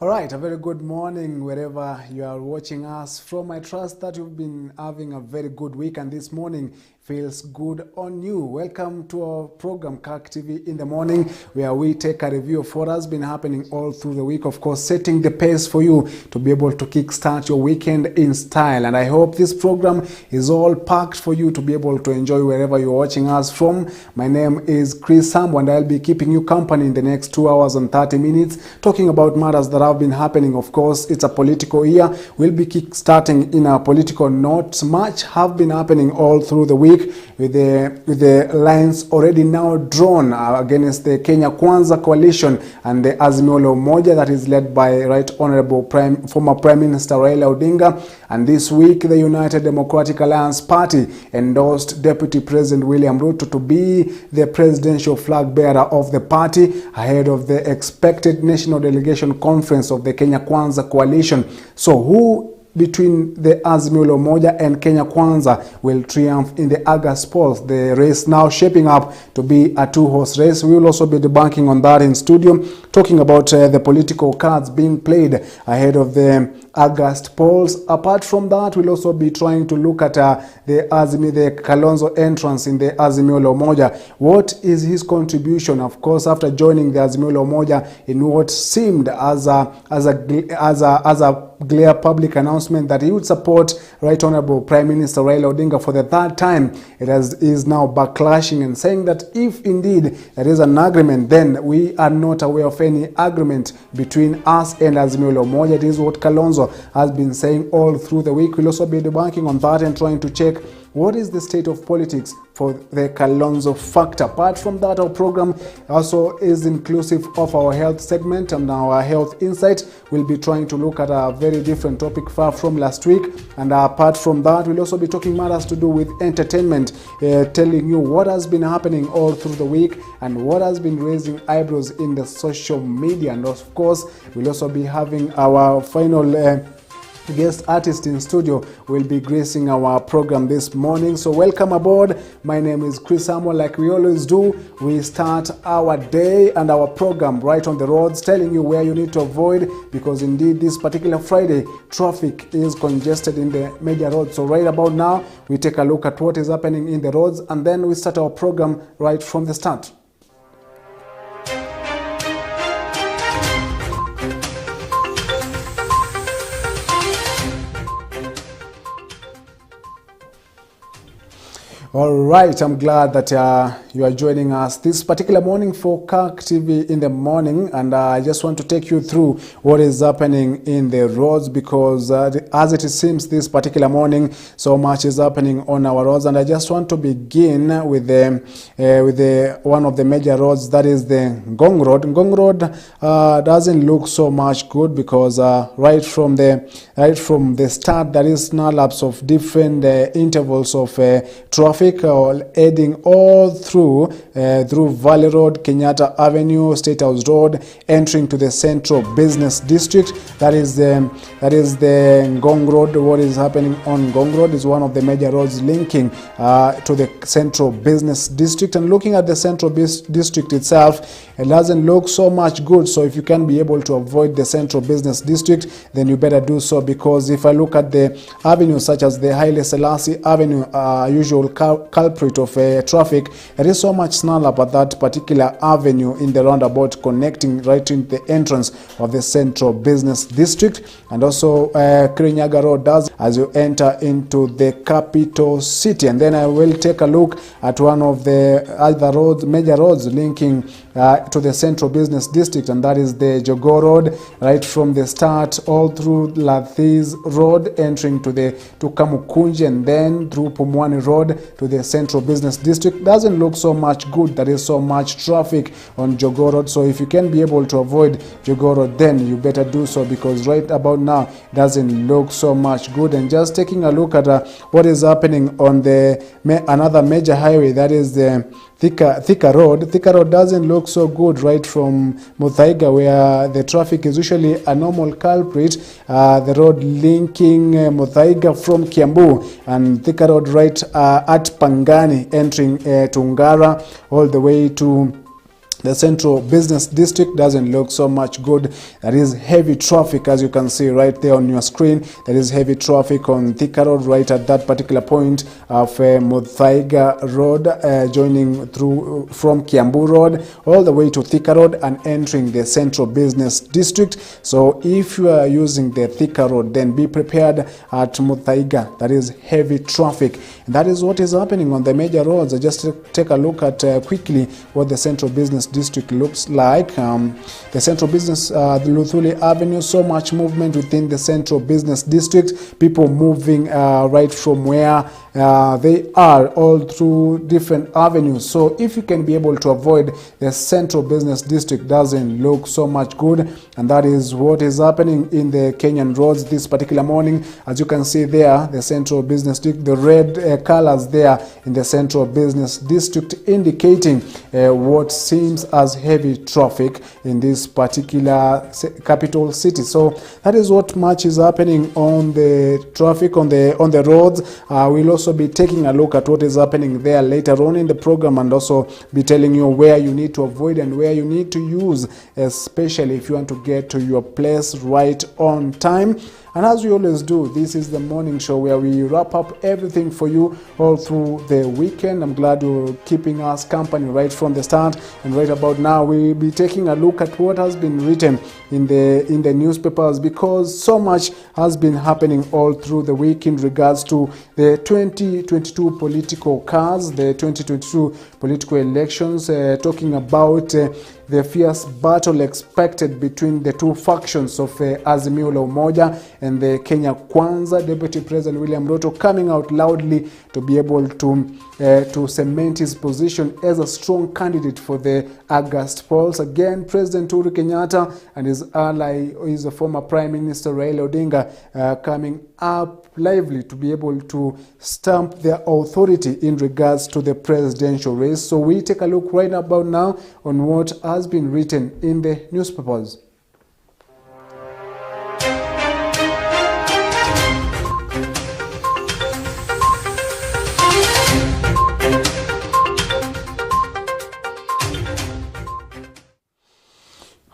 All right, a very good morning wherever you are watching us from. I trust that you've been having a very good week and this morning feels good on you. Welcome to our program, Kirk TV in the Morning, where we take a review of what has been happening all through the week. Of course, setting the pace for you to be able to kickstart your weekend in style. And I hope this program is all packed for you to be able to enjoy wherever you're watching us from. My name is Chris Sambo and I'll be keeping you company in the next 2 hours and 30 minutes, talking about matters that have been happening. Of course, it's a political year. We'll be kickstarting in a political note. Much have been happening all through the week, with the lines already now drawn against the Kenya Kwanza coalition and the Azimio la Umoja that is led by Right Honorable former Prime Minister Raila Odinga. And this week, the United Democratic Alliance Party endorsed Deputy President William Ruto to be the presidential flag bearer of the party ahead of the expected National Delegation Conference of the Kenya Kwanza coalition. So who between the Azimio la Umoja and Kenya Kwanza will triumph in the August polls? The race now shaping up to be a two-horse race. We will also be debunking on that in studio, talking about the political cards being played ahead of the August polls. Apart from that, we'll also be trying to look at the Kalonzo entrance in the Azimio la Umoja. What is his contribution, of course, after joining the Azimio la Umoja in what seemed as a clear public announcement that he would support Right Honorable Prime Minister Raila Odinga for the third time. Is now backlashing and saying that if indeed there is an agreement, then we are not aware of any agreement between us and Azimio la Umoja. It is what Kalonzo has been saying all through the week. We'll also be debunking on that and trying to check what is the state of politics for the Kalonzo factor. Apart from that, our program also is inclusive of our health segment and our health insight. We'll be trying to look at a very different topic far from last week. And apart from that, we'll also be talking matters to do with entertainment, telling you what has been happening all through the week and what has been raising eyebrows in the social media. And of course, we'll also be having our final guest artist in studio will be gracing our program this morning. So welcome aboard. My name is Chris Samuel. Like we always do, we start our day and our program right on the roads, telling you where you need to avoid, because indeed this particular Friday traffic is congested in the major roads. So right about now we take a look at what is happening in the roads and then we start our program right from the start. All right, I'm glad that you are joining us this particular morning for Kirk TV in the Morning, and I just want to take you through what is happening in the roads, because as it seems this particular morning, so much is happening on our roads, and I just want to begin with the one of the major roads, that is the Ngong Road. Ngong Road doesn't look so much good, because right from the start there is now lapse of different intervals of traffic heading all through Valley Road, Kenyatta Avenue, State House Road, entering to the Central Business District. That is the Ngong Road. What is happening on Ngong Road is one of the major roads linking to the Central Business District. And looking at the Central District itself, it doesn't look so much good. So if you can be able to avoid the Central Business District, then you better do so, because if I look at the avenues such as the Haile Selassie Avenue, usual culprit of traffic, there is so much snarl up at that particular avenue in the roundabout connecting right into the entrance of the Central Business District. And also Kirinyaga Road does as you enter into the capital city. And then I will take a look at one of the other roads, major roads linking to the Central Business District, and that is the Jogoo Road, right from the start all through Lathiz Road, entering to Kamukunji, and then through Pumwani Road to the Central Business District. Doesn't look so much good. There is so much traffic on Jogoo Road. So if you can be able to avoid Jogoo Road, then you better do so, because right about now doesn't look so much good. And just taking a look at what is happening on the another major highway, that is the Thika Road. Thika Road doesn't look so good right from Muthaiga, where the traffic is usually a normal culprit. The road linking Muthaiga from Kiambu, and Thika Road right at Pangani, entering to Ngara all the way to The central business district doesn't look so much good. There is heavy traffic, as you can see right there on your screen. There is heavy traffic on Thika Road right at that particular point of Muthaiga Road, joining through from Kiambu Road all the way to Thika Road and entering the central business district. So if you are using the Thika Road, then be prepared at Muthaiga. That is heavy traffic. And that is what is happening on the major roads. I just take a look at quickly what the central business district looks like. The central business, the Luthuli Avenue, so much movement within the central business district. People moving right from where they are all through different avenues. So if you can be able to avoid the central business district, doesn't look so much good, and that is what is happening in the Kenyan roads this particular morning. As you can see there, the central business district, the red colors there in the central business district indicating what seems as heavy traffic in this particular capital city. So that is what much is happening on the traffic on the roads. We'll also be taking a look at what is happening there later on in the program, and also be telling you where you need to avoid and where you need to use, especially if you want to get to your place right on time. And as we always do, this is the morning show where we wrap up everything for you all through the weekend. I'm glad you're keeping us company right from the start. And right about now, we'll be taking a look at what has been written in the newspapers, because so much has been happening all through the week in regards to the 2022 political cards, the 2022 political elections, talking about the fierce battle expected between the two factions of Azimio la Umoja and the Kenya Kwanza. Deputy President William Ruto coming out loudly to be able to cement his position as a strong candidate for the August polls. Again, President Uhuru Kenyatta and his ally, his former Prime Minister Raila Odinga, coming up lively to be able to stamp their authority in regards to the presidential race. So we take a look right about now on what has been written in the newspapers.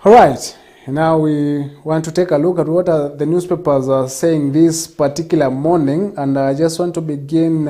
All right. Now we want to take a look at what the newspapers are saying this particular morning, and I just want to begin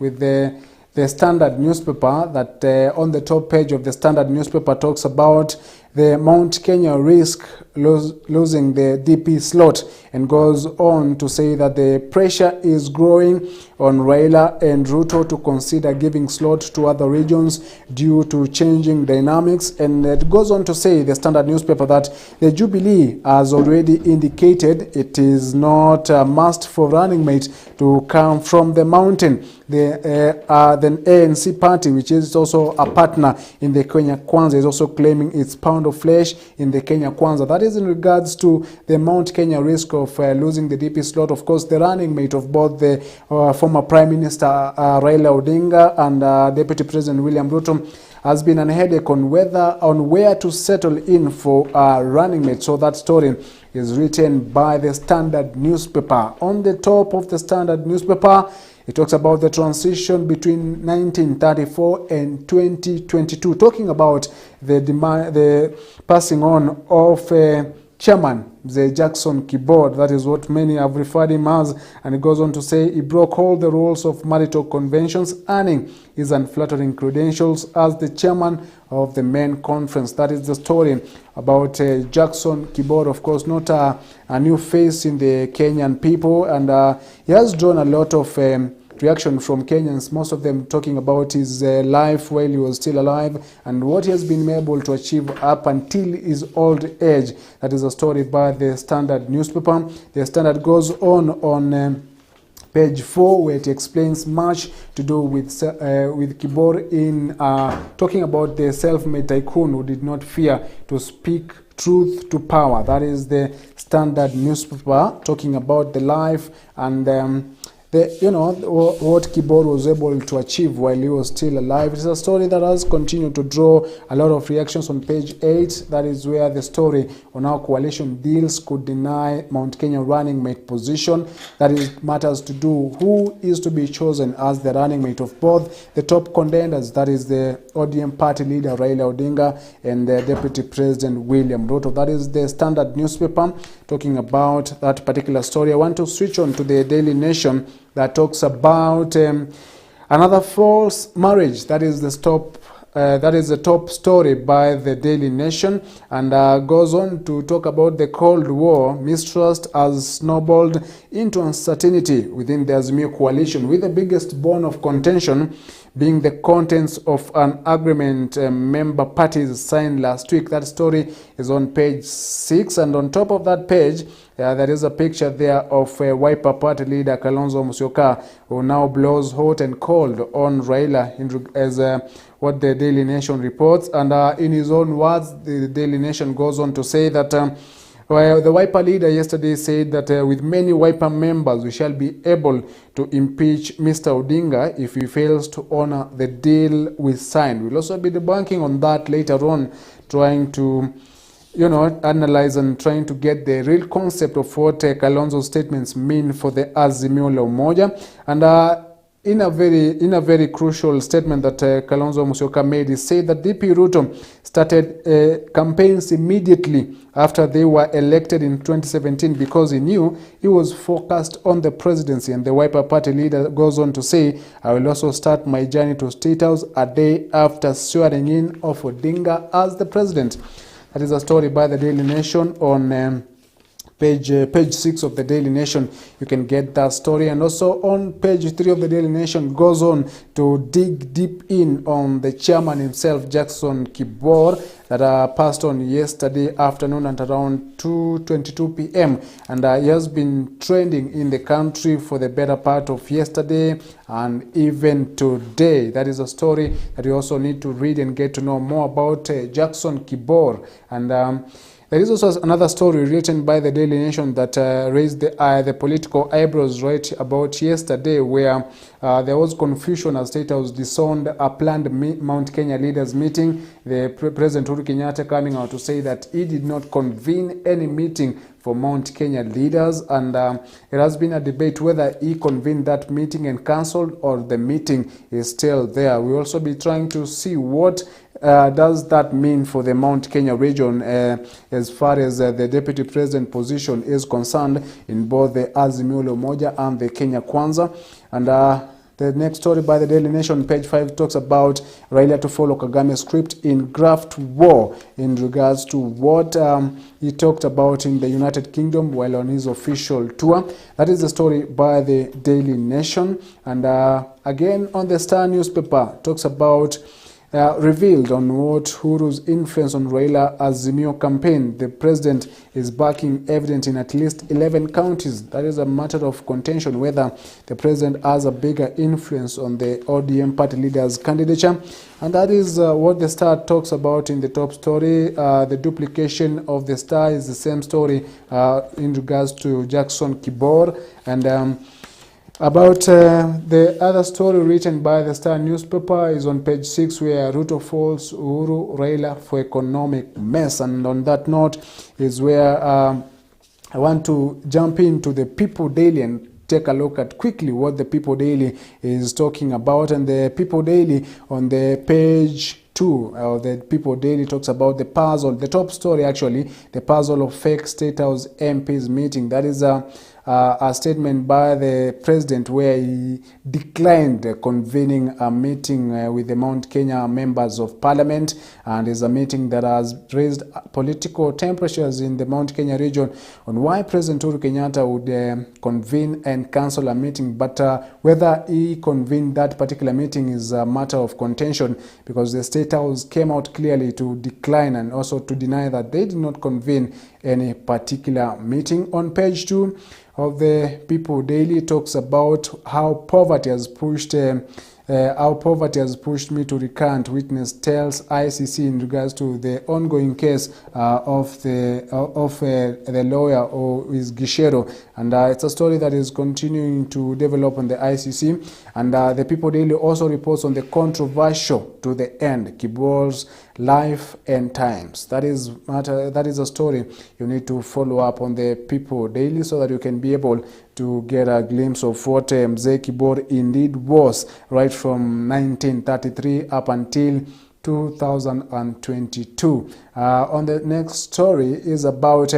with the Standard newspaper that on the top page of the Standard newspaper talks about the Mount Kenya risk losing the DP slot, and goes on to say that the pressure is growing on Raila and Ruto to consider giving slot to other regions due to changing dynamics. And it goes on to say, the Standard newspaper, that the Jubilee has already indicated it is not a must for running mate to come from the mountain. The ANC party, which is also a partner in the Kenya Kwanza, is also claiming its pound of flesh in the Kenya Kwanza. That is in regards to the Mount Kenya risk of losing the DP slot. Of course, the running mate of both the former Prime Minister Raila Odinga and Deputy President William Ruto has been a headache on where to settle in for running mate. So that story is written by the Standard newspaper. On the top of the Standard newspaper, it talks about the transition between 1934 and 2022, talking about the passing on of chairman Jackson Kibord. That is what many have referred him as, and it goes on to say he broke all the rules of marital conventions, earning his unflattering credentials as the chairman of the main conference. That is the story about Jackson Kibord. Of course, not a new face in the Kenyan people, and he has drawn a lot of reaction from Kenyans, most of them talking about his life while he was still alive and what he has been able to achieve up until his old age. That is a story by the Standard newspaper. The Standard goes on page 4, where it explains much to do with Kibor in talking about the self-made tycoon who did not fear to speak truth to power. That is the Standard newspaper talking about the life and what Kibor was able to achieve while he was still alive. It's a story that has continued to draw a lot of reactions on page 8. That is where the story on how coalition deals could deny Mount Kenya running mate position. That is matters to do who is to be chosen as the running mate of both the top contenders, that is the ODM party leader Raila Odinga and the Deputy President William Ruto. That is the Standard newspaper talking about that particular story. I want to switch on to the Daily Nation that talks about another false marriage. That is the top story by the Daily Nation, and goes on to talk about the Cold War. Mistrust has snowballed into uncertainty within the Azimio coalition, with the biggest bone of contention being the contents of an agreement member parties signed last week. That story is on page 6, and on top of that page, there is a picture there of Wiper Party leader Kalonzo Musyoka, who now blows hot and cold on Raila, as what the Daily Nation reports. And in his own words, the Daily Nation goes on to say that the Wiper leader yesterday said that with many Wiper members, we shall be able to impeach Mr. Odinga if he fails to honor the deal we signed. We'll also be debunking on that later on, trying to analyze and trying to get the real concept of what Kalonzo's statements mean for the Azimio la Umoja. And in a very crucial statement that Kalonzo Musyoka made, he said that DP Ruto started campaigns immediately after they were elected in 2017 because he knew he was focused on the presidency. And the Wiper Party leader goes on to say, I will also start my journey to State House a day after swearing in of Odinga as the president. That is a story by the Daily Nation on page 6 of the Daily Nation. You can get that story. And also on page 3 of the Daily Nation goes on to dig deep in on the chairman himself, Jackson Kibor, that passed on yesterday afternoon at around 2:22 p.m. And he has been trending in the country for the better part of yesterday and even today. That is a story that you also need to read and get to know more about Jackson Kibor. And there is also another story written by the Daily Nation that raised the political eyebrows right about yesterday, where there was confusion as State House disowned a planned Mount Kenya leaders meeting. The President Uhuru Kenyatta coming out to say that he did not convene any meeting for Mount Kenya leaders, and there has been a debate whether he convened that meeting and cancelled or the meeting is still there. We'll also be trying to see what does that mean for the Mount Kenya region as far as the deputy president position is concerned in both the Azimio la Umoja and the Kenya Kwanza. And the next story by the Daily Nation, page 5, talks about Raila to follow Kagame's script in graft war in regards to what he talked about in the United Kingdom while on his official tour. That is the story by the Daily Nation. And again on the Star newspaper, talks about revealed on what Uhuru's influence on Raila Azimio campaign. The president is backing evident in at least 11 counties. That is a matter of contention whether the president has a bigger influence on the ODM party leader's candidature. And that is what the Star talks about in the top story. The duplication of the Star is the same story in regards to Jackson Kibor. And about the other story written by the Star newspaper is on page 6, where Ruto falls Uhuru Raila for economic mess. And on that note is where I want to jump into the People Daily and take a look at quickly what the People Daily is talking about. And the People Daily on the page 2, the People Daily talks about the puzzle, the top story actually, the puzzle of fake State House MPs meeting. That is a statement by the president where he declined convening a meeting with the Mount Kenya members of parliament, and is a meeting that has raised political temperatures in the Mount Kenya region on why President Uhuru Kenyatta would convene and cancel a meeting. But whether he convened that particular meeting is a matter of contention, because the State House came out clearly to decline and also to deny that they did not convene any particular meeting. On page 2 of the People Daily talks about how poverty has pushed Our poverty has pushed me to recant, witness tells ICC in regards to the ongoing case of the lawyer who is Gishero. And it's a story that is continuing to develop on the ICC. And the People Daily also reports on the controversial to the end, Kibor's life and times. That is a story you need to follow up on the People Daily so that you can be able to get a glimpse of what Mzee Kibor indeed was right from 1933 up until 2022. On the next story is about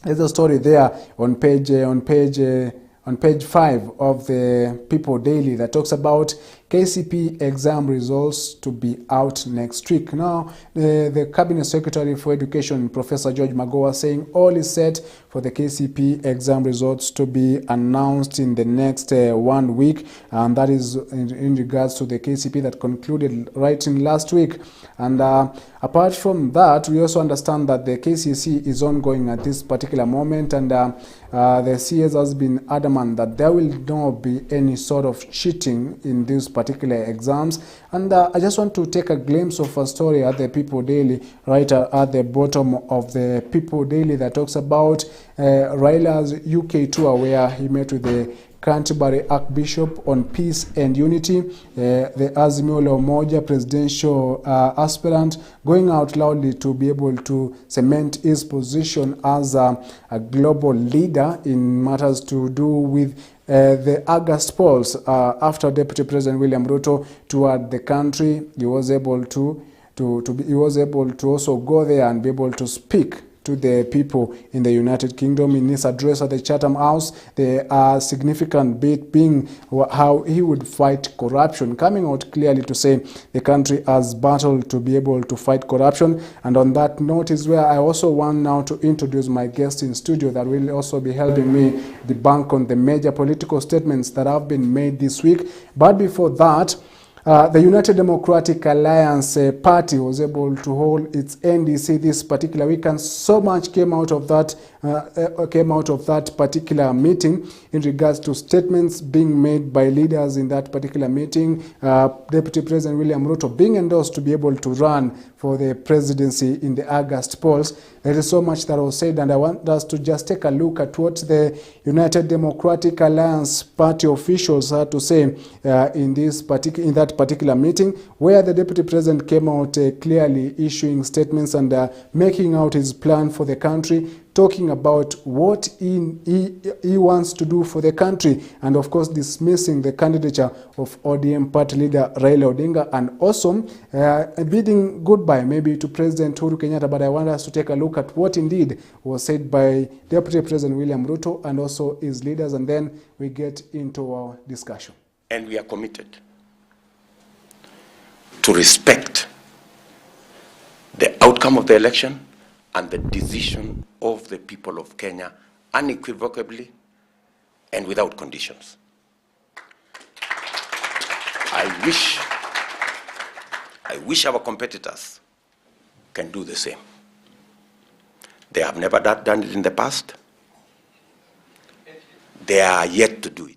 there's a story there on page 5 of the People Daily that talks about KCP exam results to be out next week. Now, the Cabinet Secretary for Education, Professor George Magoha, saying all is set for the KCP exam results to be announced in the next 1 week, and that is in regards to the KCP that concluded right in last week. And apart from that, we also understand that the KCC is ongoing at this particular moment, and the CS has been adamant that there will not be any sort of cheating in these particular exams. And I just want to take a glimpse of a story at the People Daily, right at the bottom of the People Daily, that talks about Raila's UK tour, where he met with the Canterbury Archbishop on peace and unity, the Azimio la Umoja presidential aspirant, going out loudly to be able to cement his position as a global leader in matters to do with the August polls. After Deputy President William Ruto toured the country, he was able to also go there and be able to speak to the people in the United Kingdom. In his address at the Chatham House, the significant bit being how he would fight corruption, coming out clearly to say the country has battled to be able to fight corruption. And on that note is where I also want now to introduce my guest in studio that will also be helping me debunk on the major political statements that have been made this week. But before that, the United Democratic Alliance party was able to hold its NDC this particular week, and so much came out of that particular meeting in regards to statements being made by leaders in that particular meeting. Deputy President William Ruto being endorsed to be able to run for the presidency in the August polls. There is so much that was said, and I want us to just take a look at what the United Democratic Alliance party officials had to say in that particular meeting, where the Deputy President came out clearly issuing statements and making out his plan for the country, talking about what he wants to do for the country, and of course dismissing the candidature of ODM party leader Raila Odinga, and also bidding goodbye maybe to President Uhuru Kenyatta. But I want us to take a look at what indeed was said by Deputy President William Ruto and also his leaders, and then we get into our discussion. And we are committed to respect the outcome of the election and the decision of the people of Kenya unequivocally and without conditions. I wish our competitors can do the same. They have never done it in the past. They are yet to do it.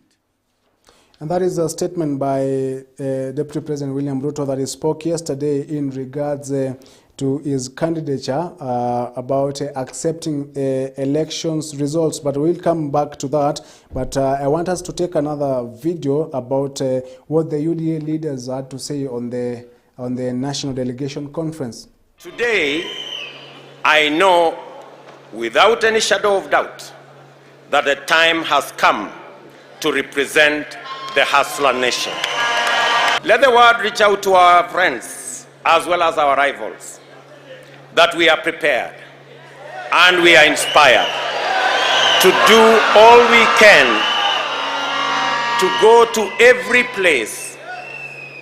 And that is a statement by Deputy President William Ruto that he spoke yesterday in regards to his candidature about accepting elections results. But we'll come back to that. But I want us to take another video about what the UDA leaders had to say on the National Delegation Conference. Today, I know without any shadow of doubt that the time has come to represent the hustler nation. Let the word reach out to our friends as well as our rivals that we are prepared and we are inspired to do all we can to go to every place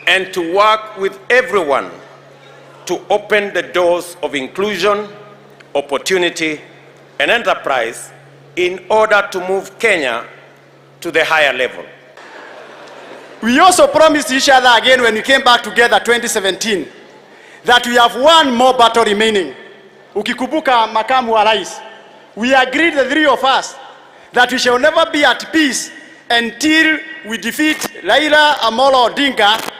and to work with everyone to open the doors of inclusion, opportunity, and enterprise in order to move Kenya to the higher level. We also promised each other again when we came back together 2017 that we have one more battle remaining. Ukikubuka makamu wa rais, we agreed, the three of us, that we shall never be at peace until we defeat Raila Amolo Odinga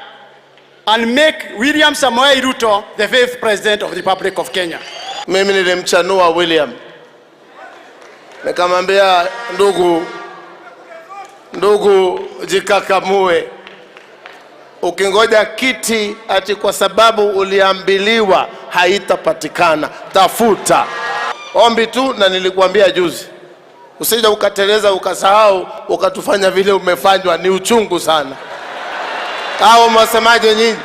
and make William Samoei Ruto the 5th president of the Republic of Kenya. Mimi nilimchanua William. Nikamwambia ndugu jikakamue. Ukingoja kiti ati kwa sababu uliambiliwa haitapatikana, tafuta. Ombi tu, na nilikuambia juzi. Usije ukateleza ukasahau ukatufanya vile umefanywa, ni uchungu sana. Hao mwasemaje nyinyi?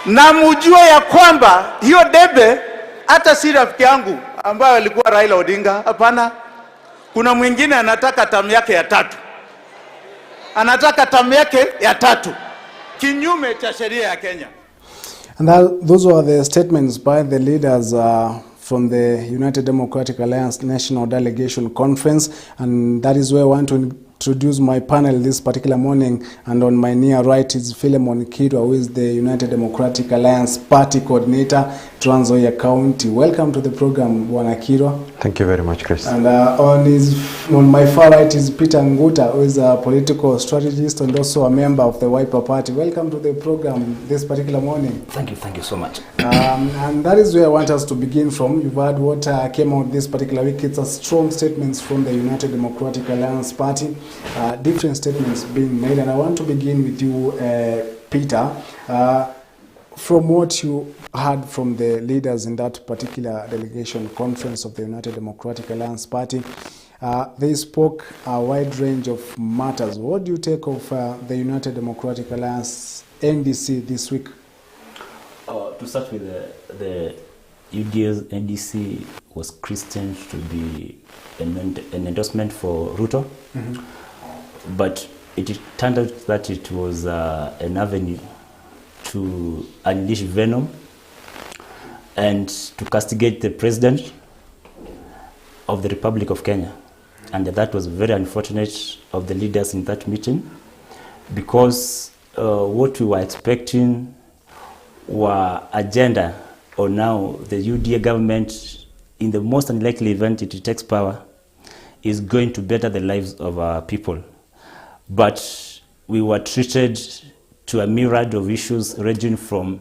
Na mjue ya kwamba hiyo debe hata si rafiki yangu ambaye alikuwa Raila Odinga, hapana. Kuna mwingine anataka tamu yake ya 3. Anataka tamu yake ya 3. Kinyume cha sheria ya Kenya. And those were the statements by the leaders from the United Democratic Alliance National Delegation Conference, and that is where I want to introduce my panel this particular morning. And on my near right is Philemon Kirwa, who is the United Democratic Alliance Party Coordinator, Trans Nzoia County. Welcome to the program, Bwana Kirwa. Thank you very much, Chris. And on my far right is Peter Nguta, who is a political strategist and also a member of the Wiper Party. Welcome to the program this particular morning. Thank you so much. And that is where I want us to begin from. You've heard what came out this particular week. It's a strong statements from the United Democratic Alliance Party. Different statements being made, and I want to begin with you, Peter. From what you heard from the leaders in that particular delegation conference of the United Democratic Alliance Party, they spoke a wide range of matters. What do you take of the United Democratic Alliance NDC this week? To start with, the UDA's NDC was christened to be an endorsement for Ruto. Mm-hmm. But it turned out that it was an avenue to unleash venom and to castigate the president of the Republic of Kenya. And that was very unfortunate of the leaders in that meeting, because what we were expecting were agenda, or now the UDA government, in the most unlikely event it takes power, is going to better the lives of our people. But we were treated to a myriad of issues ranging from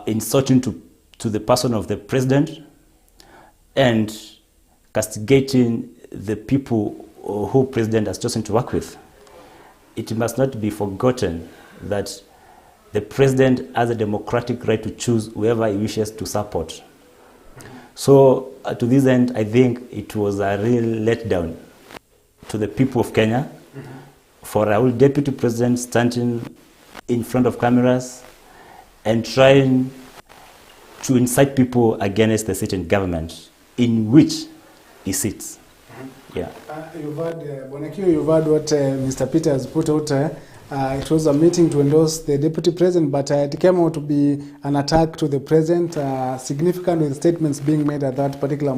insulting to the person of the president and castigating the people who president has chosen to work with. It must not be forgotten that the president has a democratic right to choose whoever he wishes to support. So to this end, I think it was a real letdown to the people of Kenya. Mm-hmm. For our deputy president standing in front of cameras and trying to incite people against the sitting government in which he sits. Mm-hmm. Yeah. You've heard what Mr. Peter has put out. It was a meeting to endorse the deputy president, but it came out to be an attack to the president, significant with statements being made at that particular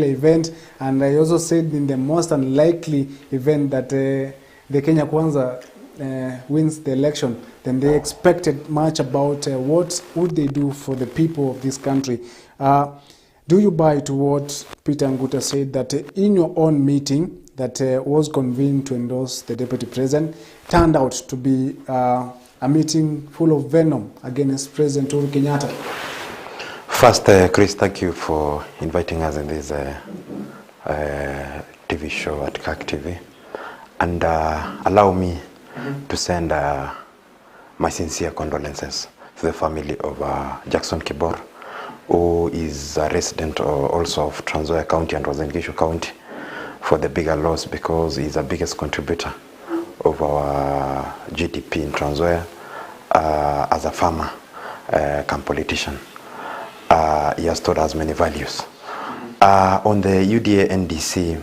event. And I also said in the most unlikely event that the Kenya Kwanza wins the election, then they expected much about what would they do for the people of this country. Do you buy to what Peter Nguta said, that in your own meeting that was convened to endorse the deputy president turned out to be a meeting full of venom against President Uhuru Kenyatta? First, Chris, thank you for inviting us in this TV show at Kirk TV. And allow me to send my sincere condolences to the family of Jackson Kibor, who is a resident also of Trans Nzoia County and Uasin Gishu County, for the bigger loss, because he's the biggest contributor of our GDP in Trans Nzoia as a farmer, come politician. He has taught us many values. On the UDA NDC,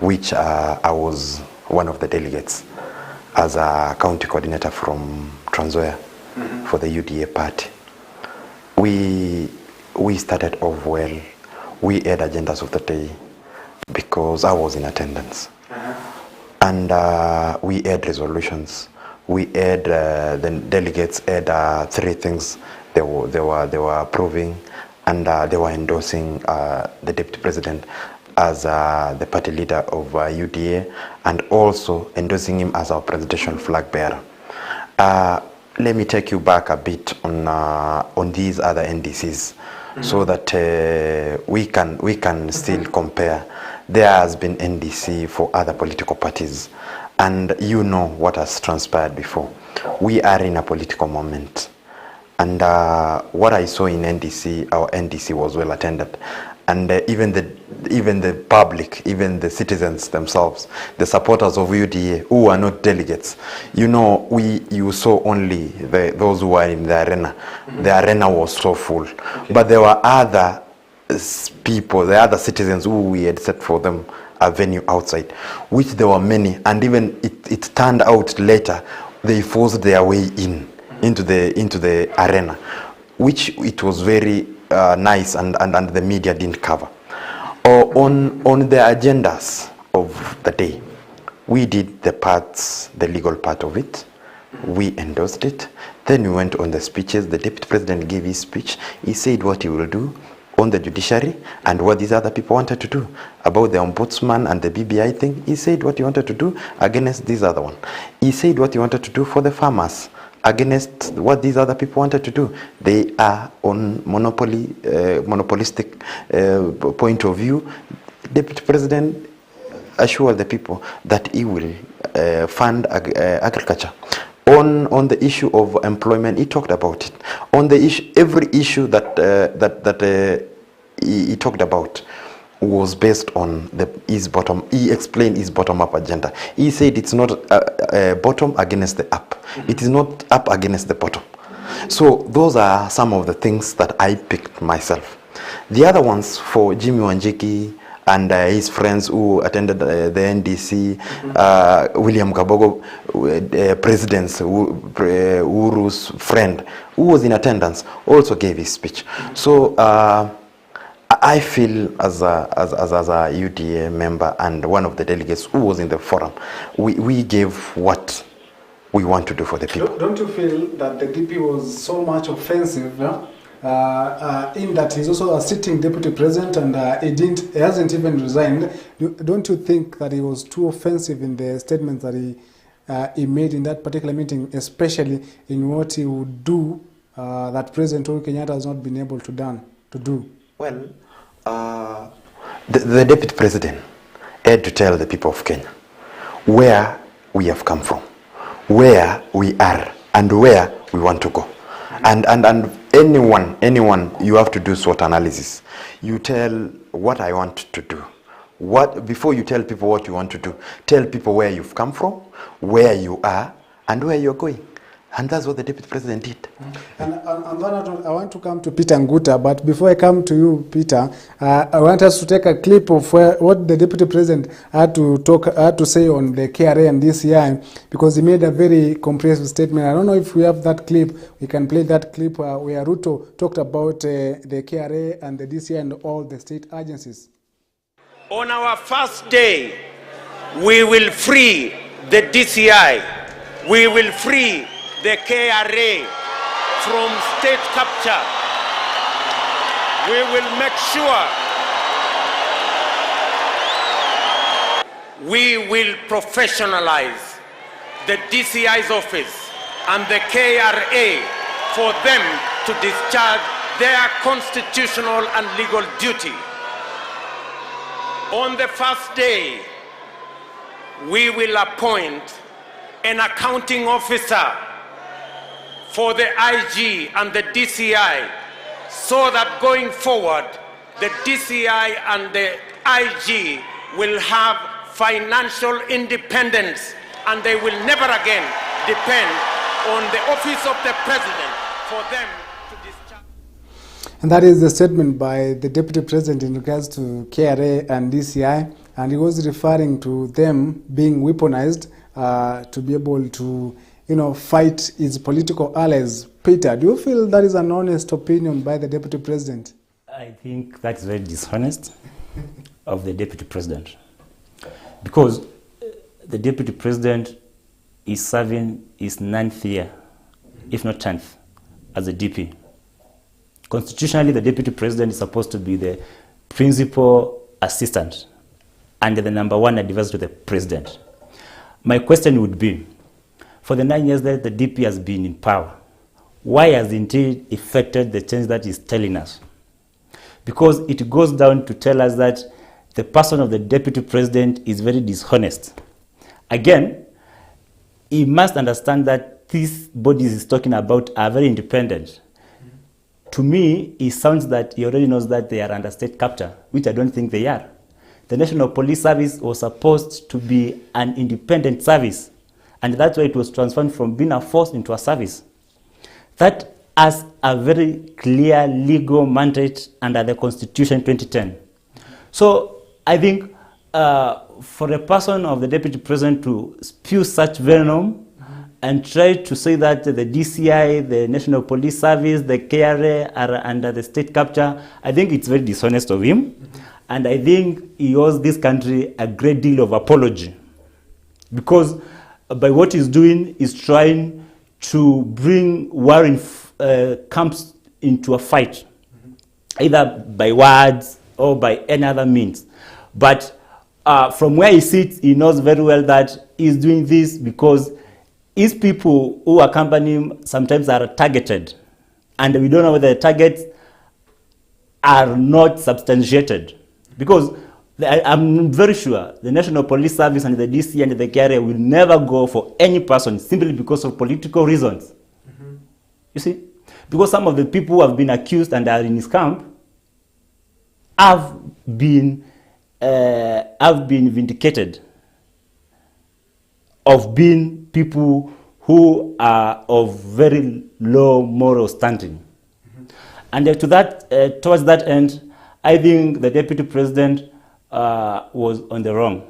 which I was one of the delegates as a county coordinator from Trans Nzoia for the UDA party, we started off well. We had agendas of the day because I was in attendance. And we had resolutions. We had the delegates had 3 things they were approving, and they were endorsing the deputy president. as the party leader of UDA, and also endorsing him as our presidential flag bearer. Let me take you back a bit on these other NDCs, so that we can still compare. There has been NDC for other political parties, and you know what has transpired before. We are in a political moment, and what I saw in NDC, our NDC was well attended, and even the public, even the citizens themselves, the supporters of UDA who are not delegates, you know, you saw only those who were in the arena. The arena was so full, but there were other people, the other citizens who we had set for them a venue outside, which there were many, and even it turned out later they forced their way into the arena, which it was very nice, and the media didn't cover. On the agendas of the day, we did the legal part of it. We endorsed it. Then we went on the speeches. The deputy president gave his speech. He said what he will do on the judiciary and what these other people wanted to do about the ombudsman and the BBI thing. He said what he wanted to do against this other one. He said what he wanted to do for the farmers against what these other people wanted to do. They are on monopolistic point of view. Deputy President assured the people that he will fund agriculture. On the issue of employment, he talked about it. On the issue, every issue that he talked about was based on his bottom. He explained his bottom-up agenda. He said it's not bottom against the up. It is not up against the bottom. So those are some of the things that I picked myself. The other ones for Jimmy Wanjiki and his friends who attended the NDC, William Kabogo, President Uru's friend, who was in attendance, also gave his speech. So I feel as a UDA member and one of the delegates who was in the forum, we gave what we want to do for the people. Don't you feel that the DP was so much offensive, in that he's also a sitting deputy president and he hasn't even resigned? Don't you think that he was too offensive in the statements that he made in that particular meeting, especially in what he would do that President Uhuru Kenyatta has not been able to do? Well, the deputy president had to tell the people of Kenya where we have come from, where we are, and where we want to go. And anyone, you have to do SWOT analysis. You tell what I want to do. Before you tell people what you want to do, tell people where you've come from, where you are, and where you're going. And that's what the deputy president did. And I want to come to Peter Nguta, but before I come to you, Peter, I want us to take a clip of what the deputy president had to say on the KRA and DCI, because he made a very comprehensive statement. I don't know if we have that clip. We can play that clip where Ruto talked about the KRA and the DCI and all the state agencies. On our first day, we will free the DCI. We will free the KRA from state capture. We will make sure we will professionalize the DCI's office and the KRA for them to discharge their constitutional and legal duty. On the first day, we will appoint an accounting officer for the IG and the DCI, so that going forward, the DCI and the IG will have financial independence, and they will never again depend on the office of the president for them to discharge. And that is the statement by the deputy president in regards to KRA and DCI, and he was referring to them being weaponized to be able to fight his political allies. Peter, do you feel that is an honest opinion by the deputy president? I think that's very dishonest of the deputy president, because the deputy president is serving his 9th year, if not 10th, as a DP. Constitutionally, the deputy president is supposed to be the principal assistant and the number one advisor to the president. My question would be, for the 9 years that the DP has been in power, why has it indeed effected the change that he's telling us? Because it goes down to tell us that the person of the deputy president is very dishonest. Again, he must understand that these bodies he's talking about are very independent. To me, it sounds that he already knows that they are under state capture, which I don't think they are. The National Police Service was supposed to be an independent service, and that's why it was transformed from being a force into a service. That has a very clear legal mandate under the Constitution 2010. So I think for a person of the deputy president to spew such venom and try to say that the DCI, the National Police Service, the KRA are under the state capture, I think it's very dishonest of him. And I think he owes this country a great deal of apology. Because by what he's doing, he's trying to bring warring camps into a fight, either by words or by any other means. But from where he sits, he knows very well that he's doing this because his people who accompany him sometimes are targeted. And we don't know whether the targets are not substantiated. Because I'm very sure the National Police Service and the DC and the KRA will never go for any person simply because of political reasons. You see? Because some of the people who have been accused and are in his camp have been vindicated of being people who are of very low moral standing. And to that, towards that end, I think the deputy president was on the wrong.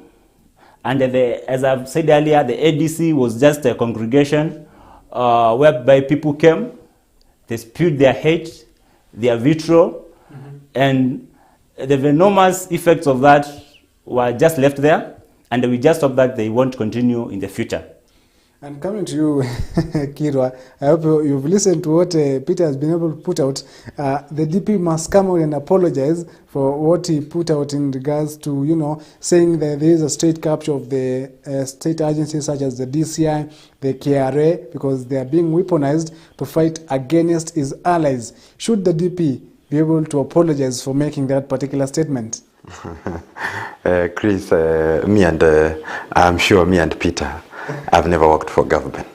And as I've said earlier, the ADC was just a congregation whereby people came, they spewed their hate, their vitriol, and the venomous effects of that were just left there, and we just hope that they won't continue in the future. And coming to you, Kirwa, I hope you've listened to what Peter has been able to put out. The DP must come out and apologize for what he put out in regards to, saying that there is a state capture of the state agencies such as the DCI, the KRA, because they are being weaponized to fight against his allies. Should the DP be able to apologize for making that particular statement? Chris, I'm sure me and Peter, I've never worked for government.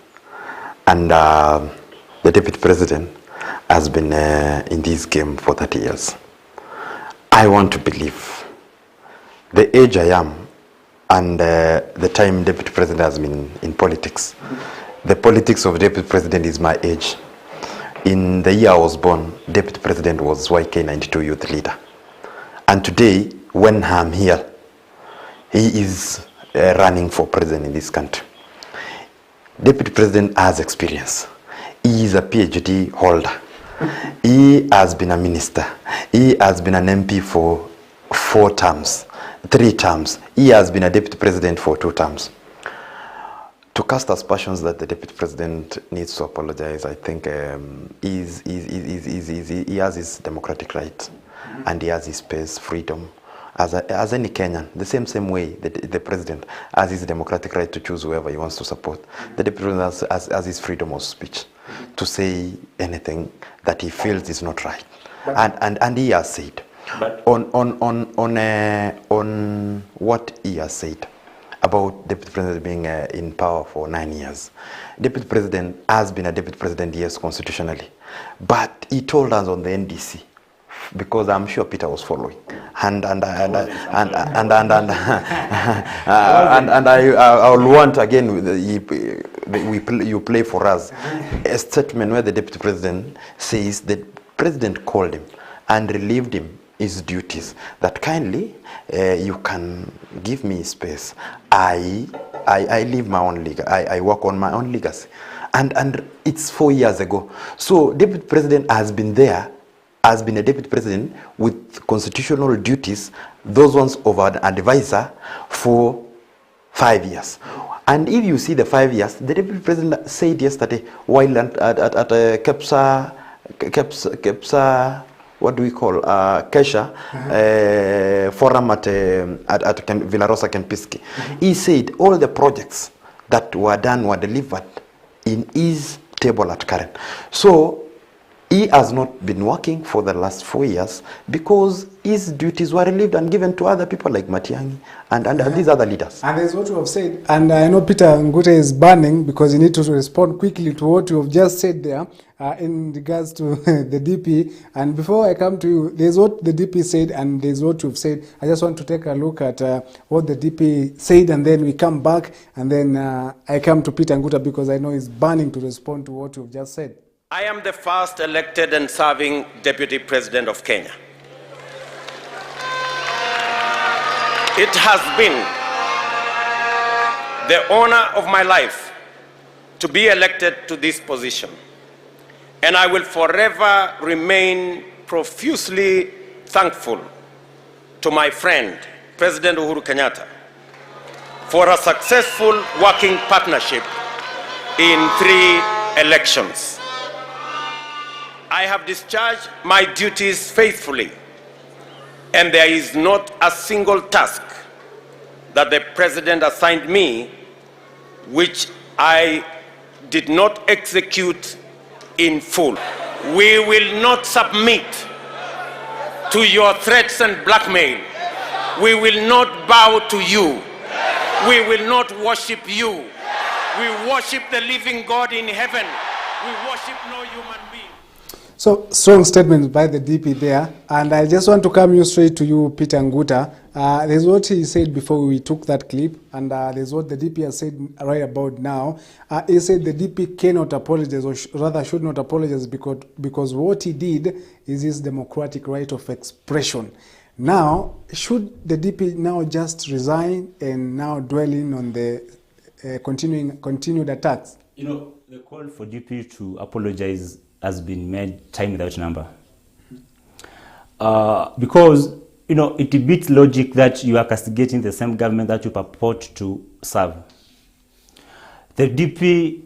And the deputy president has been in this game for 30 years. I want to believe the age I am and the time deputy president has been in politics. The politics of deputy president is my age. In the year I was born, deputy president was YK92 youth leader. And today, when I'm here, he is running for president in this country. Deputy president has experience. He is a PhD holder. He has been a minister. He has been an MP for 3 terms. He has been a deputy president for 2 terms. To cast aspersions that the deputy president needs to apologize, I think he has his democratic right, and he has his space, freedom, as any Kenyan. The same way the president has his democratic right to choose whoever he wants to support. The deputy president has his freedom of speech to say anything that he feels is not right, and he has said on what he has said about deputy president being in power for 9 years. Deputy president has been a deputy president, yes, constitutionally, but he told us on the NDC, because I'm sure Peter was following, and I will want again you play for us a statement where the deputy president says the president called him and relieved him his duties, that kindly you can give me space. I live my own legacy. I work on my own legacy, and it's 4 years ago. So deputy president has been there, has been a deputy president with constitutional duties, those ones of an advisor, for 5 years. And if you see the 5 years, the deputy president said yesterday while at Kepsa what do we call, Kesha forum at Villa Rosa Kempinski. He said all the projects that were done were delivered in his table at Karen. So he has not been working for the last 4 years because his duties were relieved and given to other people like Matiang'i and these other leaders. And there's what you have said, and I know Peter Ngute is burning because he needs to respond quickly to what you have just said there in regards to the DP. And before I come to you, there's what the DP said and there's what you've said. I just want to take a look at what the DP said, and then we come back, and then I come to Peter Ngute because I know he's burning to respond to what you've just said. I am the first elected and serving Deputy President of Kenya. It has been the honor of my life to be elected to this position, and I will forever remain profusely thankful to my friend, President Uhuru Kenyatta, for a successful working partnership in 3 elections. I have discharged my duties faithfully, and there is not a single task that the President assigned me which I did not execute in full. We will not submit to your threats and blackmail. We will not bow to you. We will not worship you. We worship the living God in heaven. We worship no human being. So, strong statements by the DP there, and I just want to come you straight to you, Peter Ngute. There's what he said before we took that clip, and there's what the DP has said right about now. He said the DP cannot apologize, or rather should not apologize, because what he did is his democratic right of expression. Now, should the DP now just resign and now dwell in on the continued attacks? You know, the call for DP to apologize has been made time without number. Because, you know, it beats logic that you are castigating the same government that you purport to serve. The DP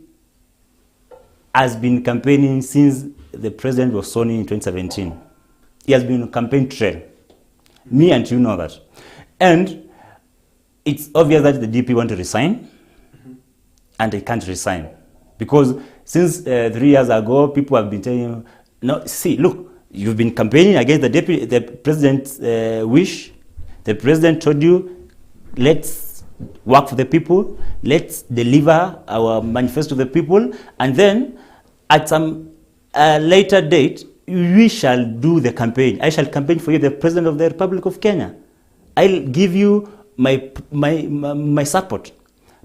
has been campaigning since the president was sworn in 2017. He has been on campaign trail. Me and you know that. And it's obvious that the DP want to resign, and they can't resign. Because since 3 years ago, people have been telling you, no, see, look, you've been campaigning against the president's wish. The president told you, let's work for the people, let's deliver our manifesto to the people, and then at some later date, we shall do the campaign. I shall campaign for you, the President of the Republic of Kenya. I'll give you my support.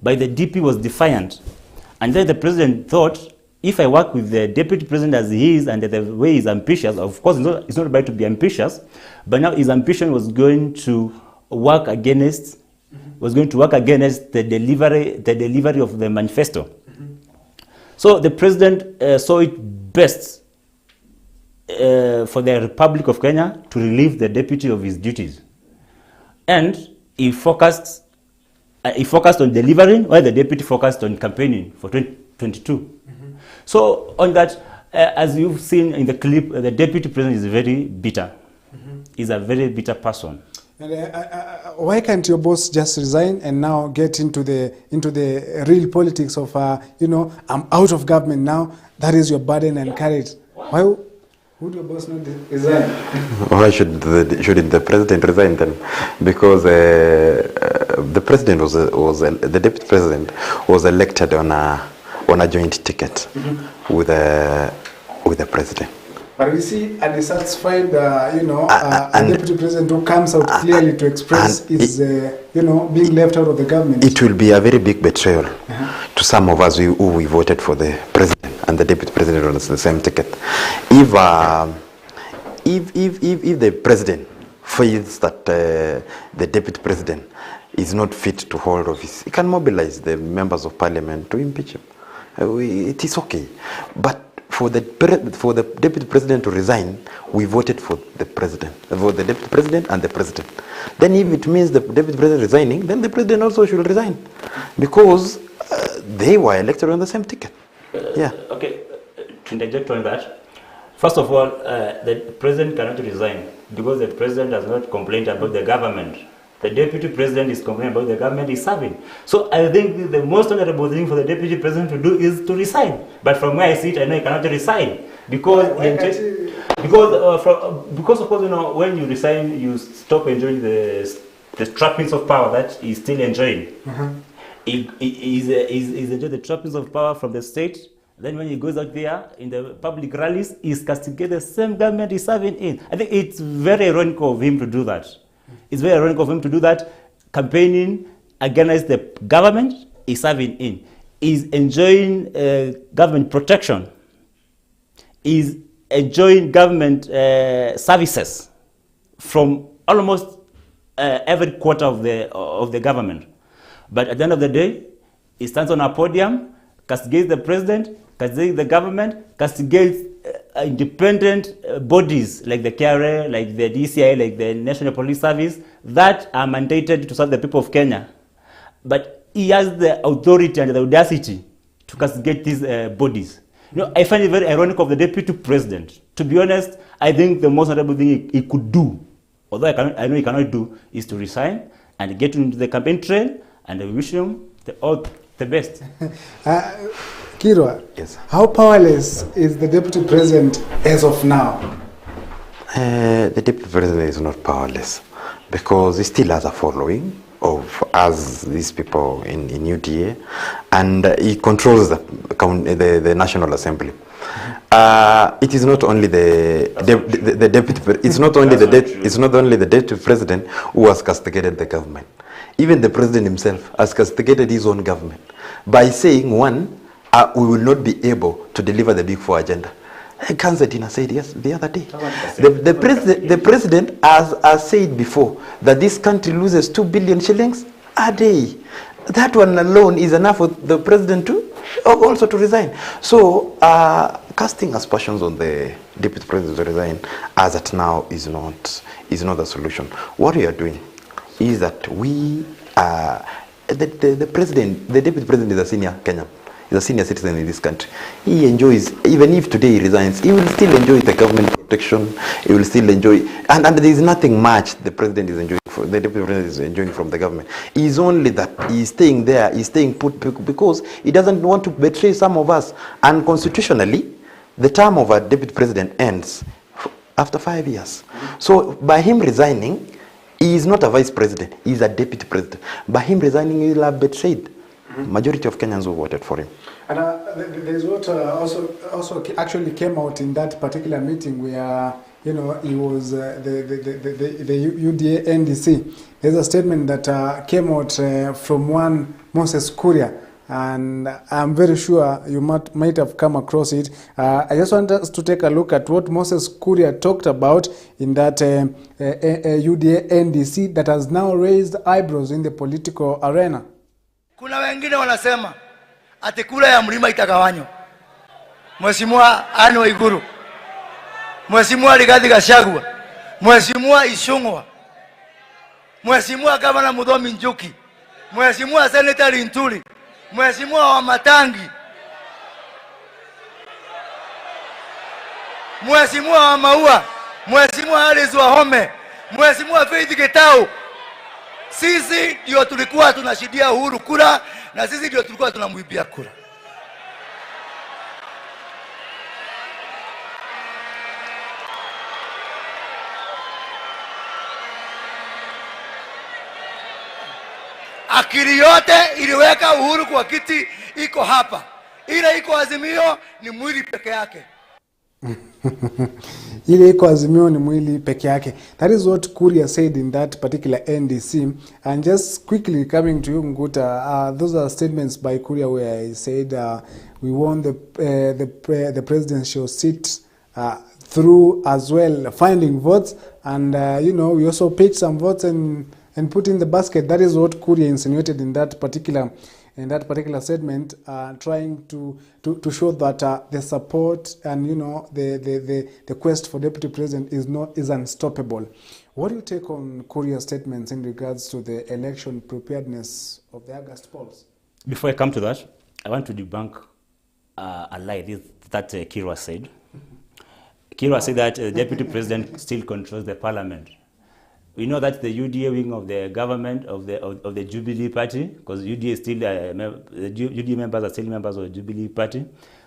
But the DP was defiant. And then the president thought, if I work with the deputy president as he is and the way he's ambitious, of course it's not about to be ambitious, but now his ambition was going to work against the delivery of the manifesto. So the president saw it best for the Republic of Kenya to relieve the deputy of his duties. And he focused on delivering, while the deputy focused on campaigning for 2022. So on that, as you've seen in the clip, the deputy president is very bitter. He's a very bitter person. And why can't your boss just resign and now get into the real politics of I'm out of government now, that is your burden, and carry it? Why would your boss not resign? Why shouldn't the president resign then? Because the president the deputy president was elected on a joint ticket with the president. But we see a dissatisfied, a deputy president who comes out clearly to express his, being left out of the government. It will be a very big betrayal to some of us who we voted for the president and the deputy president on the same ticket. If the president feels that the deputy president is not fit to hold office, he can mobilize the members of parliament to impeach him. It is okay. But for the deputy president to resign, we voted for the deputy president and the president. Then if it means the deputy president resigning, then the president also should resign, because they were elected on the same ticket. Okay, to interject on that, First of all, the president cannot resign because the president has not complained about the government. The deputy president is complaining about the government is serving. So I think the most honorable thing for the deputy president to do is to resign. But from where I sit, I know he cannot resign because because of course, you know, when you resign, you stop enjoying the trappings of power that he's still enjoying. He's enjoying the trappings of power from the state. Then when he goes out there in the public rallies, he's castigated the same government he's serving in. I think it's very ironic of him to do that. It's very ironic of him to do that, campaigning against the government he's serving in. He's enjoying government protection. He's enjoying government services from almost every quarter of the government. But at the end of the day, he stands on a podium, castigates the president, castigates the government, castigates independent bodies like the KRA, like the DCI, like the National Police Service that are mandated to serve the people of Kenya. But he has the authority and the audacity to castigate these bodies. You know, I find it very ironic of the deputy president. To be honest, I think the most honorable thing he could do, although I know he cannot do, is to resign and get into the campaign trail, and I wish him all the best. Kirwa, Yes. how powerless is the deputy president as of now? The deputy president is not powerless because he still has a following of us, these people in UDA, and he controls the National Assembly. It is not only the deputy. It's not only the deputy president who has castigated the government. Even the president himself has castigated his own government by saying, one, we will not be able to deliver the Big Four agenda. Kanzatina said yes the other day. The president has said before that this country loses 2 billion shillings a day. That one alone is enough for the president to also to resign. So casting aspersions on the deputy president to resign as at now is not the solution. What we are doing is that we the deputy president is a senior Kenyan. He's a senior citizen in this country. He enjoys, even if today he resigns, he will still enjoy the government protection. He will still enjoy, and there is nothing much the president is enjoying, the deputy president is enjoying from the government. He's only that he's staying there, he's staying put because he doesn't want to betray some of us. And constitutionally, the term of a deputy president ends after 5 years. So by him resigning, he is not a vice president, he is a deputy president. By him resigning, he will have betrayed majority of Kenyans who voted for him. And there's what also actually came out in that particular meeting where, you know, he was the UDA NDC. There's a statement that came out from one Moses Kuria, and I'm very sure you might have come across it. I just want us to take a look at what Moses Kuria talked about in that UDA NDC that has now raised eyebrows in the political arena. Kuna wengine wanasema ati kura ya mlima itagawanywa. Mheshimiwa Anne Waiguru, Mheshimiwa Rigathi Gachagua, Mheshimiwa Ishung'wa, Mheshimiwa Gavana Muthomi Njuki, Mheshimiwa Senator Linturi, Mheshimiwa Wamatangi, Mheshimiwa Wamaua, Mheshimiwa Alice Wahome, Mheshimiwa Faith Gitau. Sisi ndio tulikuwa tunashidia Uhuru kura, na sisi ndio tulikuwa tunamwibia kura. Akili yote iliweka Uhuru kwa kiti iko hapa. Ile iko Azimio ni mwili peke yake. Ile iko Azimio ni mwili peke yake. That is what Kuria said in that particular NDC. And just quickly coming to you, Nguta, those are statements by Kuria where he said we want the president should sit through as well finding votes, and you know, we also picked some votes and put in the basket. That is what Kuria insinuated in that particular segment, trying to show that the support and, you know, the quest for deputy president is unstoppable. What do you take on Kuria's statements in regards to the election preparedness of the August polls? Before I come to that, I want to debunk a lie that Kirwa said. Kirwa said that the deputy president still controls the parliament. We know that the UDA wing of the government of the Jubilee Party, because UDA is still the UDA members are still members of the Jubilee Party,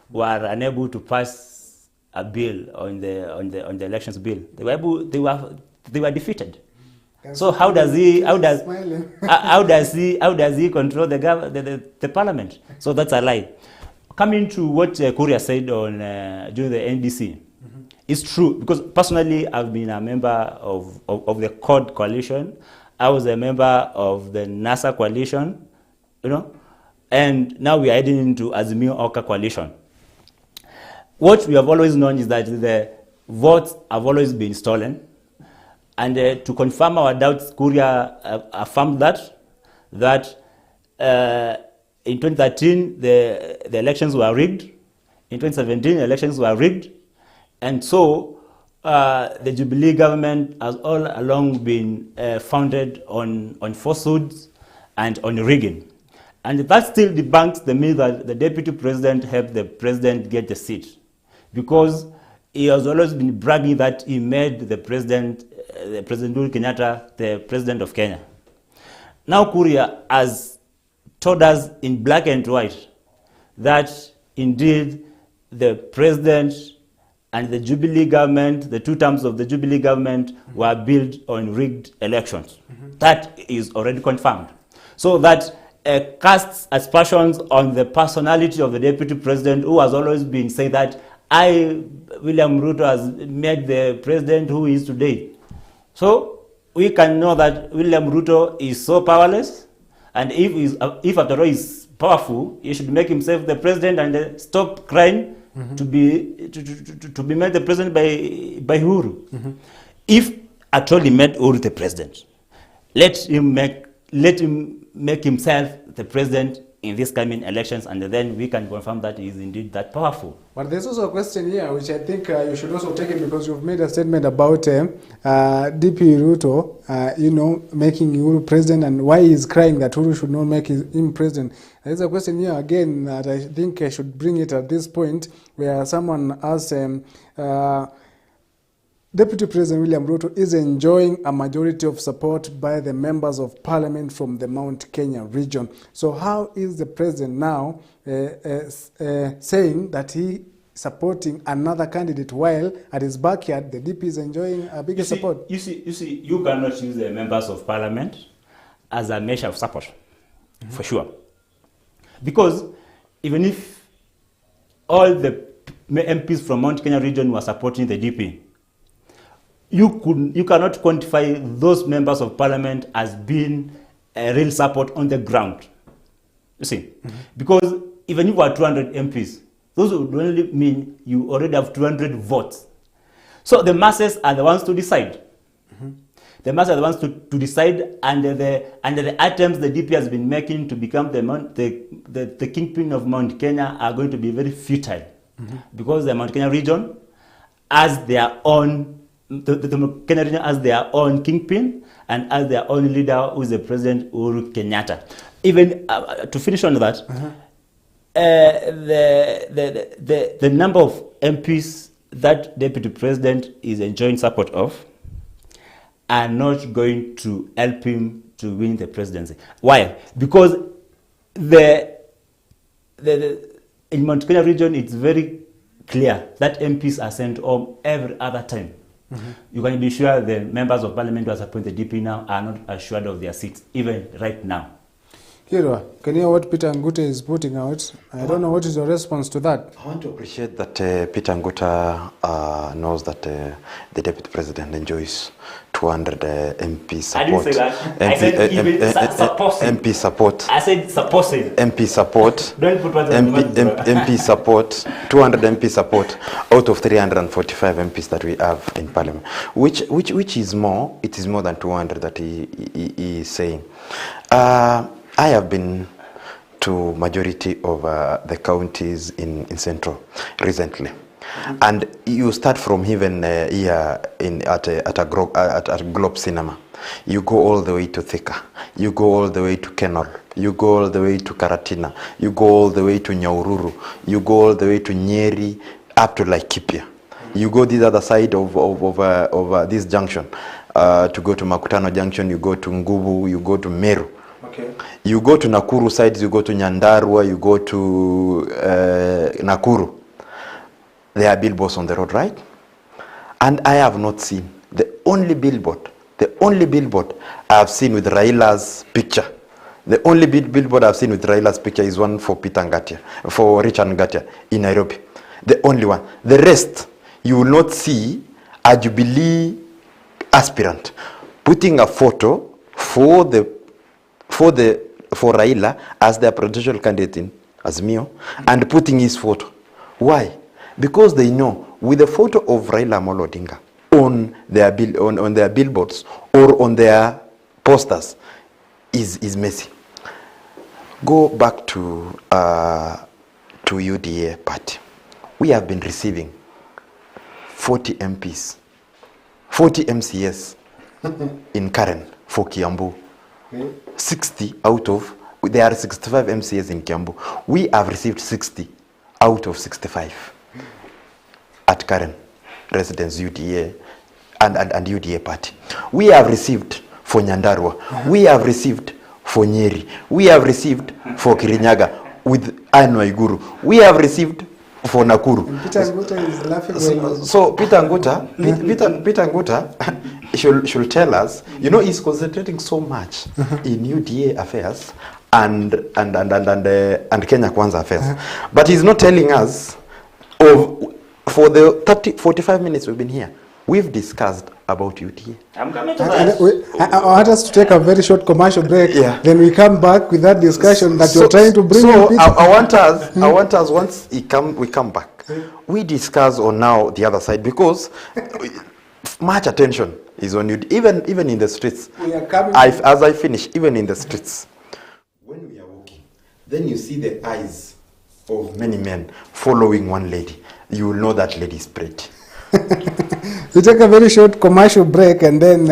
were unable to pass a bill on the elections bill. They were defeated. So how does he control the parliament? So that's a lie. Coming to what Kuria said on during the NDC, it's true, because personally I've been a member of the CORD coalition. I was a member of the NASA coalition, and now we are heading into Azimio Oka coalition. What we have always known is that the votes have always been stolen, and to confirm our doubts, Kuria affirmed that in 2013 the elections were rigged, in 2017 the elections were rigged. And so the Jubilee government has all along been founded on falsehoods and on rigging. And that still debunks the myth that the deputy president helped the president get the seat, because he has always been bragging that he made the President Uhuru Kenyatta, the president of Kenya. Now Kuria has told us in black and white that indeed the president and the Jubilee government, the 2 terms of the Jubilee government, were built on rigged elections. That is already confirmed. So that casts aspersions on the personality of the deputy president, who has always been saying that William Ruto, has made the president who he is today. So we can know that William Ruto is so powerless, and if after all he's powerful, he should make himself the president and stop crying to be made the president by Uhuru. If at all he made Uhuru the president, let him make himself the president in these coming elections, and then we can confirm that he is indeed that powerful. But there's also a question here, which I think you should also take it, because you've made a statement about DP Ruto, making Uhuru president, and why he's crying that Uhuru should not make him president. There's a question here again that I think I should bring it at this point, where someone asked, Deputy President William Ruto is enjoying a majority of support by the members of parliament from the Mount Kenya region. So how is the president now saying that he supporting another candidate, while at his backyard the DP is enjoying a bigger support? You cannot use the members of parliament as a measure of support, for sure. Because even if all the MPs from Mount Kenya region were supporting the DP, you cannot quantify those members of parliament as being a real support on the ground. You see, because even if you are 200 MPs, those would only mean you already have 200 votes. So the masses are the ones to decide. The masses are the ones to decide, and the attempts the DP has been making to become the kingpin of Mount Kenya are going to be very futile, because the Mount Kenya region has their own. The Kenya region has their own kingpin and has their own leader, who is the President Uhuru Kenyatta. Even to finish on that, the number of MPs that Deputy President is enjoying support of are not going to help him to win the presidency. Why? Because in Mount Kenya region, it's very clear that MPs are sent home every other time. You can be sure the members of parliament who are supporting the DP now are not assured of their seats, even right now. Kirwa, can you hear what Peter Ngute is putting out? I don't know, what is your response to that? I want to appreciate that Peter Ngute knows that the deputy president enjoys 200 MP support. I didn't say that. I said even supposing. MP support. I said supposing. MP support. Don't put words MP support. 200 MP support out of 345 MPs that we have in parliament, which is more. It is more than 200 that he is saying. I have been to majority of the counties in Central recently. And you start from even here at Globe Cinema. You go all the way to Thika. You go all the way to Kenol. You go all the way to Karatina. You go all the way to Nyaururu. You go all the way to Nyeri, up to Laikipia. You go this other side of this junction to go to Makutano Junction. You go to Nguvu. You go to Meru. Okay. You go to Nakuru sides. You go to Nyandarua. You go to Nakuru. There are billboards on the road, right? And I have not seen the only billboard I have seen with Raila's picture. The only billboard I've seen with Raila's picture is one for Richard Ngatia in Nairobi. The only one. The rest, you will not see a Jubilee aspirant putting a photo for Raila as their presidential candidate in Azimio and putting his photo. Why? Because they know with the photo of Raila Amolo Odinga on their billboards or on their posters is messy. Go back to UDA party. We have been receiving 40 MPs, 40 MCS in Karen for Kiambu. 60 out of, there are 65 MCS in Kiambu. We have received 60 out of 65 at Karen residence UDA and UDA party. We have received for Nyandarua. We have received for Nyeri. We have received for Kirinyaga with Anne Waiguru. We have received for Nakuru. Peter Nguta is laughing. So Peter Nguta should tell us, you know, he's concentrating so much in UDA affairs and Kenya Kwanza affairs. But he's not telling us for the 45 minutes we've been here, we've discussed about UDA. I'm coming to that. I want us to take a very short commercial break. Yeah. Then we come back with that discussion that you're trying to bring. So I want us once we come back, we discuss on now the other side, because much attention is on you, even in the streets. We are coming. As I finish, even in the streets, when we are walking, then you see the eyes of many men following one lady. You will know that lady is pretty. We take a very short commercial break, and then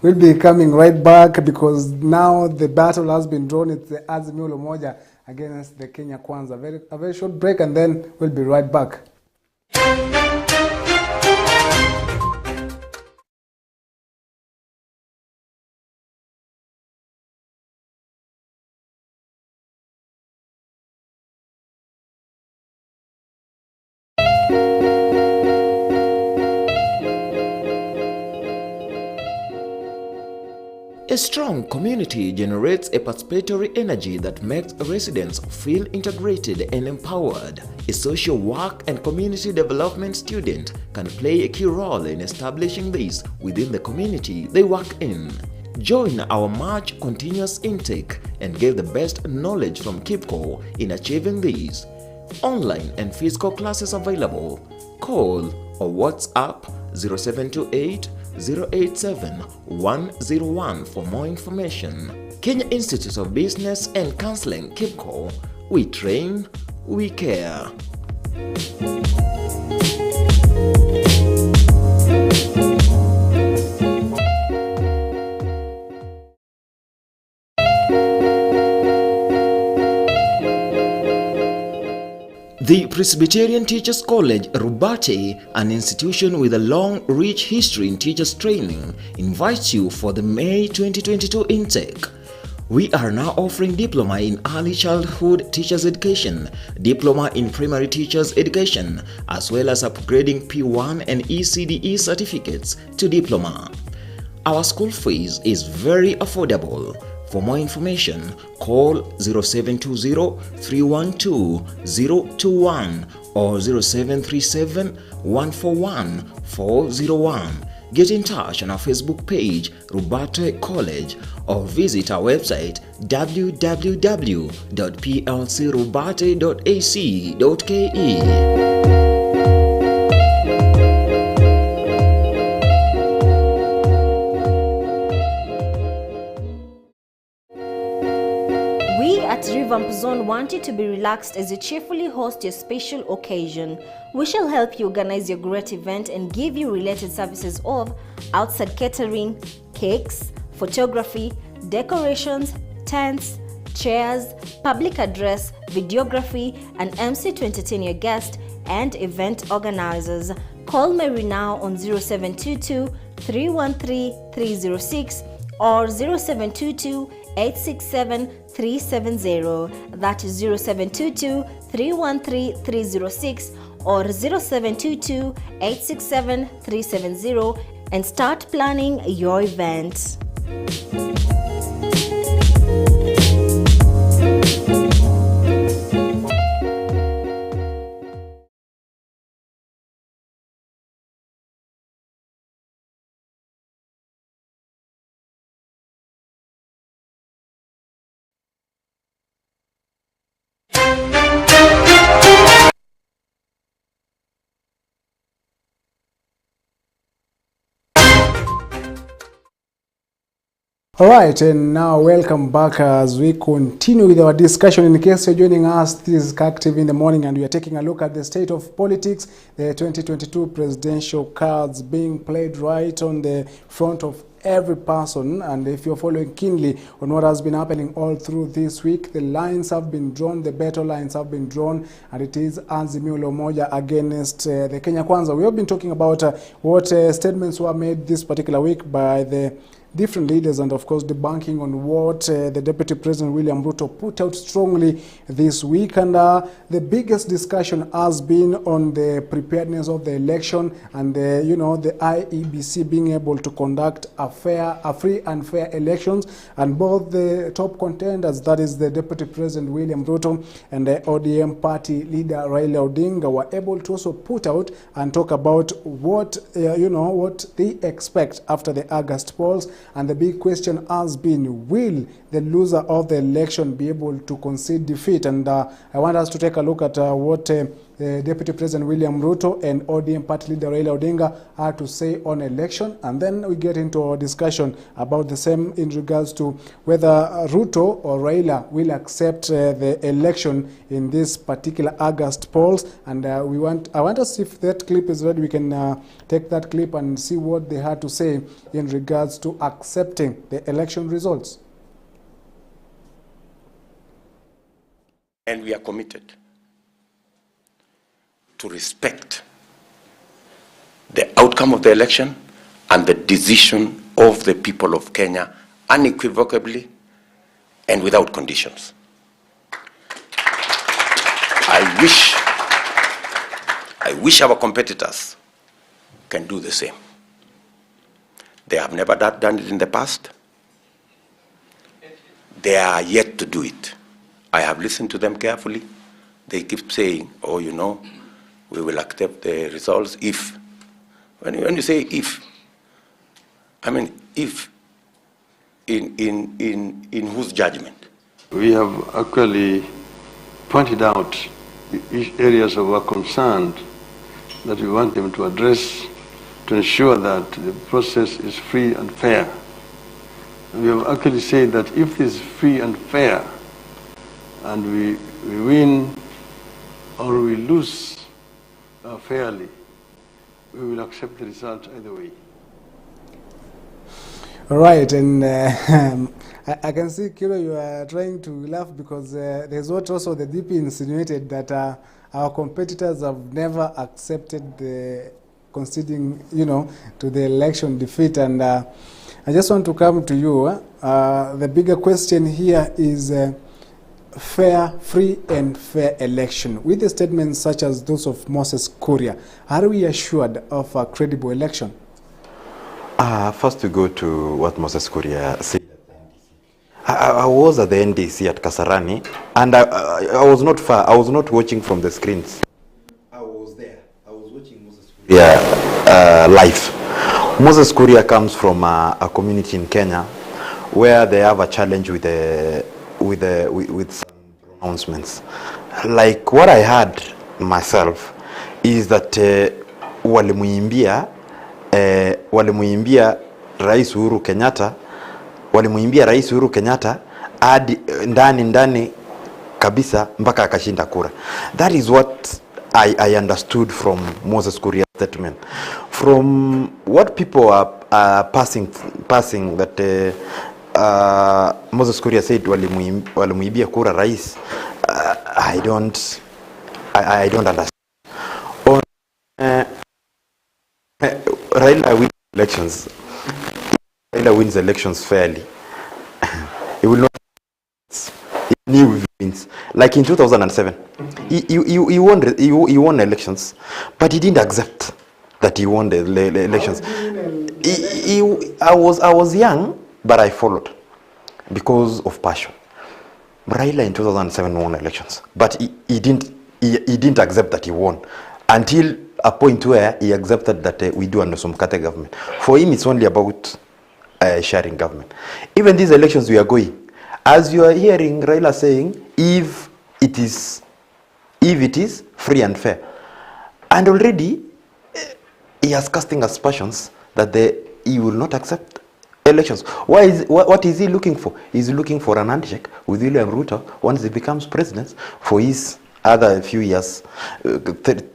we'll be coming right back, because now the battle has been drawn. It's the Azimio la Umoja against the Kenya Kwanza. A very short break, and then we'll be right back. A strong community generates a participatory energy that makes residents feel integrated and empowered. A social work and community development student can play a key role in establishing this within the community they work in. Join our March continuous intake and get the best knowledge from KIPCO in achieving this. Online and physical classes available. Call or WhatsApp 0728 087-101 for more information. Kenya Institute of Business and Counseling, KIPCO. We train, we care. The Presbyterian Teachers College, Rubate, an institution with a long, rich history in teachers training, invites you for the May 2022 intake. We are now offering diploma in early childhood teachers education, diploma in primary teachers education, as well as upgrading P1 and ECDE certificates to diploma. Our school fees is very affordable. For more information, call 0720-312-021 or 0737-141-401. Get in touch on our Facebook page, Rubate College, or visit our website www.plcrubate.ac.ke. Revamp Zone want you to be relaxed as you cheerfully host your special occasion. We shall help you organize your great event and give you related services of outside catering, cakes, photography, decorations, tents, chairs, public address, videography, and MC to entertain your guest and event organizers. Call Mary now on 0722 313 306 or 0722 867 370. That is 0722 313 306 or 0722 867 370 and start planning your event. All right, and now welcome back as we continue with our discussion. In case you're joining us, this is Kirk TV in the morning, and we are taking a look at the state of politics, the 2022 presidential cards being played right on the front of every person. And if you're following keenly on what has been happening all through this week, the lines have been drawn, the battle lines have been drawn, and it is Azimio la Umoja against the Kenya Kwanza. We have been talking about what statements were made this particular week by the different leaders, and of course debunking on what the Deputy President William Ruto put out strongly this week. And the biggest discussion has been on the preparedness of the election and the IEBC being able to conduct a free and fair elections. And both the top contenders, that is the Deputy President William Ruto and the ODM party leader Raila Odinga, were able to also put out and talk about what what they expect after the August polls. And the big question has been, will the loser of the election be able to concede defeat? And I want us to take a look at what Deputy President William Ruto and ODM party leader Raila Odinga had to say on election. And then we get into our discussion about the same in regards to whether Ruto or Raila will accept the election in this particular August polls. And I want us, if that clip is ready, we can take that clip and see what they had to say in regards to accepting the election results. And we are committed to respect the outcome of the election and the decision of the people of Kenya unequivocally and without conditions. I wish our competitors can do the same. They have never done it in the past. They are yet to do it. I have listened to them carefully. They keep saying, oh, we will accept the results if. When you say if, I mean if in whose judgment? We have actually pointed out the areas of our concern that we want them to address to ensure that the process is free and fair. And we have actually said that if it is free and fair and we win or we lose fairly, we will accept the result either way. All right, and I can see, Kiro, you are trying to laugh because there's what also the DP insinuated that our competitors have never accepted the conceding, to the election defeat. And I just want to come to you. The bigger question here is fair, free and fair election. With the statements such as those of Moses Kuria, are we assured of a credible election? First to go to what Moses Kuria said. I was at the NDC at Kasarani, and I was not far. I was not watching from the screens. I was there. I was watching Moses Kuria live. Moses Kuria comes from a community in Kenya where they have a challenge with some pronouncements. Like what I heard myself is that walimuimbia Rais Uhuru Kenyatta hadi ndani kabisa mpaka akashinda kura. That is what I understood from Moses Kuria's statement. From what people are passing that Moses Kuria said walimuibia kura rais. I don't understand. On Raila wins elections. Raila wins elections fairly. He will not. He knew he wins. Like in 2007, he won elections, but he didn't accept that he won the elections. I was young, but I followed because of passion. Raila in 2007 won elections, but he didn't accept that he won until a point where he accepted that we do under some government. For him, it's only about sharing government. Even these elections we are going, as you are hearing Raila saying, if it is free and fair, and already he has casting aspersions that he will not accept elections. What is he looking for? He's looking for an handshake with William Ruto once he becomes president for his other few years,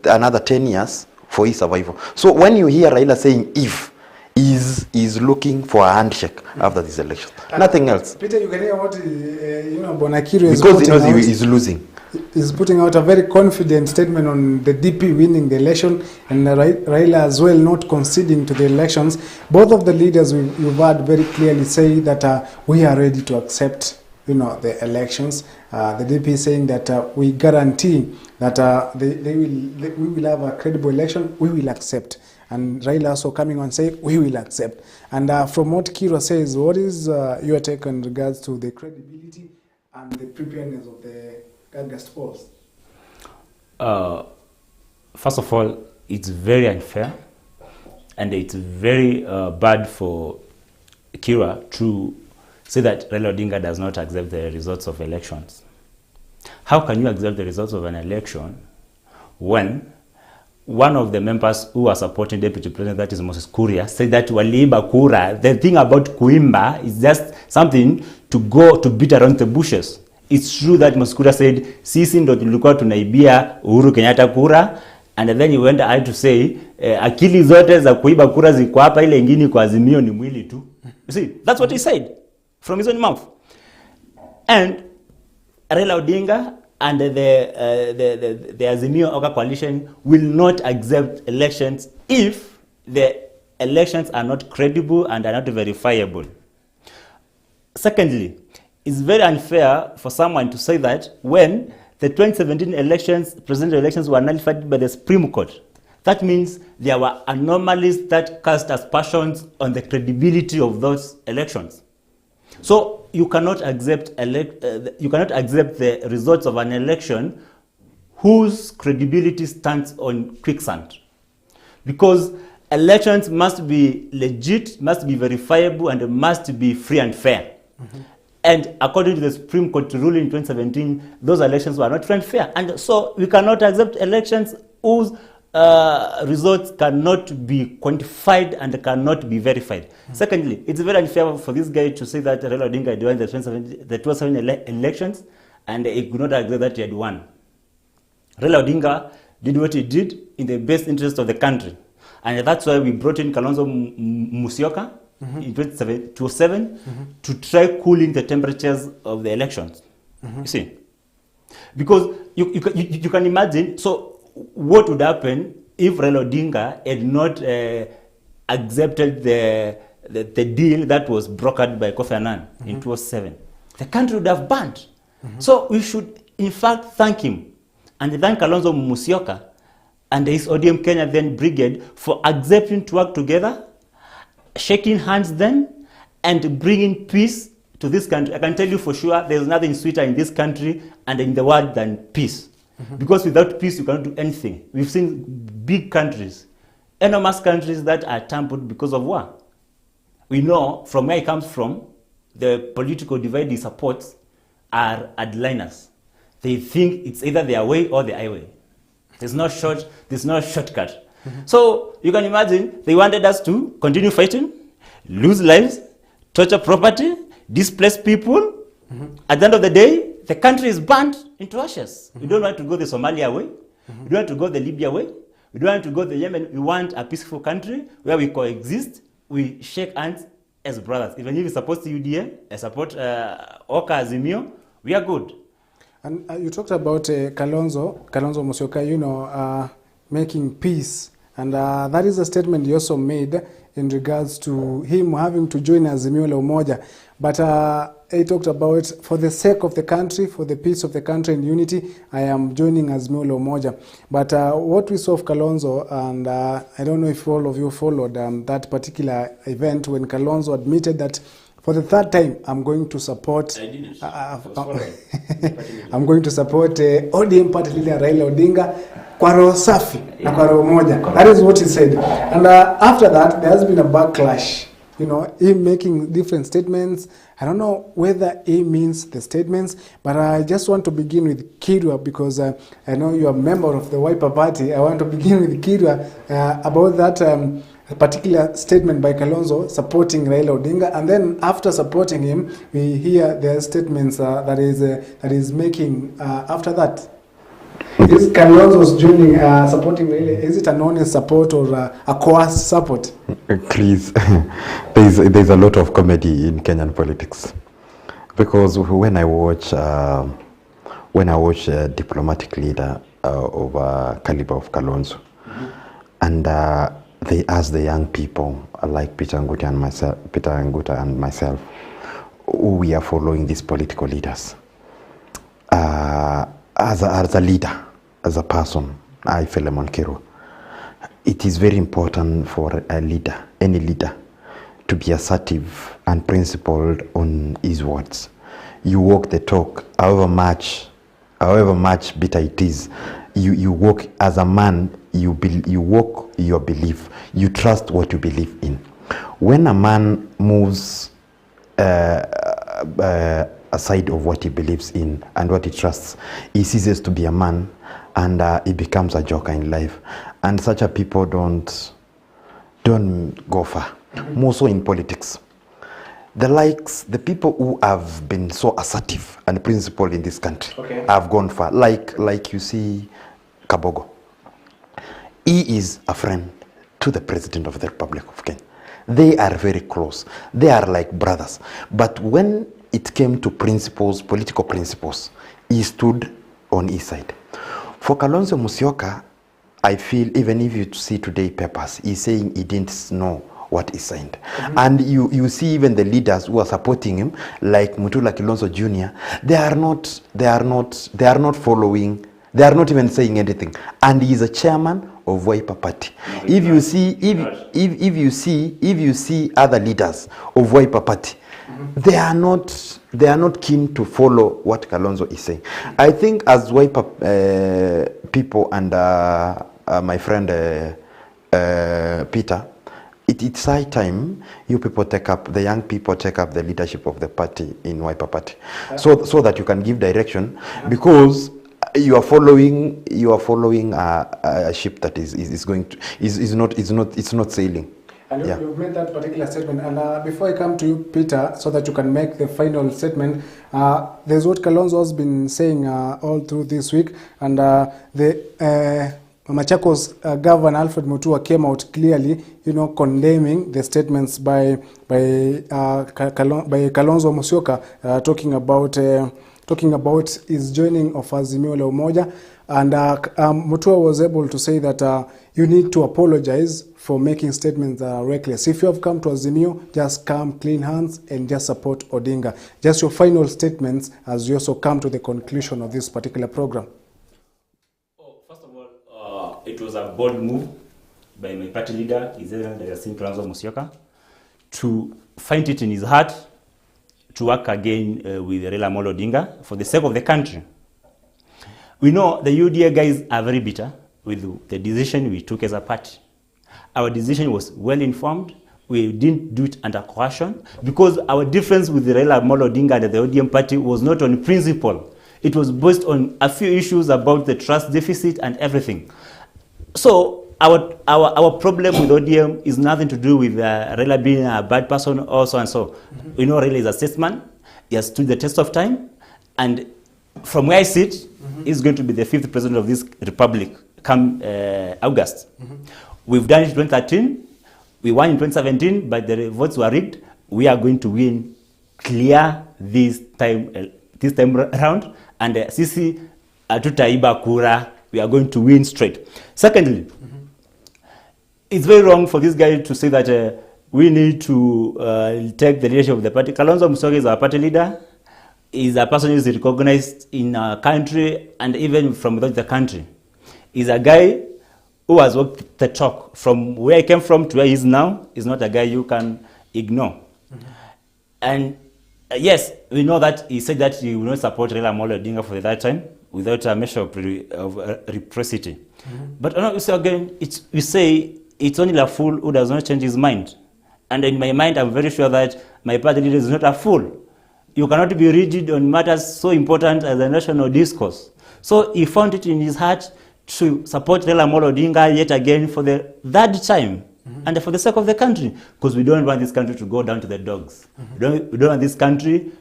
another 10 years for his survival. So when you hear Raila saying if, is looking for a handshake after this election. Nothing else. Peter, you can hear what Bonakiro is because he knows he is losing. He's putting out a very confident statement on the DP winning the election, and Raila as well not conceding to the elections. Both of the leaders we've heard very clearly say that we are ready to accept the elections. The DP saying that we guarantee that we will have a credible election, we will accept. And Raila also coming on saying we will accept. And from what Kiro says, what is your take in regards to the credibility and the preparedness of the August polls? First of all, it's very unfair, and it's very bad for Kira to say that Raila Odinga does not accept the results of elections. How can you accept the results of an election when one of the members who are supporting Deputy President, that is Moses Kuria, said that waliiba kura? The thing about kuimba is just something to go to beat around the bushes. It's true that Moses Kuria said, sisi ndo tulikuwa tunaibia Uhuru Kenyatta kura, and then he went ahead to say, akili zote za kuiba kura ziko hapa, ile ingine kwa Azimio ni mwili tu. You see, that's what he said from his own mouth. And Raila Odinga and the Azimio Oka coalition will not accept elections if the elections are not credible and are not verifiable. Secondly, it's very unfair for someone to say that when the 2017 elections, presidential elections, were nullified by the Supreme Court, that means there were anomalies that cast aspersions on the credibility of those elections. So you cannot accept the results of an election whose credibility stands on quicksand, because elections must be legit, must be verifiable, and must be free and fair. Mm-hmm. And according to the Supreme Court ruling in 2017, those elections were not free and fair. And so we cannot accept elections whose results cannot be quantified and cannot be verified. Mm-hmm. Secondly, it's very unfair for this guy to say that Raila Odinga won the 2017 elections and he could not agree that he had won. Raila Odinga did what he did in the best interest of the country. And that's why we brought in Kalonzo Musyoka, mm-hmm. in 2007 mm-hmm. to try cooling the temperatures of the elections. Mm-hmm. You see? Because you can imagine, so what would happen if Raila Odinga had not accepted the deal that was brokered by Kofi Annan mm-hmm. in 2007? The country would have burned. Mm-hmm. So we should, in fact, thank him and thank Kalonzo Musyoka and his ODM Kenya then brigade for accepting to work together, shaking hands then, and bringing peace to this country. I can tell you for sure there's nothing sweeter in this country and in the world than peace. Mm-hmm. Because without peace, you cannot do anything. We've seen big countries, enormous countries that are trampled because of war. We know from where it comes from, the political divide he supports are hardliners. They think it's either their way or the highway. There's no shortcut. Mm-hmm. So you can imagine they wanted us to continue fighting, lose lives, torture property, displace people. Mm-hmm. At the end of the day, the country is burnt into ashes. Mm-hmm. We don't want to go the Somalia way. Mm-hmm. We don't want to go the Libya way. We don't want to go the Yemen. We want a peaceful country where we coexist, we shake hands, as brothers. Even if we support UDA, I support Oka Azimio, we are good. And you talked about Kalonzo Musyoka, making peace. And that is a statement he also made in regards to him having to join Azimio la Umoja. But he talked about, for the sake of the country, for the peace of the country and unity, I am joining Azimio la Umoja. But what we saw of Kalonzo, and I don't know if all of you followed that particular event when Kalonzo admitted that for the third time, I'm going to support. I didn't. I'm going to support ODM party leader Raila Odinga kwa roho safi na kwa roho moja. That is what he said. And after that, there has been a backlash. Him making different statements. I don't know whether he means the statements, but I just want to begin with Kirwa because I know you are a member of the Wiper Party. I want to begin with Kirwa about that particular statement by Kalonzo supporting Raila Odinga, and then after supporting him, we hear their statements that is making after that. Is Kalonzo's joining, supporting Raila, is it an honest support or a coerced support? Chris, there's a lot of comedy in Kenyan politics, because when I watch a diplomatic leader of caliber of Kalonzo, and they ask the young people like Peter Nguta and myself, who we are following these political leaders. As a leader, as a person, I feel Ramon Abbas. It is very important for a leader, any leader, to be assertive and principled on his words. You walk the talk, however much bitter it is. You walk as a man. You walk your belief. You trust what you believe in. When a man moves aside of what he believes in and what he trusts, he ceases to be a man, and he becomes a joker in life. And such a people don't go far. More so in politics. The people who have been so assertive and principled in this country have gone far. Like you see Kabogo. He is a friend to the President of the Republic of Kenya. They are very close. They are like brothers. But when it came to principles, political principles, he stood on his side. For Kalonzo Musyoka, I feel even if you see today papers, he's saying he didn't know what he signed. And you see even the leaders who are supporting him, like Mutula Kilonzo Jr., they are not following. They are not even saying anything. And he is a chairman of Wiper Party. If you see other leaders of Wiper Party, they are not keen to follow what Kalonzo is saying. I think as Wiper people and my friend Peter, it's high time you people the young people take up the leadership of the party in Wiper Party, so that you can give direction, because you are following a ship that is not sailing. And you've made that particular statement. And before I come to you, Peter, so that you can make the final statement, there's what Kalonzo has been saying all through this week, and the Machakos Governor Alfred Mutua came out clearly, condemning the statements by Kalonzo Musyoka, talking about his joining of Azimio la Umoja. And Mutua was able to say that you need to apologize for making statements that are reckless. If you have come to Azimio, just come clean hands and just support Odinga. Just your final statements as you also come to the conclusion of this particular program. First of all, it was a bold move by my party leader, His Excellency Kalonzo Musyoka, to find it in his heart to work again with Raila Amolo Odinga for the sake of the country. We know the UDA guys are very bitter with the decision we took as a party. Our decision was well informed. We didn't do it under coercion, because our difference with the Raila Amolo Odinga and the ODM party was not on principle. It was based on a few issues about the trust deficit and everything. So our problem with ODM is nothing to do with Raila being a bad person or so and so. We know Raila is a statesman. He has stood the test of time, and from where I sit, he's going to be the 5th president of this republic come August. We've done it in 2013. We won in 2017, but the votes were rigged. we are going to win clear this time round, and sisi hatutaiba kura, we are going to win straight. Secondly, it's very wrong for this guy to say that we need to take the leadership of the party. Kalonzo Musyoka is our party leader. Is a person who is recognized in our country and even from without the country. Is a guy who has walked the talk from where he came from to where he is now. Is not a guy you can ignore. And yes, we know that he said that he will not support Raila Amolo Odinga for that time without a measure of reciprocity. But again, we say it's only a fool who does not change his mind. And in my mind, I'm very sure that my party leader is not a fool. You cannot be rigid on matters so important as the national discourse. So he found it in his heart to support Raila Amolo Odinga yet again for the third time, and for the sake of the country, because we don't want this country to go down to the dogs. We don't want this country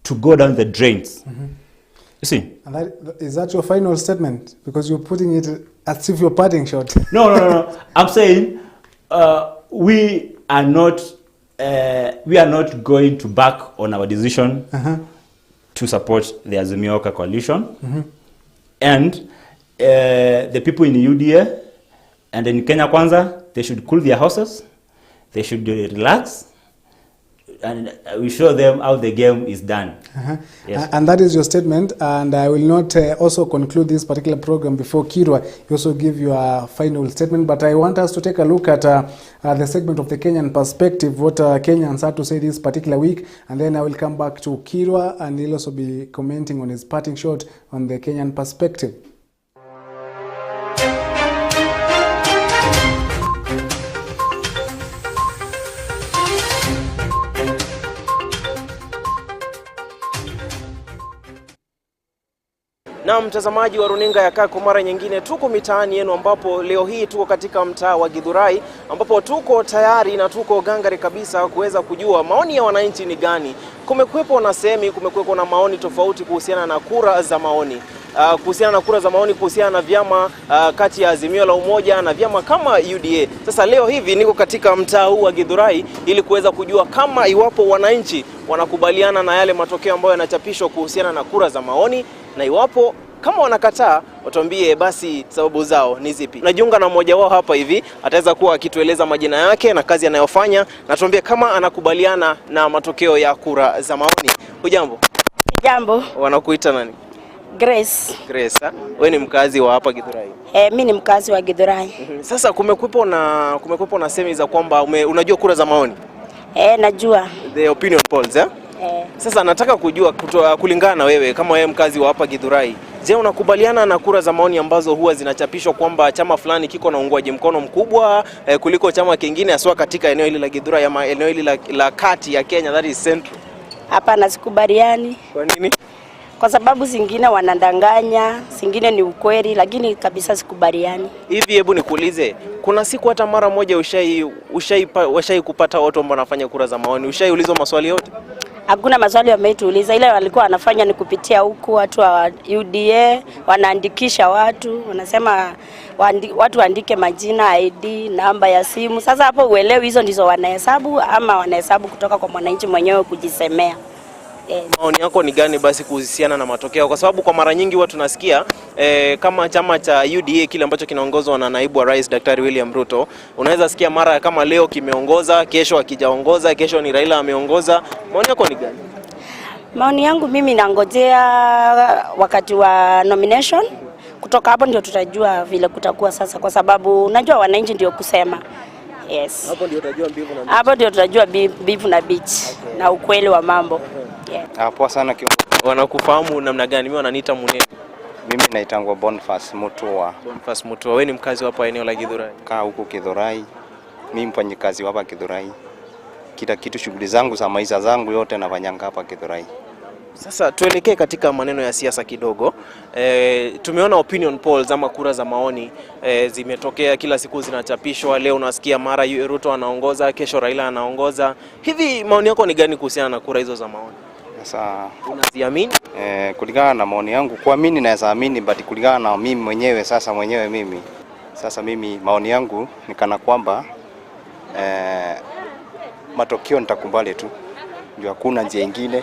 to go down the drains. You see? And is that your final statement? Because you're putting it as if you're parting shot. No. I'm saying we are not going to back on our decision to support the Azimio coalition. And the people in the UDA and in Kenya Kwanza, they should cool their horses, they should relax, and we show them how the game is done. Yes. And that is your statement, and I will not also conclude this particular program before Kirwa you also give your final statement, but I want us to take a look at the segment of the Kenyan perspective, what Kenyans had to say this particular week, and then I will come back to Kirwa, and he'll also be commenting on his parting shot on the Kenyan perspective. Na mtazamaji wa runinga ya Kirk, mara nyingine tuko mitaani yenu, ambapo leo hii tuko katika mtaa wa Githurai, ambapo tuko tayari na tuko gangari kabisa kuweza kujua maoni ya wananchi ni gani. Kumekuwepo na semi, kumekuwepo na maoni tofauti kuhusiana na kura za maoni. Kuhusiana na vyama kati ya Azimio la Umoja na vyama kama UDA. Sasa leo hivi niko katika mtaa huu wa Githurai ili kuweza kujua kama iwapo wananchi wanakubaliana na yale matokeo ambayo yanachapishwa kuhusiana na kura za maoni, na iwapo kama wanakataa watuambie basi sababu zao ni zipi. Najiunga na mmoja wao hapa hivi, ataweza kuwa akitueleza majina yake na kazi anayofanya, na tuambie kama anakubaliana na matokeo ya kura za maoni. Hujambo? Jambo. Wanakuita nani? Grace. Grace, wewe ni mkazi wa hapa Githurai? Mimi ni mkazi wa Githurai. Sasa kumekuwepo na semi za kwamba unajua kura za maoni? Najua. The opinion polls, Sasa nataka kujua kulingana na wewe kama wewe mkazi wa hapa Githurai, je, unakubaliana na kura za maoni ambazo huwa zinachapishwa kwamba chama fulani kiko na uungwaji mkono mkubwa kuliko chama kingine, haswa katika eneo hili la Githurai ama eneo hili la kati ya Kenya, that is central? Hapana, sikubaliani. Kwa nini? Kwa sababu zingine wanadanganya, zingine ni ukweli, lakini kabisa sikubaliani. Hivi hebu nikuulize, kuna siku hata mara moja ushai kupata watu ambao wanafanya kura za maoni? Ushaiulizwa maswali yote? Hakuna maswali wametuuliza, ile walikuwa wanafanya ni kupitia huku watu wa UDA wanaandikisha watu, wanasema watu waandike majina, ID, namba ya simu. Sasa hapo uelewi hizo ndizo wanahesabu ama wanahesabu kutoka kwa mwananchi mwenyewe kujisemea. Maoni yako ni gani basi kuhusiana na matokeo? Kwa sababu kwa mara nyingi watu tunasikia kama chama cha UDA kile ambacho kinaongozwa na naibu wa rais Daktari William Ruto, unaweza sikia mara kama leo kimeongoza, kesho hakijaongoza, kesho ni Raila ameongoza. Maoni yako ni gani? Maoni yangu mimi nangojea wakati wa nomination. Kutoka hapo ndio tutajua vile kutakuwa sasa, kwa sababu unajua wananchi ndio kusema. Yes. Hapo ndio utajua mbivu na mbichi. Hapo ndio utajua mbivu na bichi na ukweli wa mambo. Poa sana kiongozi. Wanakufahamu namna gani? Mimi wananiita Munene. Mimi naitangwa Boniface Mutua. Boniface Mutua, wewe ni mkazi hapa eneo la Githurai? Kaa huko Githurai. Mimi mfanyikazi hapa Githurai. Kila kitu, shughuli zangu za maisha zangu yote nafanyanga hapa Githurai. Sasa tuelekee katika maneno ya siasa kidogo. Tumeona opinion polls ama kura za maoni zimetokea, kila siku zinachapishwa. Leo unasikia mara Ruto anaongoza, kesho Raila anaongoza. Hivi maoni yako ni gani kuhusiana na kura hizo za maoni? Sasa unaziamini? Kulingana na maoni yangu, kwa mimi naweza amini, but kulingana na mimi mwenyewe mimi maoni yangu ni kana kwamba matokeo nitakubali tu. Ndio hakuna njia nyingine.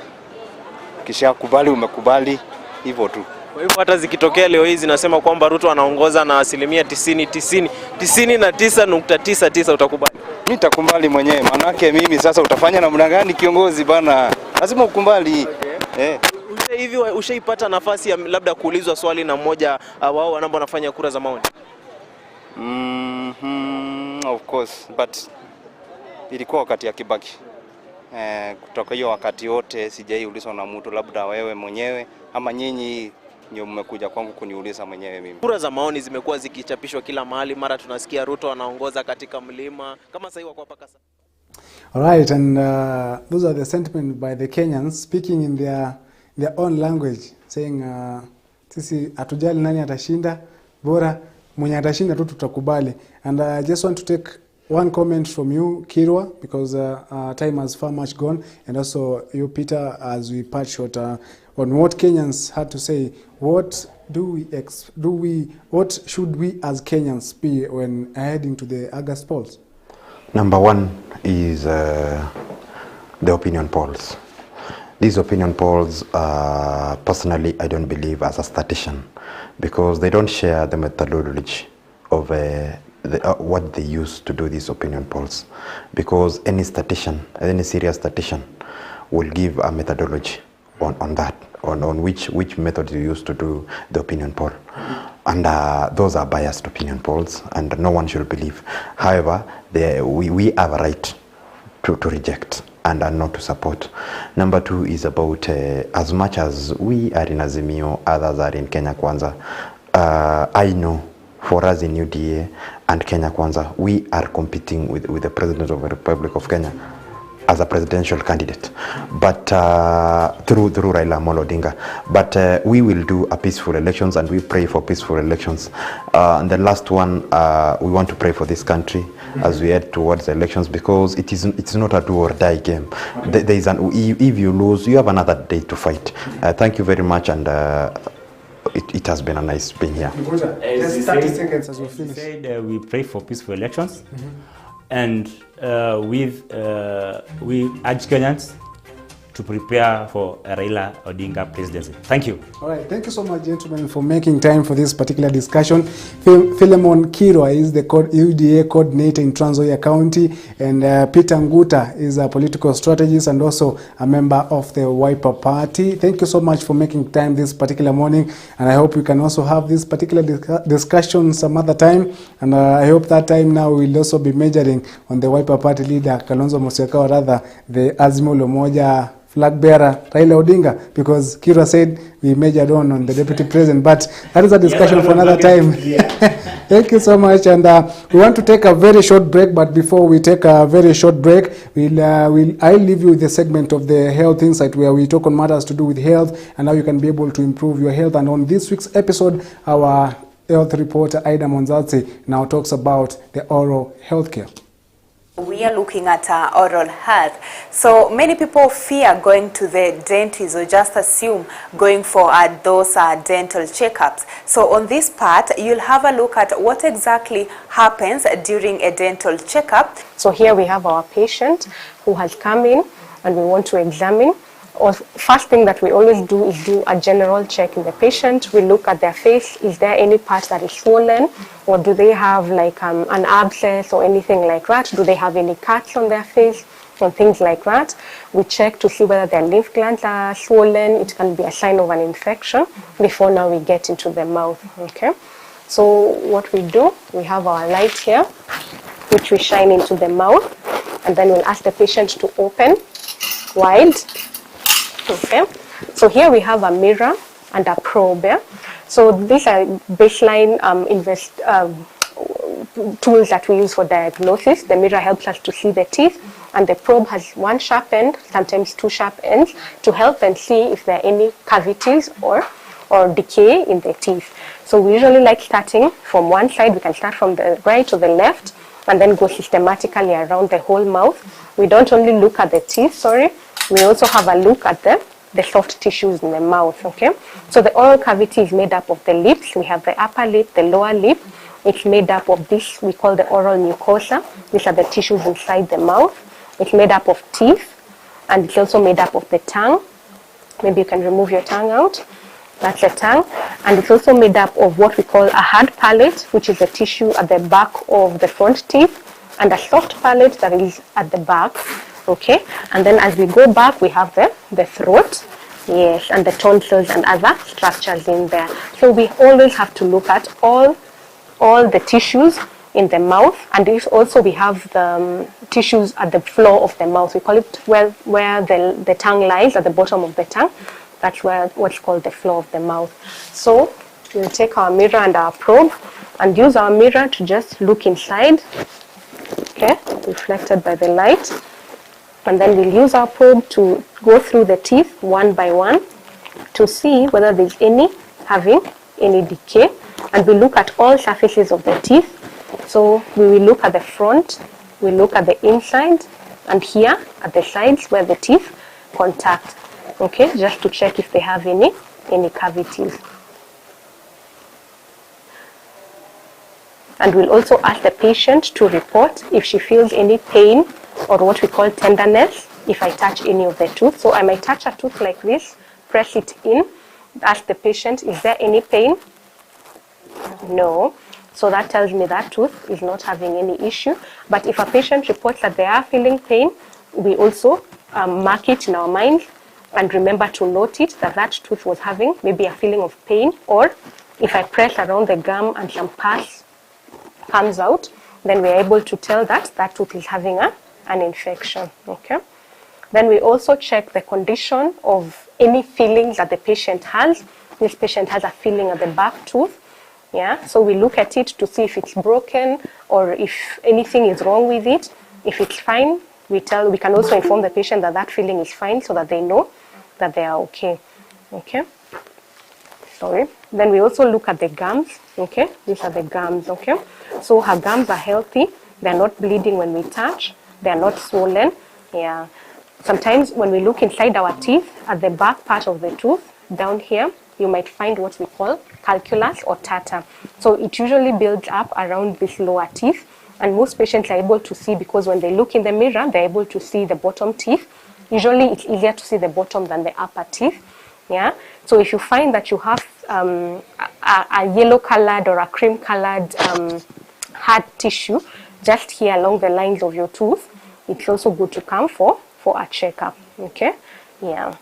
Kisha kubali umekubali hivyo tu. Kwa hivyo hata zikitokea leo hizi zinasema kwamba Ruto anaongoza na 99.99 utakubali? Mimi nitakubali mwenyewe. Manake mimi sasa utafanya namna gani kiongozi bana? Lazima ukubali. Okay. Hivi ushaipata nafasi ya labda kuulizwa swali na mmoja wao ambao wanafanya kura za maoni? Of course, but ilikuwa wakati ya Kibaki. Kutoka hiyo wakati wote sijaiulizwa na mtu, labda wewe mwenyewe ama nyinyi ndio mmekuja kwangu kuniuliza mwenyewe mimi. Kura za maoni zimekuwa zikichapishwa kila mahali, mara tunasikia Ruto anaongoza katika mlima kama sasa hivi kwa paka sasa. All right, and those are the sentiments by the Kenyans speaking in their own language, saying sisi hatujali nani atashinda, bora mwenye atashinda tu tutakubali. And I just want to take one comment from you, Kirwa, because time has far much gone, and also you, Peter, as we part short on what Kenyans had to say. What should we as Kenyans be when heading to the August polls? Number one is the opinion polls. These opinion polls, personally, I don't believe as a statistician, because they don't share the methodology of what they use to do these opinion polls. Because any statistician, any serious statistician, will give a methodology on that, on which method you use to do the opinion poll. And those are biased opinion polls, and no one should believe. However, we have a right to reject and not to support. Number two is about as much as we are in Azimio, others are in Kenya Kwanza. I know for us in UDA and Kenya Kwanza, we are competing with the President of the Republic of Kenya as a presidential candidate, but through Raila Amolo Odinga. But we will do a peaceful elections, and we pray for peaceful elections. And the last one, we want to pray for this country as we head towards the elections, because it's not a do or die game. There is if you lose, you have another day to fight. Thank you very much, and it has been a nice being here. Just 30 seconds as we finish. We pray for peaceful elections. And we urge Kenyans to prepare for a Raila Odinga presidency. Thank you. All right, thank you so much, gentlemen, for making time for this particular discussion. Philemon Kirwa is the UDA coordinator in Trans Nzoia County, and Peter Nguta is a political strategist and also a member of the Wiper Party. Thank you so much for making time this particular morning, and I hope we can also have this particular discussion some other time. And I hope that time now will also be measuring on the Wiper Party leader, Kalonzo Musyoka, or rather the Azimio la Umoja flag bearer Raila Odinga, because Kira said we measured on the deputy president, but that is a discussion for another time. Thank you so much, and we want to take a very short break, but before we take a very short break, I'll leave you with a segment of the Health Insight, where we talk on matters to do with health and how you can be able to improve your health. And on this week's episode, our health reporter Aida Monzatsi now talks about the oral health care. We are looking at oral health. So many people fear going to the dentist, or just assume going for those dental checkups. So on this part, you'll have a look at what exactly happens during a dental checkup. So here we have our patient who has come in, and we want to examine. First thing that we always do is do a general check in the patient. We look at their face. Is there any part that is swollen, or do they have like an abscess or anything like that? Do they have any cuts on their face and things like that? We check to see whether their lymph glands are swollen. It can be a sign of an infection before now we get into the mouth. Okay. So what we do, we have our light here, which we shine into the mouth, and then we'll ask the patient to open wide. Okay, so here we have a mirror and a probe. So these are baseline tools that we use for diagnosis. The mirror helps us to see the teeth, and the probe has one sharp end, sometimes two sharp ends, to help and see if there are any cavities or decay in the teeth. So we usually like starting from one side. We can start from the right to the left, and then go systematically around the whole mouth. We don't only look at the teeth, we also have a look at the soft tissues in the mouth, okay? So the oral cavity is made up of the lips. We have the upper lip, the lower lip. It's made up of this, we call the oral mucosa. These are the tissues inside the mouth. It's made up of teeth, and it's also made up of the tongue. Maybe you can remove your tongue out. That's the tongue. And it's also made up of what we call a hard palate, which is the tissue at the back of the front teeth, and a soft palate that is at the back. Okay, and then as we go back, we have the throat, yes, and the tonsils and other structures in there. So we always have to look at all the tissues in the mouth, and also we have the tissues at the floor of the mouth. We call it where the tongue lies, at the bottom of the tongue. That's what's called the floor of the mouth. So we'll take our mirror and our probe and use our mirror to just look inside, okay, reflected by the light. And then we'll use our probe to go through the teeth one by one to see whether there's having any decay. And we look at all surfaces of the teeth. So we will look at the front, we look at the inside, and here at the sides where the teeth contact, okay, just to check if they have any cavities. And we'll also ask the patient to report if she feels any pain or what we call tenderness if I touch any of the tooth. So I might touch a tooth like this, press it in, ask the patient, is there any pain? No. So that tells me that tooth is not having any issue. But if a patient reports that they are feeling pain, we also mark it in our mind and remember to note it that that tooth was having maybe a feeling of pain, or if I press around the gum and some pus comes out, then we're able to tell that that tooth is having an infection. Okay. Then we also check the condition of any feelings that the patient has. This patient has a feeling at the back tooth. Yeah, so we look at it to see if it's broken or if anything is wrong with it. If it's fine, we can also inform the patient that that feeling is fine so that they know that they are okay. Okay. Sorry. Then we also look at the gums. Okay. These are the gums. Okay. So her gums are healthy. They're not bleeding when we touch. They're not swollen. Yeah. Sometimes when we look inside our teeth, at the back part of the tooth, down here, you might find what we call calculus or tartar. So it usually builds up around this lower teeth, and most patients are able to see, because when they look in the mirror, they're able to see the bottom teeth. Usually it's easier to see the bottom than the upper teeth. Yeah. So if you find that you have a yellow colored or a cream colored hard tissue just here along the lines of your tooth, it's also good to come for a checkup. Okay. Yeah.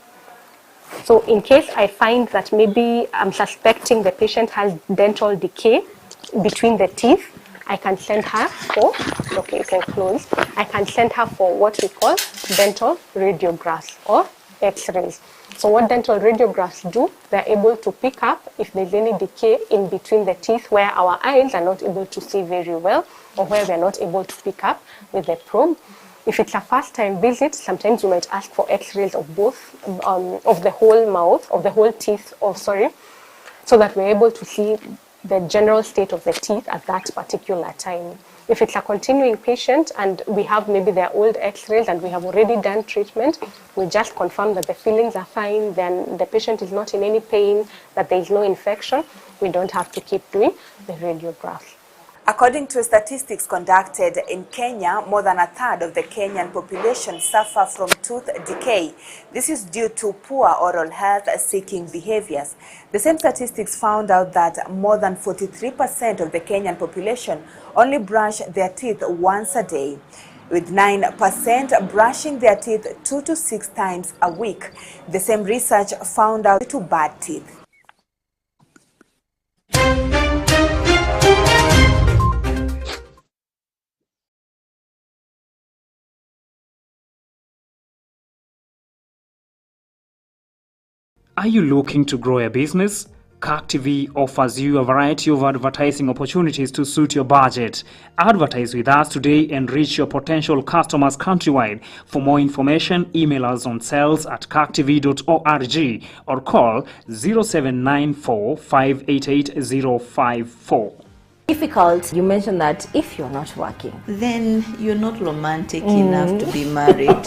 So in case I find that maybe I'm suspecting the patient has dental decay between the teeth, I can send her for, okay, you can close. I can send her for what we call dental radiographs or x-rays. So what dental radiographs do, they're able to pick up if there's any decay in between the teeth where our eyes are not able to see very well, or where we're not able to pick up with the probe. If it's a first-time visit, sometimes you might ask for x-rays of both, of the whole mouth, of the whole teeth, so that we're able to see the general state of the teeth at that particular time. If it's a continuing patient and we have maybe their old x-rays and we have already done treatment, we just confirm that the feelings are fine, then the patient is not in any pain, that there is no infection, we don't have to keep doing the radiographs. According to statistics conducted in Kenya, more than a third of the Kenyan population suffer from tooth decay. This is due to poor oral health-seeking behaviors. The same statistics found out that more than 43% of the Kenyan population only brush their teeth once a day, with 9% brushing their teeth 2 to 6 times a week. The same research found out due to bad teeth. Are you looking to grow a business? Kirk TV offers you a variety of advertising opportunities to suit your budget. Advertise with us today and reach your potential customers countrywide. For more information, email us on sales@kirktv.org or call 0794 588 054. Difficult. You mentioned that if you're not working, then you're not romantic enough to be married.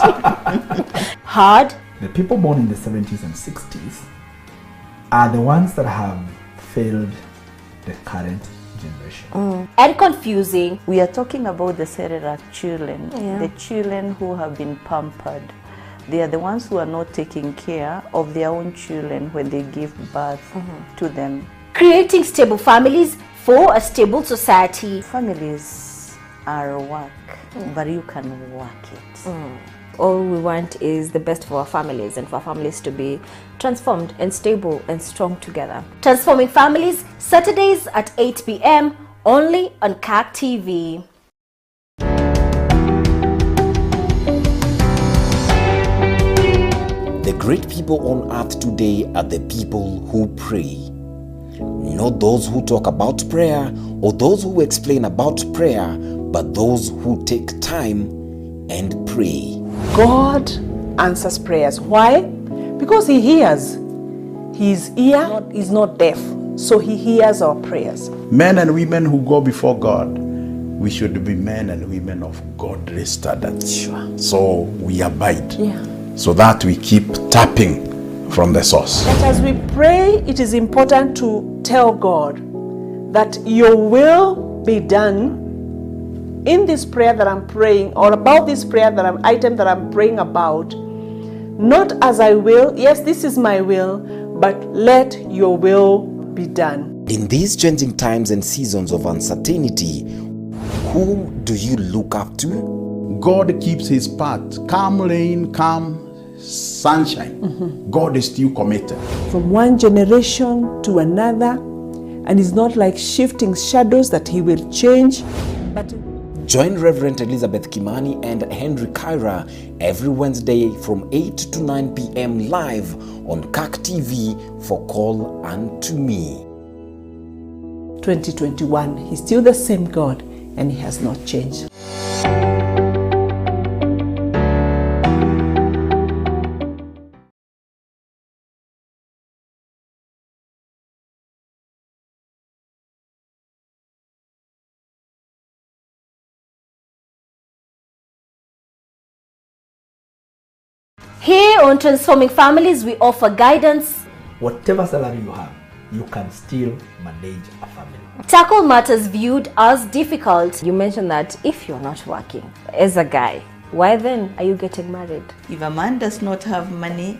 Hard. The people born in the 70s and 60s are the ones that have failed the current generation. And confusing. We are talking about the cerebral children, Yeah. the children who have been pampered. They are the ones who are not taking care of their own children when they give birth to them. Creating stable families for a stable society. Families are work, but you can work it. All we want is the best for our families and for our families to be transformed and stable and strong together. Transforming Families, Saturdays at 8 p.m. only on Kirk TV. The great people on earth today are the people who pray. Not those who talk about prayer or those who explain about prayer, but those who take time and pray. God answers prayers. Why? Because He hears. His ear is not deaf, so He hears our prayers. Men and women who go before God, we should be men and women of godly standards. Sure. So we abide. So that we keep tapping from the source. But as we pray, it is important to tell God that your will be done in this prayer that I'm praying, or about this prayer item that I'm praying about. Not as I will, yes, this is my will, but let your will be done. In these changing times and seasons of uncertainty, who do you look up to? God keeps His part. Calm rain, calm sunshine. God is still committed. From one generation to another, and it's not like shifting shadows that He will change, but Join Reverend Elizabeth Kimani and Henry Kyra every Wednesday from 8 to 9 p.m. live on Kirk TV for Call Unto Me. 2021, He's still the same God and He has not changed. Here on Transforming Families, we offer guidance, Whatever salary you have, you can still manage a family. tackle matters viewed as difficult. You mentioned that if you're not working as a guy, why then are you getting married? If a man does not have money,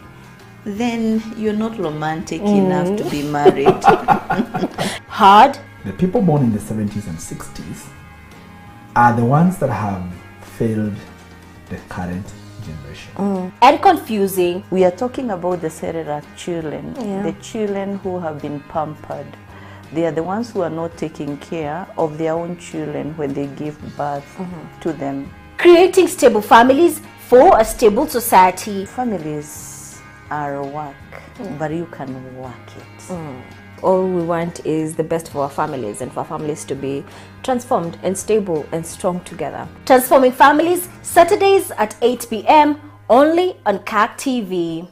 then you're not romantic enough to be married. Hard. The people born in the 70s and 60s are the ones that have failed the current generation. And confusing. We are talking about the cerebral children, Yeah. the children who have been pampered. They are the ones who are not taking care of their own children when they give birth to them. Creating stable families for a stable society. Families are work, but you can work it. All we want is the best for our families and for our families to be transformed and stable and strong together. Transforming Families, Saturdays at 8 p.m. only on Kirk TV.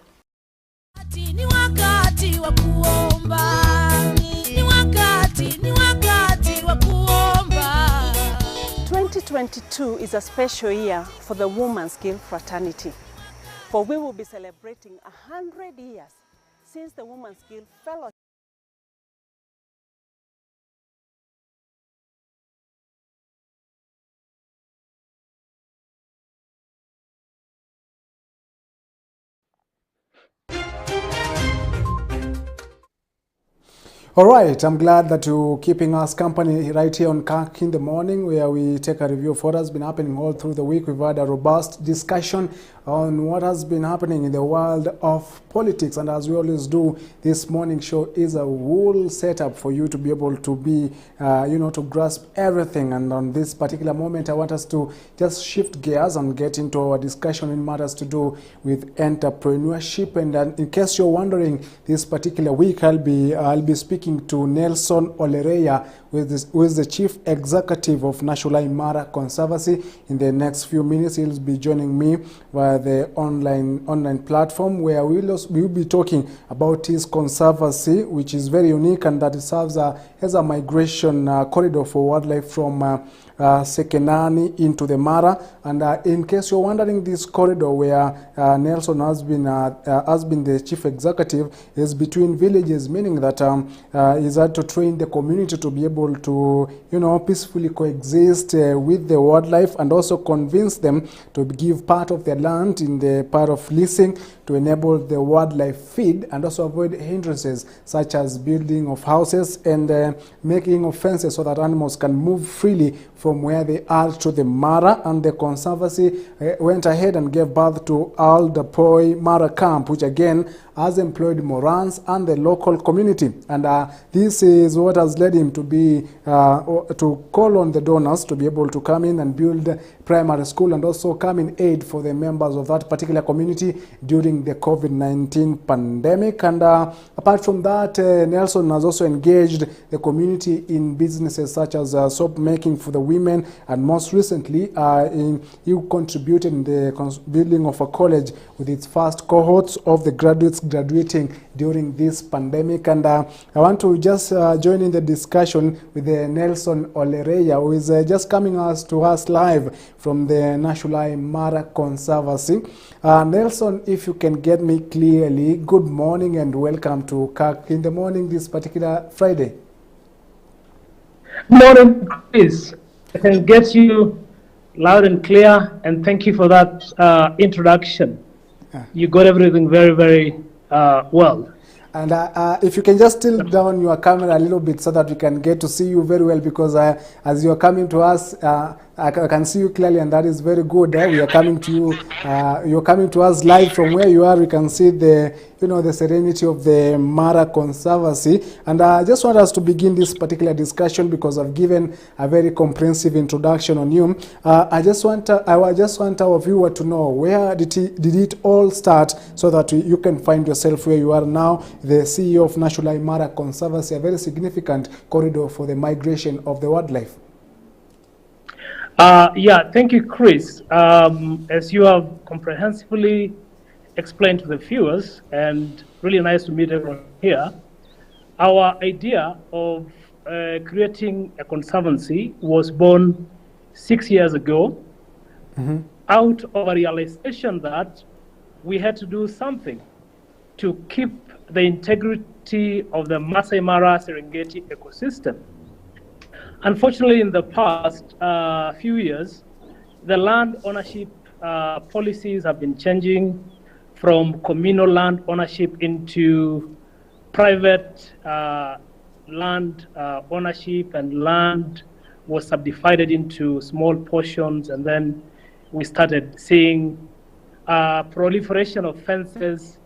2022 is a special year for the Women's Guild Fraternity, for we will be celebrating 100 years since the Women's Guild Fellowship. All right, I'm glad that you're keeping us company right here on Kirk in the Morning, where we take a review of what has been happening all through the week. We've had a robust discussion on what has been happening in the world of politics, and as we always do, this morning show is a whole setup for you to be able to be, to grasp everything. And on this particular moment, I want us to just shift gears and get into our discussion in matters to do with entrepreneurship. And in case you're wondering, this particular week I'll be speaking to Nelson Olereya, who is the Chief Executive of National Imara Conservancy. In the next few minutes, he'll be joining me via the online platform, where we'll be talking about his conservancy, which is very unique, and that it serves as a migration corridor for wildlife from Sekenani into the Mara. And in case you're wondering, this corridor where Nelson has been the chief executive is between villages, meaning that is that to train the community to be able to, peacefully coexist with the wildlife, and also convince them to give part of their land in the part of leasing to enable the wildlife feed, and also avoid hindrances such as building of houses and making of fences so that animals can move freely from where they are to the Mara. And the Conservancy went ahead and gave birth to Al Dapoi Mara Camp, which again has employed Morans and the local community. And this is what has led him to be to call on the donors to be able to come in and build primary school, and also come in aid for the members of that particular community during the COVID-19 pandemic. And apart from that, Nelson has also engaged the community in businesses such as soap making for the women, and most recently he contributed in the building of a college with its first cohorts of the graduates graduating during this pandemic. And I want to just join in the discussion with Nelson Olereya, who is just coming to us live from the National Mara Conservancy. Nelson, if you can get me clearly, good morning and welcome to Kirk in the Morning this particular Friday. Morning, Chris. I can get you loud and clear, and thank you for that introduction. You got everything very, very well. And if you can just tilt down your camera a little bit so that we can get to see you very well, because as you're coming to us, I can see you clearly, and that is very good. We are coming to you, you're coming to us live from where you are. We can see the, the serenity of the Mara Conservancy. And I just want us to begin this particular discussion because I've given a very comprehensive introduction on you. I just want our viewer to know, where did it all start so that you can find yourself where you are now, the CEO of National Mara Conservancy, a very significant corridor for the migration of the wildlife. Yeah, thank you, Chris. As you have comprehensively explained to the viewers, and really nice to meet everyone here, our idea of creating a conservancy was born 6 years ago, out of a realization that we had to do something to keep the integrity of the Masai Mara Serengeti ecosystem. Unfortunately, in the past few years, the land ownership policies have been changing from communal land ownership into private land ownership, and land was subdivided into small portions, and then we started seeing proliferation of fences,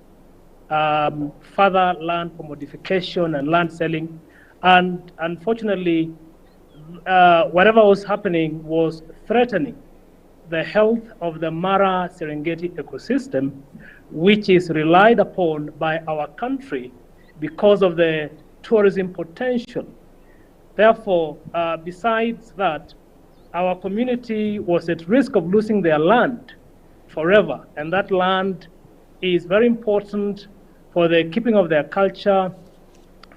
further land for modification and land selling, and unfortunately, whatever was happening was threatening the health of the Mara Serengeti ecosystem, which is relied upon by our country because of the tourism potential. Therefore, besides that, our community was at risk of losing their land forever, and that land is very important for the keeping of their culture,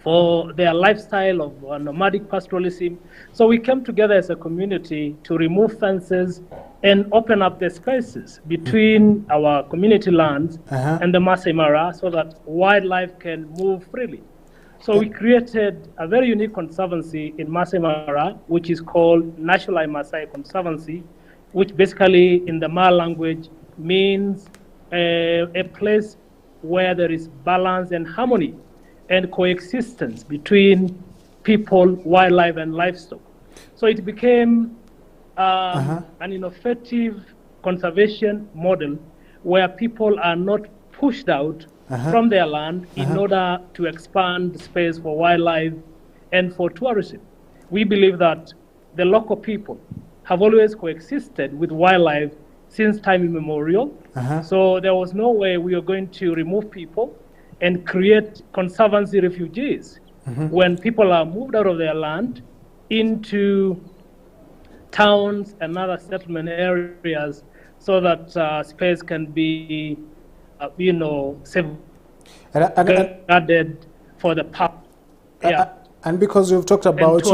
for their lifestyle of nomadic pastoralism. So we came together as a community to remove fences and open up the spaces between our community lands and the Masai Mara so that wildlife can move freely. So we created a very unique conservancy in Masai Mara, which is called National Masai Conservancy, which basically in the Mara language means a place where there is balance and harmony and coexistence between people, wildlife, and livestock. So it became an innovative conservation model where people are not pushed out from their land in order to expand space for wildlife and for tourism. We believe that the local people have always coexisted with wildlife since time immemorial. So there was no way we were going to remove people and create conservancy refugees when people are moved out of their land into towns and other settlement areas so that space can be, safeguarded for the public. And because you've talked about,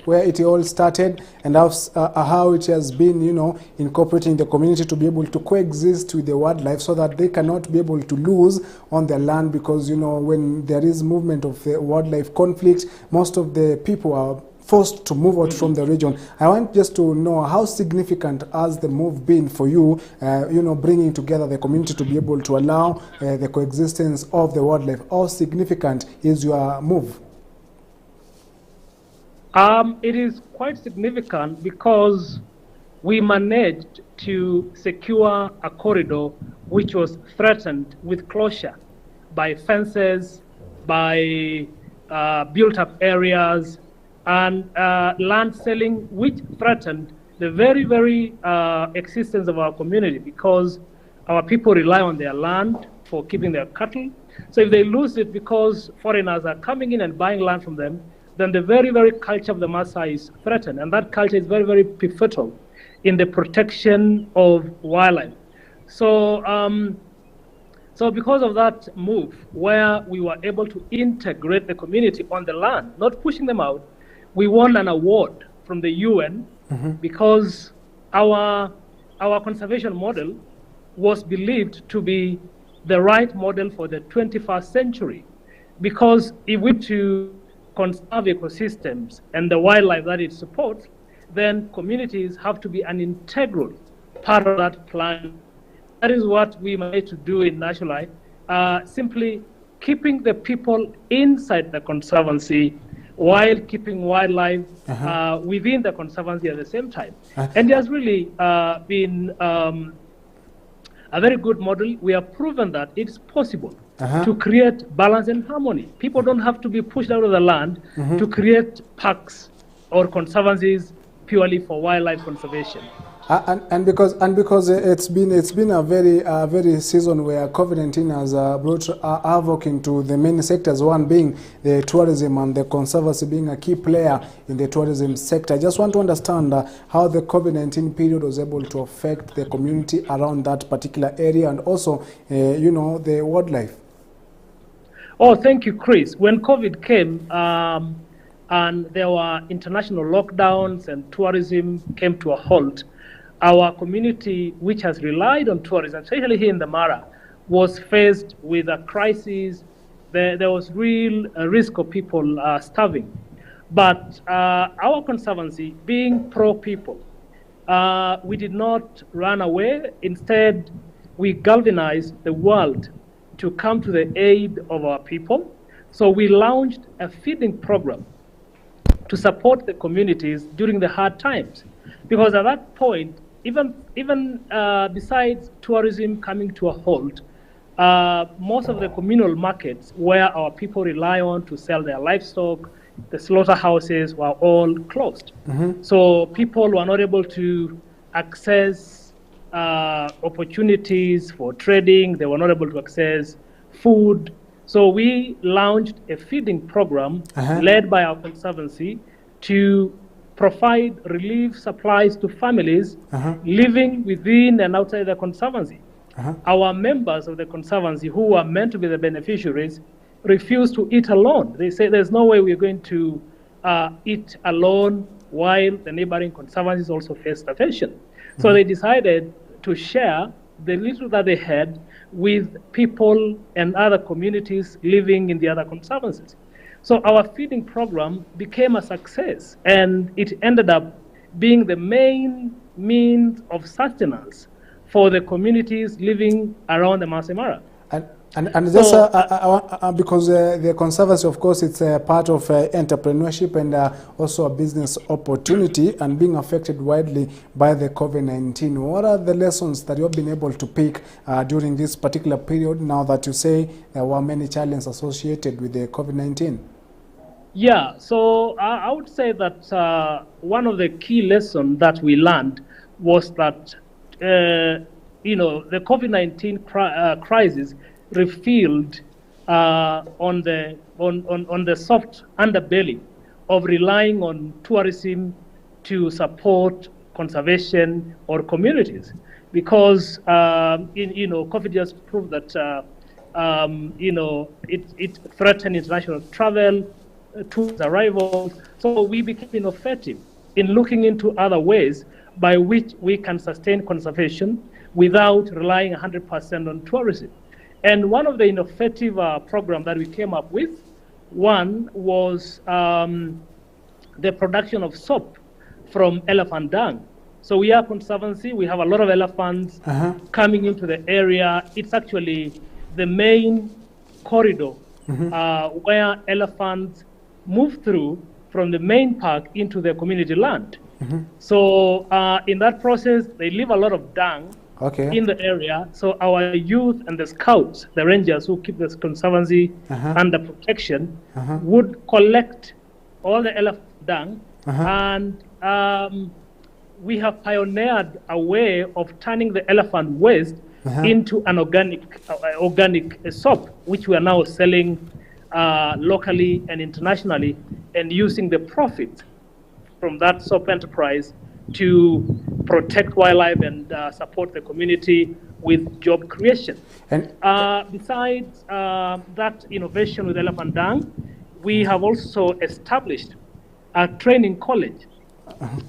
where it all started and how it has been, incorporating the community to be able to coexist with the wildlife so that they cannot be able to lose on their land because, when there is movement of the wildlife conflict, most of the people are forced to move out from the region. I want just to know how significant has the move been for you, bringing together the community to be able to allow the coexistence of the wildlife. How significant is your move? It is quite significant because we managed to secure a corridor which was threatened with closure by fences, by built-up areas, and land selling, which threatened the very, very existence of our community because our people rely on their land for keeping their cattle. So if they lose it because foreigners are coming in and buying land from them, then the very, very culture of the Maasai is threatened. And that culture is very, very pivotal in the protection of wildlife. So, so because of that move, where we were able to integrate the community on the land, not pushing them out, we won an award from the UN because our conservation model was believed to be the right model for the 21st century. Because if we to conserve ecosystems and the wildlife that it supports, then communities have to be an integral part of that plan. That is what we managed to do in National simply keeping the people inside the conservancy while keeping wildlife within the conservancy at the same time. And it has really been a very good model. We have proven that it's possible to create balance and harmony. People don't have to be pushed out of the land to create parks or conservancies purely for wildlife conservation. And because it's been a very season where COVID-19 has brought havoc into the many sectors, one being the tourism and the conservancy being a key player in the tourism sector. I just want to understand how the COVID-19 period was able to affect the community around that particular area and also, the wildlife. Oh, thank you, Chris. When COVID came and there were international lockdowns and tourism came to a halt, our community, which has relied on tourism, especially here in the Mara, was faced with a crisis. There was real risk of people starving. But our conservancy, being pro-people, we did not run away. Instead, we galvanized the world to come to the aid of our people. So we launched a feeding program to support the communities during the hard times. Because at that point, even besides tourism coming to a halt, most of the communal markets where our people rely on to sell their livestock, the slaughterhouses were all closed. So people were not able to access opportunities for trading. They were not able to access food. So we launched a feeding program led by our conservancy to provide relief supplies to families living within and outside the conservancy. Our members of the conservancy, who were meant to be the beneficiaries, refused to eat alone. They say there's no way we're going to eat alone while the neighboring conservancies also face starvation. So they decided to share the little that they had with people and other communities living in the other conservancies. So our feeding program became a success, and it ended up being the main means of sustenance for the communities living around the Masai Mara. And just because the conservancy, of course, it's a part of entrepreneurship and also a business opportunity and being affected widely by the COVID-19. What are the lessons that you have been able to pick during this particular period now that you say there were many challenges associated with the COVID-19? Yeah, so I would say that one of the key lessons that we learned was that, the COVID-19 crisis revealed on the soft underbelly of relying on tourism to support conservation or communities, because COVID just proved that it threatened international travel. towards arrival. So we became innovative in looking into other ways by which we can sustain conservation without relying 100% on tourism. And one of the innovative programs that we came up with, one was the production of soap from elephant dung. So we are conservancy, we have a lot of elephants coming into the area. It's actually the main corridor where elephants move through from the main park into the community land. So in that process, they leave a lot of dung in the area. So our youth and the scouts, the rangers who keep this conservancy under protection, would collect all the elephant dung. And we have pioneered a way of turning the elephant waste into an organic soap, which we are now selling locally and internationally, and using the profit from that soap enterprise to protect wildlife and support the community with job creation. And besides that innovation with elephant dung, we have also established a training college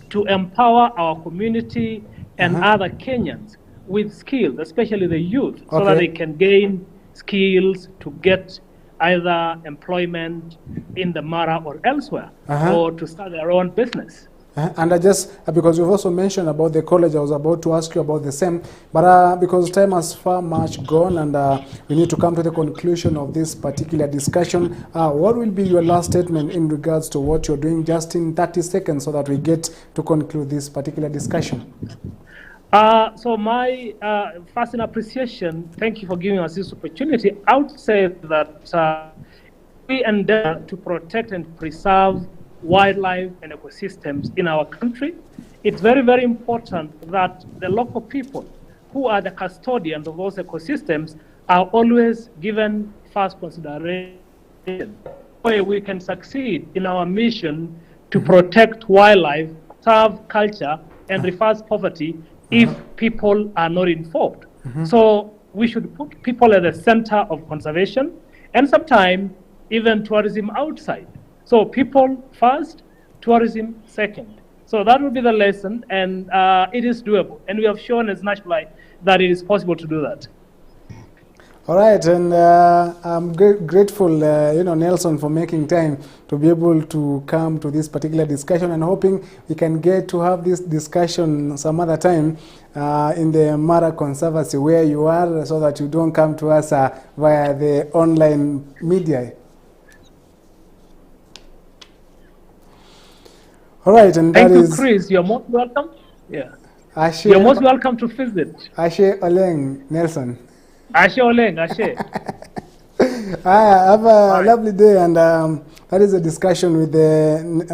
to empower our community and other Kenyans with skills, especially the youth, so that they can gain skills to get either employment in the Mara or elsewhere, or to start their own business. And I just, because you've also mentioned about the college, I was about to ask you about the same, but because time has far much gone and we need to come to the conclusion of this particular discussion, what will be your last statement in regards to what you're doing, just in 30 seconds, so that we get to conclude this particular discussion? So my first in appreciation, thank you for giving us this opportunity. I would say that we endeavor to protect and preserve wildlife and ecosystems in our country. It's very, very important that the local people who are the custodians of those ecosystems are always given first consideration. Way we can succeed in our mission to protect wildlife, serve culture, and reverse poverty if people are not informed. So we should put people at the center of conservation, and sometimes even tourism outside. So people first, tourism second. So that would be the lesson, and it is doable. And we have shown as Nashville that it is possible to do that. All right, and I'm grateful, Nelson, for making time to be able to come to this particular discussion, and hoping we can get to have this discussion some other time in the Mara Conservancy where you are, so that you don't come to us via the online media. All right, and thank you, Chris. You're most welcome. Yeah. You're most welcome to visit. Ashe Oleng, Nelson. Ashe Oleng, Ashe. Have a lovely day, and that is a discussion with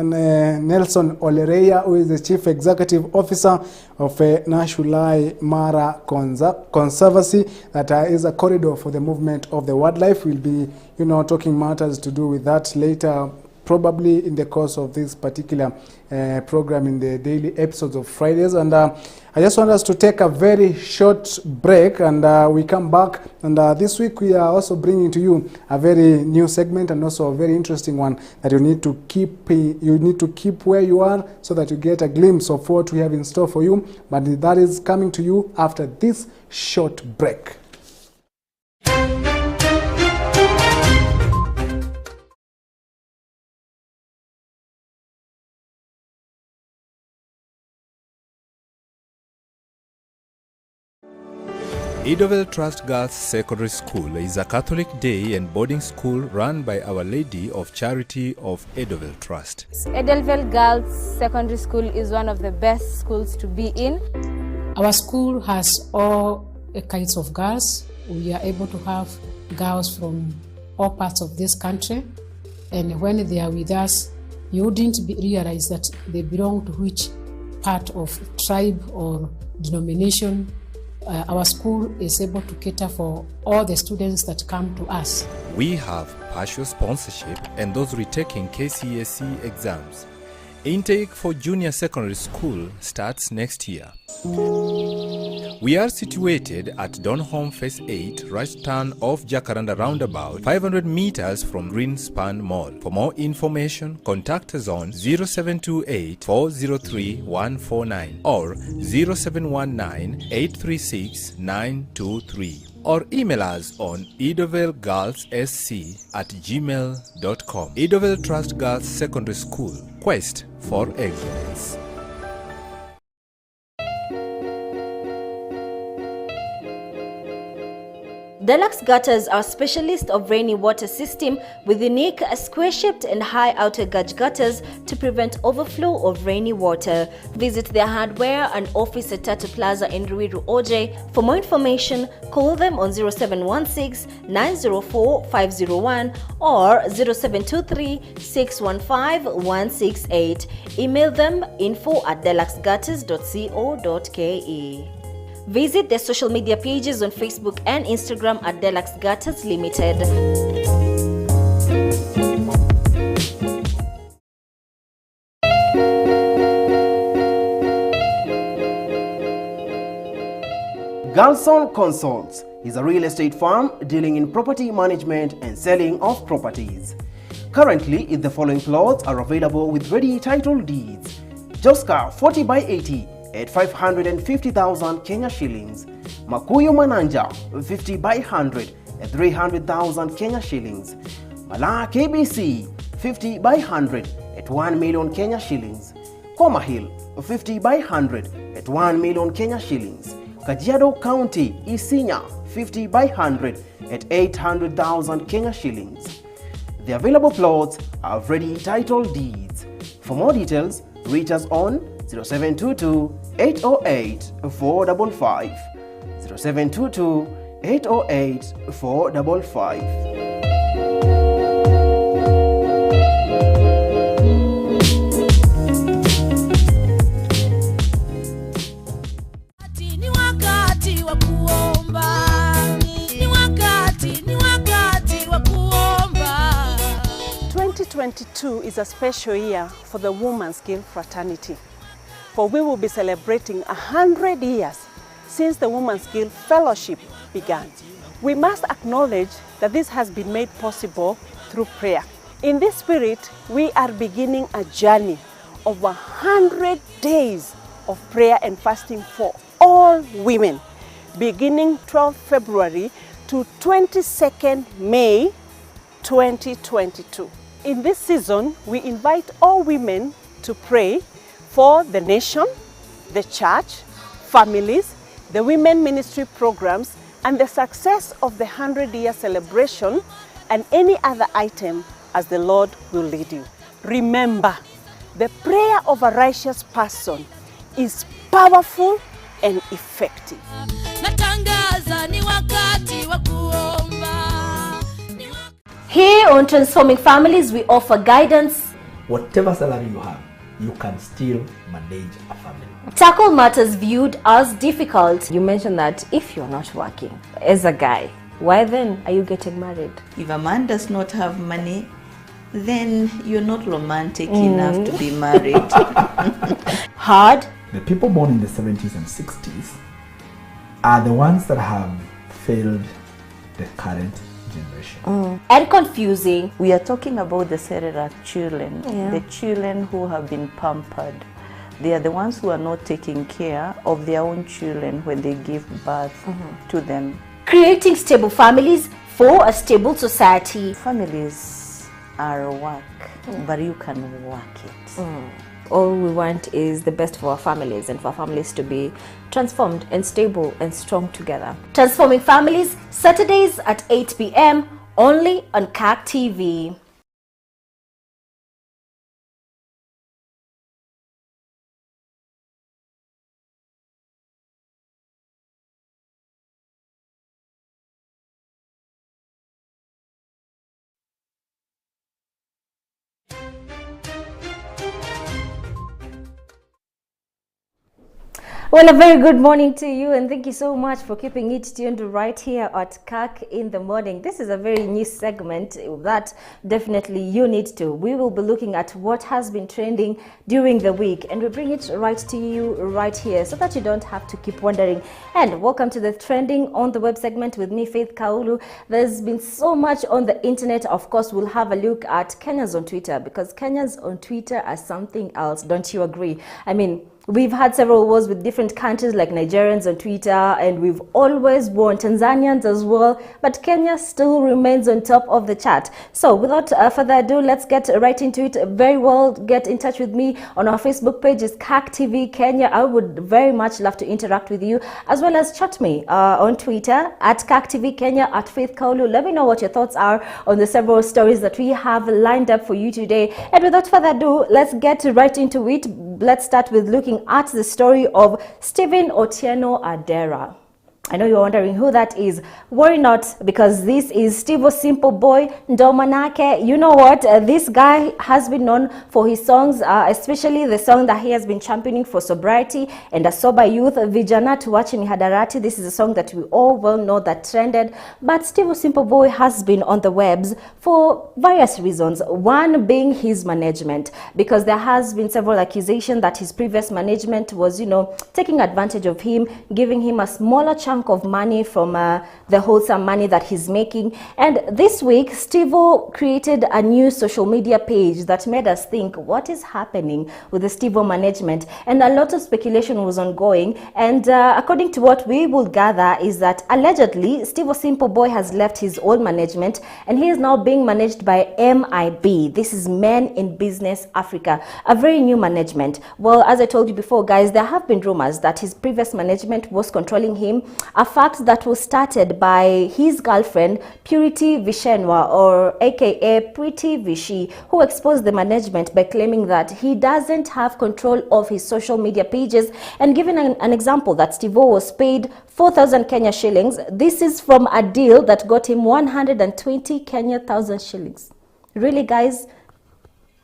Nelson Olereya, who is the Chief Executive Officer of Nashulai Mara Conservancy, that is a corridor for the movement of the wildlife. We'll be, talking matters to do with that later, probably in the course of this particular program in the daily episodes of Fridays. And I just want us to take a very short break, and we come back. And this week we are also bringing to you a very new segment, and also a very interesting one that you need to keep where you are, so that you get a glimpse of what we have in store for you. But that is coming to you after this short break. Eidoville Trust Girls Secondary School is a Catholic day and boarding school run by Our Lady of Charity of Eidoville Trust. Eidoville Girls Secondary School is one of the best schools to be in. Our school has all kinds of girls. We are able to have girls from all parts of this country, and when they are with us, you wouldn't realize that they belong to which part of tribe or denomination. Our school is able to cater for all the students that come to us. We have partial sponsorship and those retaking KCSE exams. Intake for junior secondary school starts next year. We are situated at Donholm Phase 8, right turn off Jacaranda Roundabout, 500 meters from Greenspan Mall. For more information, contact us on 0728 403 149 or 0719 836 923. Or email us on edovelgirlssc@gmail.com. Edovel Trust Girls Secondary School, quest for excellence. Deluxe Gutters are specialists of rainy water system with unique square-shaped and high outer gauge gutters to prevent overflow of rainy water. Visit their hardware and office at Tatu Plaza in Ruiru Oje. For more information, call them on 0716 904 501 or 0723 615 168. Email them info@deluxegutters.co.ke. Visit their social media pages on Facebook and Instagram at Deluxe Gutters Limited. Galson Consults is a real estate firm dealing in property management and selling of properties. Currently, the following plots are available with ready title deeds. Joska 40 by 80 at 550,000 Kenya shillings. Makuyu Mananja 50 by 100 at 300,000 Kenya shillings. Mala KBC 50 by 100 at 1 million Kenya shillings. Koma Hill 50 by 100 at 1 million Kenya shillings. Kajiado County Isinya 50 by 100 at 800,000 Kenya shillings. The available plots are ready title deeds. For more details, reach us on 0722 808 455, 0722 808 455. Ni wakati wa kuomba. 2022 is a special year for the Women's Guild Fraternity, for we will be celebrating 100 years since the Women's Guild Fellowship began. We must acknowledge that this has been made possible through prayer. In this spirit, we are beginning a journey of 100 days of prayer and fasting for all women, beginning 12 February to 22nd May 2022. In this season, we invite all women to pray for the nation, the church, families, the women ministry programs, and the success of the 100-year celebration, and any other item as the Lord will lead you. Remember, the prayer of a righteous person is powerful and effective. Here on Transforming Families, we offer guidance. Whatever salary you have, you can still manage a family. Tackle matters viewed as difficult. You mentioned that if you're not working as a guy, why then are you getting married? If a man does not have money, then you're not romantic enough to be married. Hard. The people born in the 70s and 60s are the ones that have failed the current generation. And confusing. We are talking about the cerebral children, Yeah. the children who have been pampered. They are the ones who are not taking care of their own children when they give birth to them. Creating stable families for a stable society. Families are work, but you can work it. All we want is the best for our families and for our families to be transformed and stable and strong together. Transforming Families, Saturdays at 8 p.m. only on Kirk TV. Well, a very good morning to you, and thank you so much for keeping it tuned right here at Kirk in the Morning. This is a very new segment that definitely you need to. We will be looking at what has been trending during the week, and we bring it right to you right here so that you don't have to keep wondering. And welcome to the Trending on the Web segment with me, Faith Kaulu. There's been so much on the internet. Of course, we'll have a look at Kenyans on Twitter, because Kenyans on Twitter are something else. Don't you agree? I mean, we've had several wars with different countries like Nigerians on Twitter, and we've always won, Tanzanians as well, but Kenya still remains on top of the chart. So without further ado, let's get right into it. Very well, get in touch with me on our Facebook page, is Kirk TV Kenya. I would very much love to interact with you, as well as chat me on Twitter at Kirk TV Kenya, at Faith Kaulu. Let me know what your thoughts are on the several stories that we have lined up for you today. And without further ado, let's get right into it. Let's start with looking at the story of Stephen Otieno Adera. I know you're wondering who that is. Worry not, because this is Steve Simple Boy Ndomanake. You know what? This guy has been known for his songs, especially the song that he has been championing for sobriety and a sober youth, Vijana Tuache Mihadarati. This is a song that we all well know that trended. But Steve Simple Boy has been on the webs for various reasons. One being his management, because there has been several accusations that his previous management was, taking advantage of him, giving him a smaller chunk of money from the wholesome money that he's making. And this week, Steve-O created a new social media page that made us think, what is happening with the Steve-O management? And a lot of speculation was ongoing. And according to what we will gather is that allegedly Steve-O Simple Boy has left his old management, and he is now being managed by MIB. This is Men in Business Africa, a very new management. Well, as I told you before, guys, there have been rumors that his previous management was controlling him, a fact that was started by his girlfriend, Purity Vishenwa, or aka Pretty Vishi, who exposed the management by claiming that he doesn't have control of his social media pages, and giving an example that Steve-O was paid 4,000 Kenya shillings. This is from a deal that got him 120 thousand shillings. Really, guys?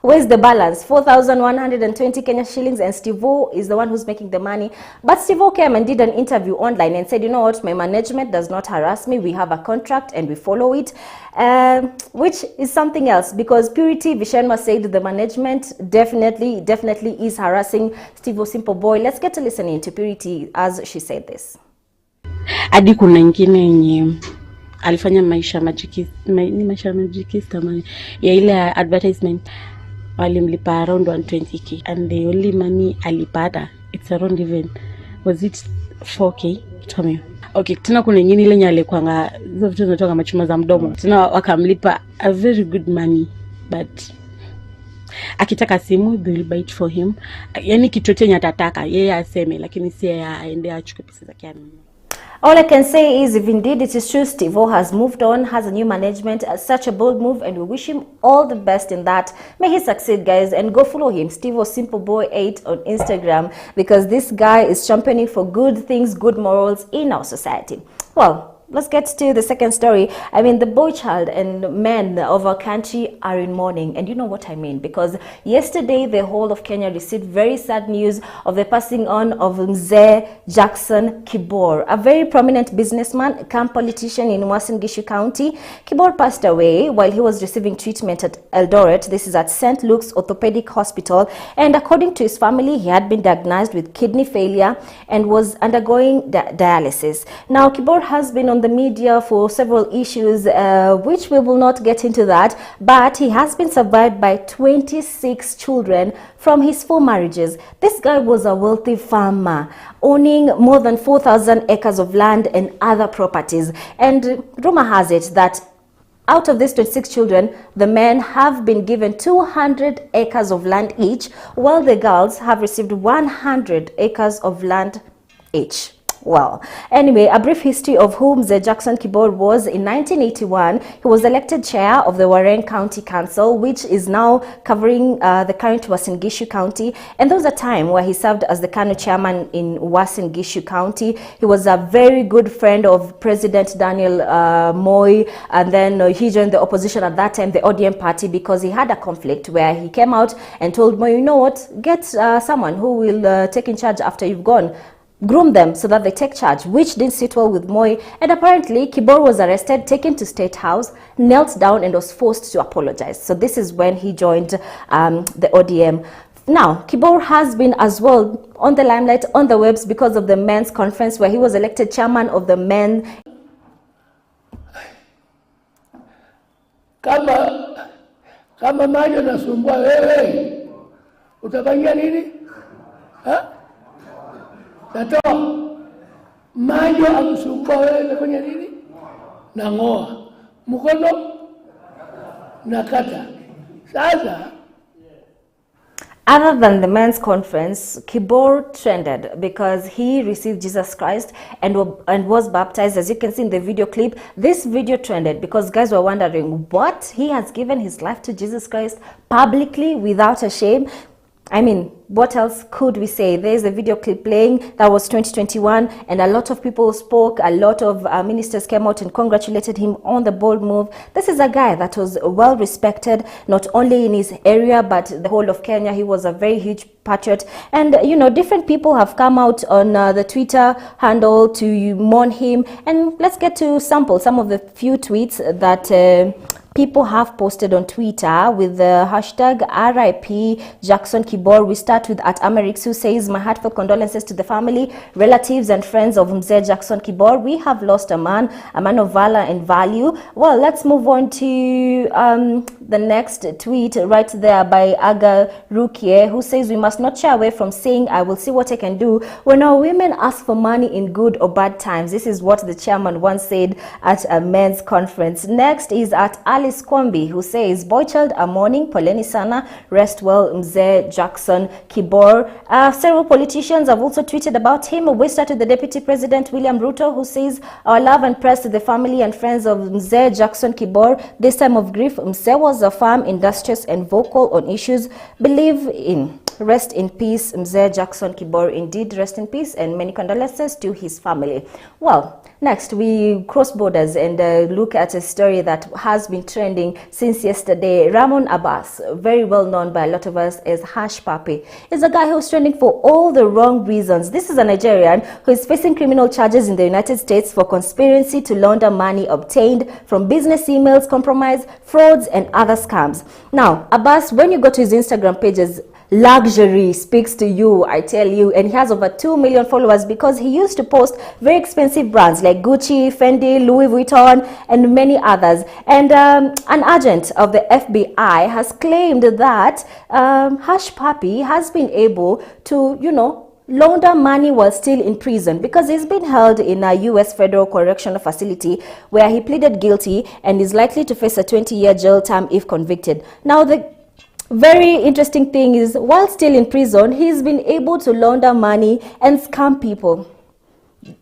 Where's the balance? 4,120 Kenya shillings, and Steve-O is the one who's making the money. But Steve-O came and did an interview online and said, you know what, my management does not harass me. We have a contract and we follow it, which is something else, because Purity Vishenma said the management definitely is harassing Steve-O Simple Boy. Let's get to listening to Purity as she said this. Hadi kuna ingine yenye alifanya maisha majikista money ya ile advertisement, walimlipa around 120k, and the only money alipata, it's around even, was it 4k? Tell okay, tena kuna nyingine ile nyale kwanga hizo vitu zinatoka machuma za mdomo, tena wakamlipa a very good money, but akitaka simu they will buy it for him. Yani kitu chenye atataka yeye aseme, lakini si aende achukue pesa zake. All I can say is, if indeed it is true, Steve-O has moved on, has a new management, such a bold move, and we wish him all the best in that. May he succeed, guys, and go follow him, Steve-O Simple Boy 8 on Instagram, because this guy is championing for good things, good morals in our society. Well, let's get to the second story. I mean, the boy child and men of our country are in mourning. And you know what I mean, because yesterday the whole of Kenya received very sad news of the passing on of Mzee Jackson Kibor, a very prominent businessman, camp politician in Uasin Gishu County. Kibor passed away while he was receiving treatment at Eldoret. This is at St. Luke's Orthopedic Hospital. And according to his family, he had been diagnosed with kidney failure and was undergoing dialysis. Now, Kibor has been on the media for several issues, which we will not get into that, but he has been survived by 26 children from his 4 marriages. This guy was a wealthy farmer, owning more than 4,000 acres of land and other properties. And rumor has it that out of these 26 children, the men have been given 200 acres of land each, while the girls have received 100 acres of land each. Well, anyway, a brief history of who Mzee Jackson Kibor was. In 1981, he was elected chair of the Warren County Council, which is now covering the current Uasin Gishu County. And there was a time where he served as the KANU chairman in Uasin Gishu County. He was a very good friend of President Daniel Moi, and then he joined the opposition at that time, the ODM party, because he had a conflict where he came out and told Moi, you know what, get someone who will take in charge after you've gone. groom them so that they take charge, which didn't sit well with Moi. And apparently, Kibor was arrested, taken to State House, knelt down and was forced to apologize. So this is when he joined the ODM. Now, Kibor has been as well on the limelight, on the webs, because of the men's conference where he was elected chairman of the men. Kama maji nasumbua wewe, utafanyia nini? Natoa maji amsumbua wewe, utafanya nini? Nang'oa mkono nakata. Sasa other than the men's conference, Kibor trended because he received Jesus Christ and was baptized. As you can see in the video clip, this video trended because guys were wondering what? He has given his life to Jesus Christ publicly without a shame. I mean, what else could we say? There's a video clip playing that was 2021, and a lot of people spoke. A lot of ministers came out and congratulated him on the bold move. This is a guy that was well respected, not only in his area, but the whole of Kenya. He was a very huge patriot. And, you know, different people have come out on the Twitter handle to mourn him. And let's get to sample some of the few tweets that people have posted on Twitter with the hashtag RIP Jackson Kibor. We start with @Amerix, who says, my heartfelt condolences to the family, relatives and friends of Mzee Jackson Kibor. We have lost a man of valor and value. Well, let's move on to the next tweet right there by Aga Rukie, who says, we must not shy away from saying, I will see what I can do when our women ask for money in good or bad times. This is what the chairman once said at a men's conference. Next is at Alice Kwambi, who says, boy child are mourning, poleni sana, rest well Mzee Jackson Kibor. Several politicians have also tweeted about him. We started the Deputy President William Ruto, who says, our love and prayers to the family and friends of Mzee Jackson Kibor. This time of grief, Mzee was a firm, industrious and vocal on issues believe in. Rest in peace, Mzee Jackson Kibor. Indeed, rest in peace, and many condolences to his family. Well, next we cross borders and look at a story that has been trending since yesterday. Ramon Abbas, very well known by a lot of us as Hush Puppy, is a guy who's trending for all the wrong reasons. This is a Nigerian who is facing criminal charges in the United States for conspiracy to launder money obtained from business emails, compromise, frauds, and other scams. Now, Abbas, when you go to his Instagram pages, luxury speaks to you, I tell you, and he has over 2 million followers because he used to post very expensive brands like Gucci, Fendi, Louis Vuitton, and many others. And an agent of the FBI has claimed that Hush Puppy has been able to, you know, launder money while still in prison because he's been held in a U.S. federal correctional facility where he pleaded guilty and is likely to face a 20-year jail term if convicted. Now, the very interesting thing is, while still in prison, he's been able to launder money and scam people.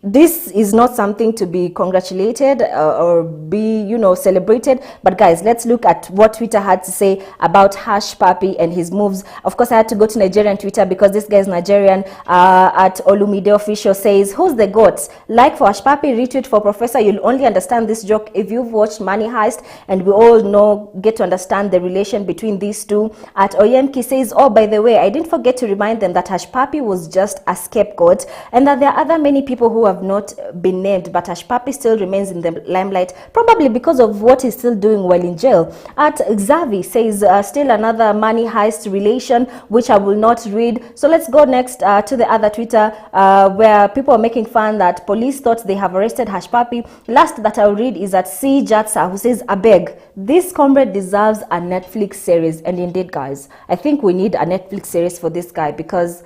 This is not something to be congratulated or be, you know, celebrated. But guys, let's look at what Twitter had to say about Hush Puppy and his moves. Of course, I had to go to Nigerian Twitter because this guy is Nigerian. At Olumide Official says, who's the goat? Like for Hush Puppy, retweet for Professor. You'll only understand this joke if you've watched Money Heist, and we all get to understand the relation between these two. At Oyemki says, oh, by the way, I didn't forget to remind them that Hush Puppy was just a scapegoat and that there are other many people who have not been named, but Hush Puppy still remains in the limelight, probably because of what he's still doing while in jail. At Xavi says, still another Money Heist relation, which I will not read. So let's go next to the other Twitter where people are making fun that police thought they have arrested Hush Puppy. Last that I'll read is at C. Jatsa, who says, abeg, this comrade deserves a Netflix series. And indeed, guys, I think we need a Netflix series for this guy because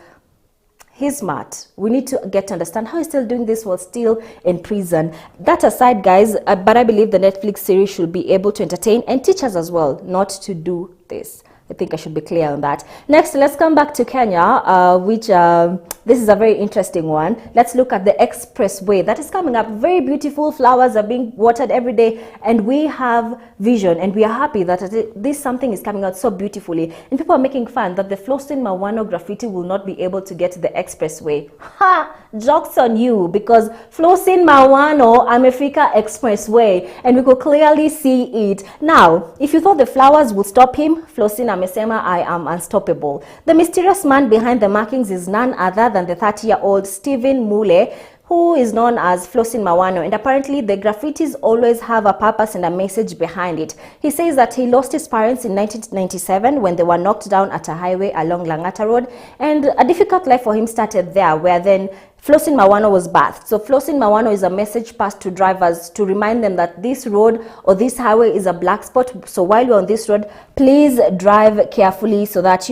he's smart. We need to get to understand how he's still doing this while still in prison. That aside, guys, but I believe the Netflix series should be able to entertain and teach us as well not to do this. I think I should be clear on that. Next, let's come back to Kenya, which this is a very interesting one. Let's look at the expressway that is coming up. Very beautiful. Flowers are being watered every day, and we have vision, and we are happy that this something is coming out so beautifully. And people are making fun that the Flossin Mawano graffiti will not be able to get to the expressway. Ha! Jokes on you, because Flossin Mawano Amefika Expressway, and we could clearly see it. Now, if you thought the flowers would stop him, Flossin amesema I am unstoppable. The mysterious man behind the markings is none other than the 30-year-old Stephen Mule, who is known as Flosin Mawano, and apparently the graffitis always have a purpose and a message behind it. He says that he lost his parents in 1997 when they were knocked down at a highway along Langata Road, and a difficult life for him started there, where then Flosin Mawano was birthed. So Flosin Mawano is a message passed to drivers to remind them that this road or this highway is a black spot. So while you're on this road, please drive carefully so that,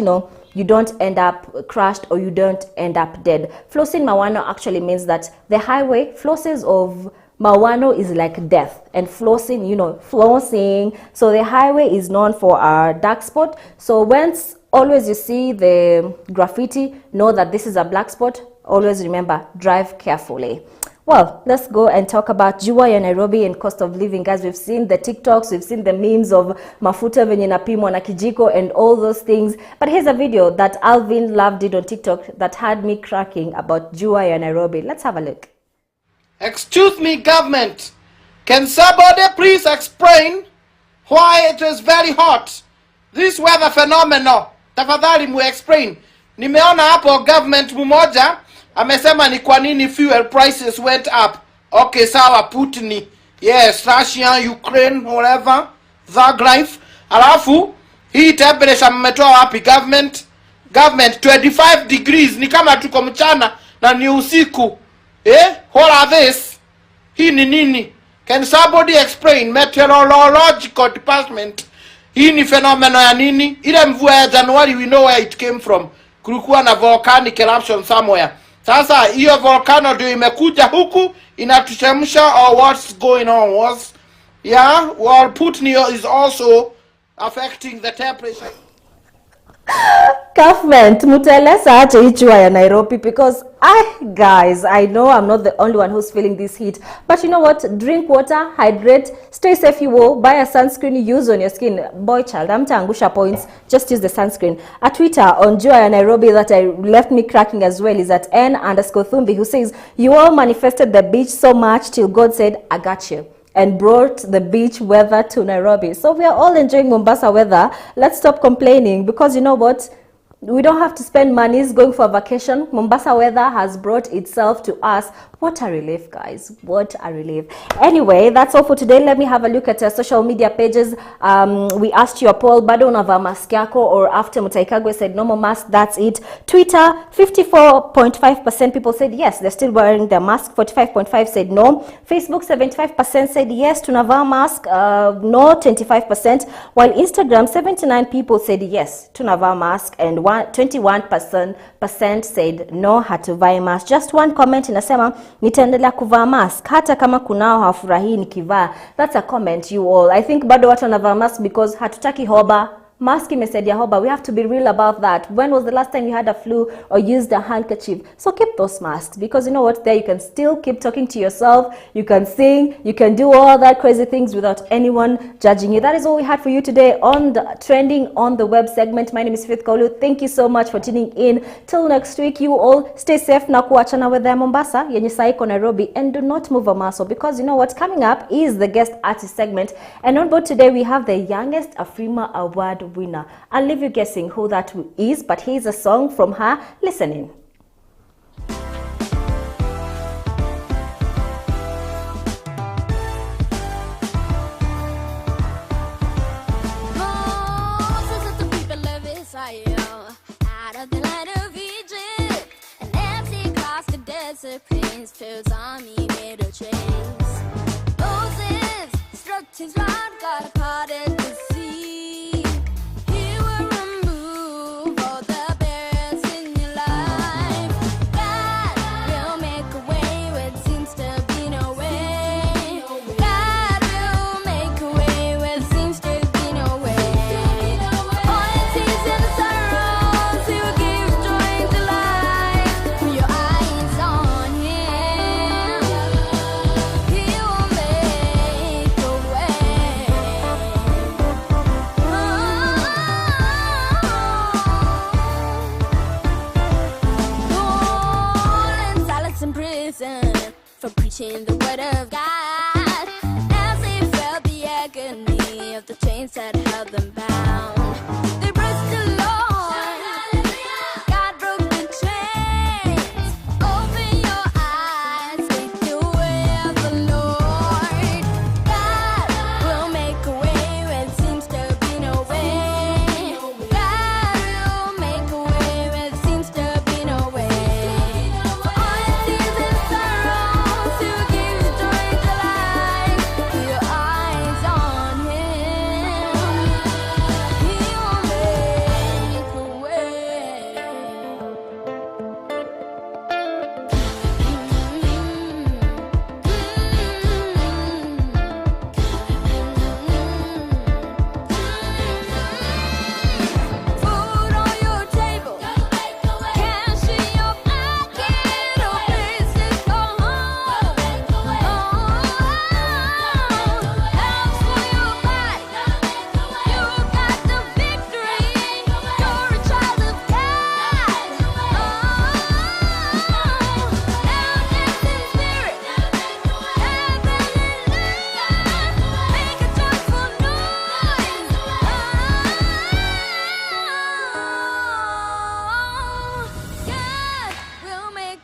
you don't end up crushed or you don't end up dead. Flosin Mawano actually means that the highway, flosses of Mawano is like death, and flossing, flossing. So the highway is known for a dark spot. So once always you see the graffiti, know that this is a black spot. Always remember, drive carefully. Well, let's go and talk about Jua ya Nairobi and cost of living. Guys, we've seen the TikToks, we've seen the memes of mafuta venye napimwa na kijiko and all those things. But here's a video that Alvin Love did on TikTok that had me cracking about Jua ya Nairobi. Let's have a look. Excuse me, government. Can somebody please explain why it is very hot? This weather phenomenon. Tafadhali mu explain. Nimeona hapo government mmoja amesema ni kwa nini fuel prices went up. Okay, sawa, Putin. Yes, Russia, Ukraine, whatever. That life. Alafu, hii temperature mmetoa wapi government? Government, 25 degrees. Ni kama tuko mchana na ni usiku. What are this? Hii ni nini? Can somebody explain? Meteorological department. Hii ni fenomeno ya nini? Ile mvua ya January, we know where it came from. Kulikuwa na volcanic eruption somewhere. Sasa hiyo volcano ndio imekuja huku inatuchemsha, or what's going on? Well, Putin is also affecting the temperature. Government, mutelesa ache Jua ya Nairobi, because guys, I know I'm not the only one who's feeling this heat, but you know what? Drink water, hydrate, stay safe. You will buy a sunscreen you use on your skin. Boy child, amtaangusha points, just use the sunscreen. A Twitter on Jua ya Nairobi that I left me cracking as well is at N_Thumbi, who says, you all manifested the beach so much till God said, I got you, and brought the beach weather to Nairobi. So we are all enjoying Mombasa weather. Let's stop complaining, because you know what? We don't have to spend money going for a vacation. Mombasa weather has brought itself to us. What a relief, guys. What a relief. Anyway, that's all for today. Let me have a look at our social media pages. We asked you a poll, bado unavaa mask yako, or after Mutahi Kagwe said no more mask, that's it. Twitter, 54.5% people said yes, they're still wearing their mask. 45.5% said no. Facebook, 75% said yes, tunavaa mask. No, 25%. While Instagram, 79 people said yes, tunavaa mask, and 21% said no, hatuvai mask. Just one comment inasema nitaendelea kuvaa mask hata kama kunao hafurahi nikivaa. That's a comment, you all. I think bado watu wanavaa mask because hatutaki hoba. Mask imesaidia hoba. We have to be real about that. When was the last time you had a flu or used a handkerchief? So keep those masks, because you know what, there you can still keep talking to yourself, you can sing, you can do all that crazy things without anyone judging you. That is all we had for you today on the Trending on the Web segment. My name is Faith Kaulu. Thank you so much for tuning in. Till next week, you all stay safe na kuachana with the Mombasa yenye saiko Nairobi, and do not move a muscle, because you know what, coming up is the guest artist segment, and on board today we have the youngest Afrima Award winner. I'll leave you guessing who that is, but here's a song from her. Listen in. Out of the land of Egypt, an empty cross the desert plains, Pharaoh's army made a chase. Moses struck his rod, got parted the sea. He will remove all the barriers in your life. God will make a way where it seems to be no way. God will make a way where it seems to be no way. All your tears and sorrows, He will give joy and delight. When your eyes on Him, He will make a way. Paul and Silas in prison for preaching the word of God, as they felt the agony of the chains that held them bound. They pressed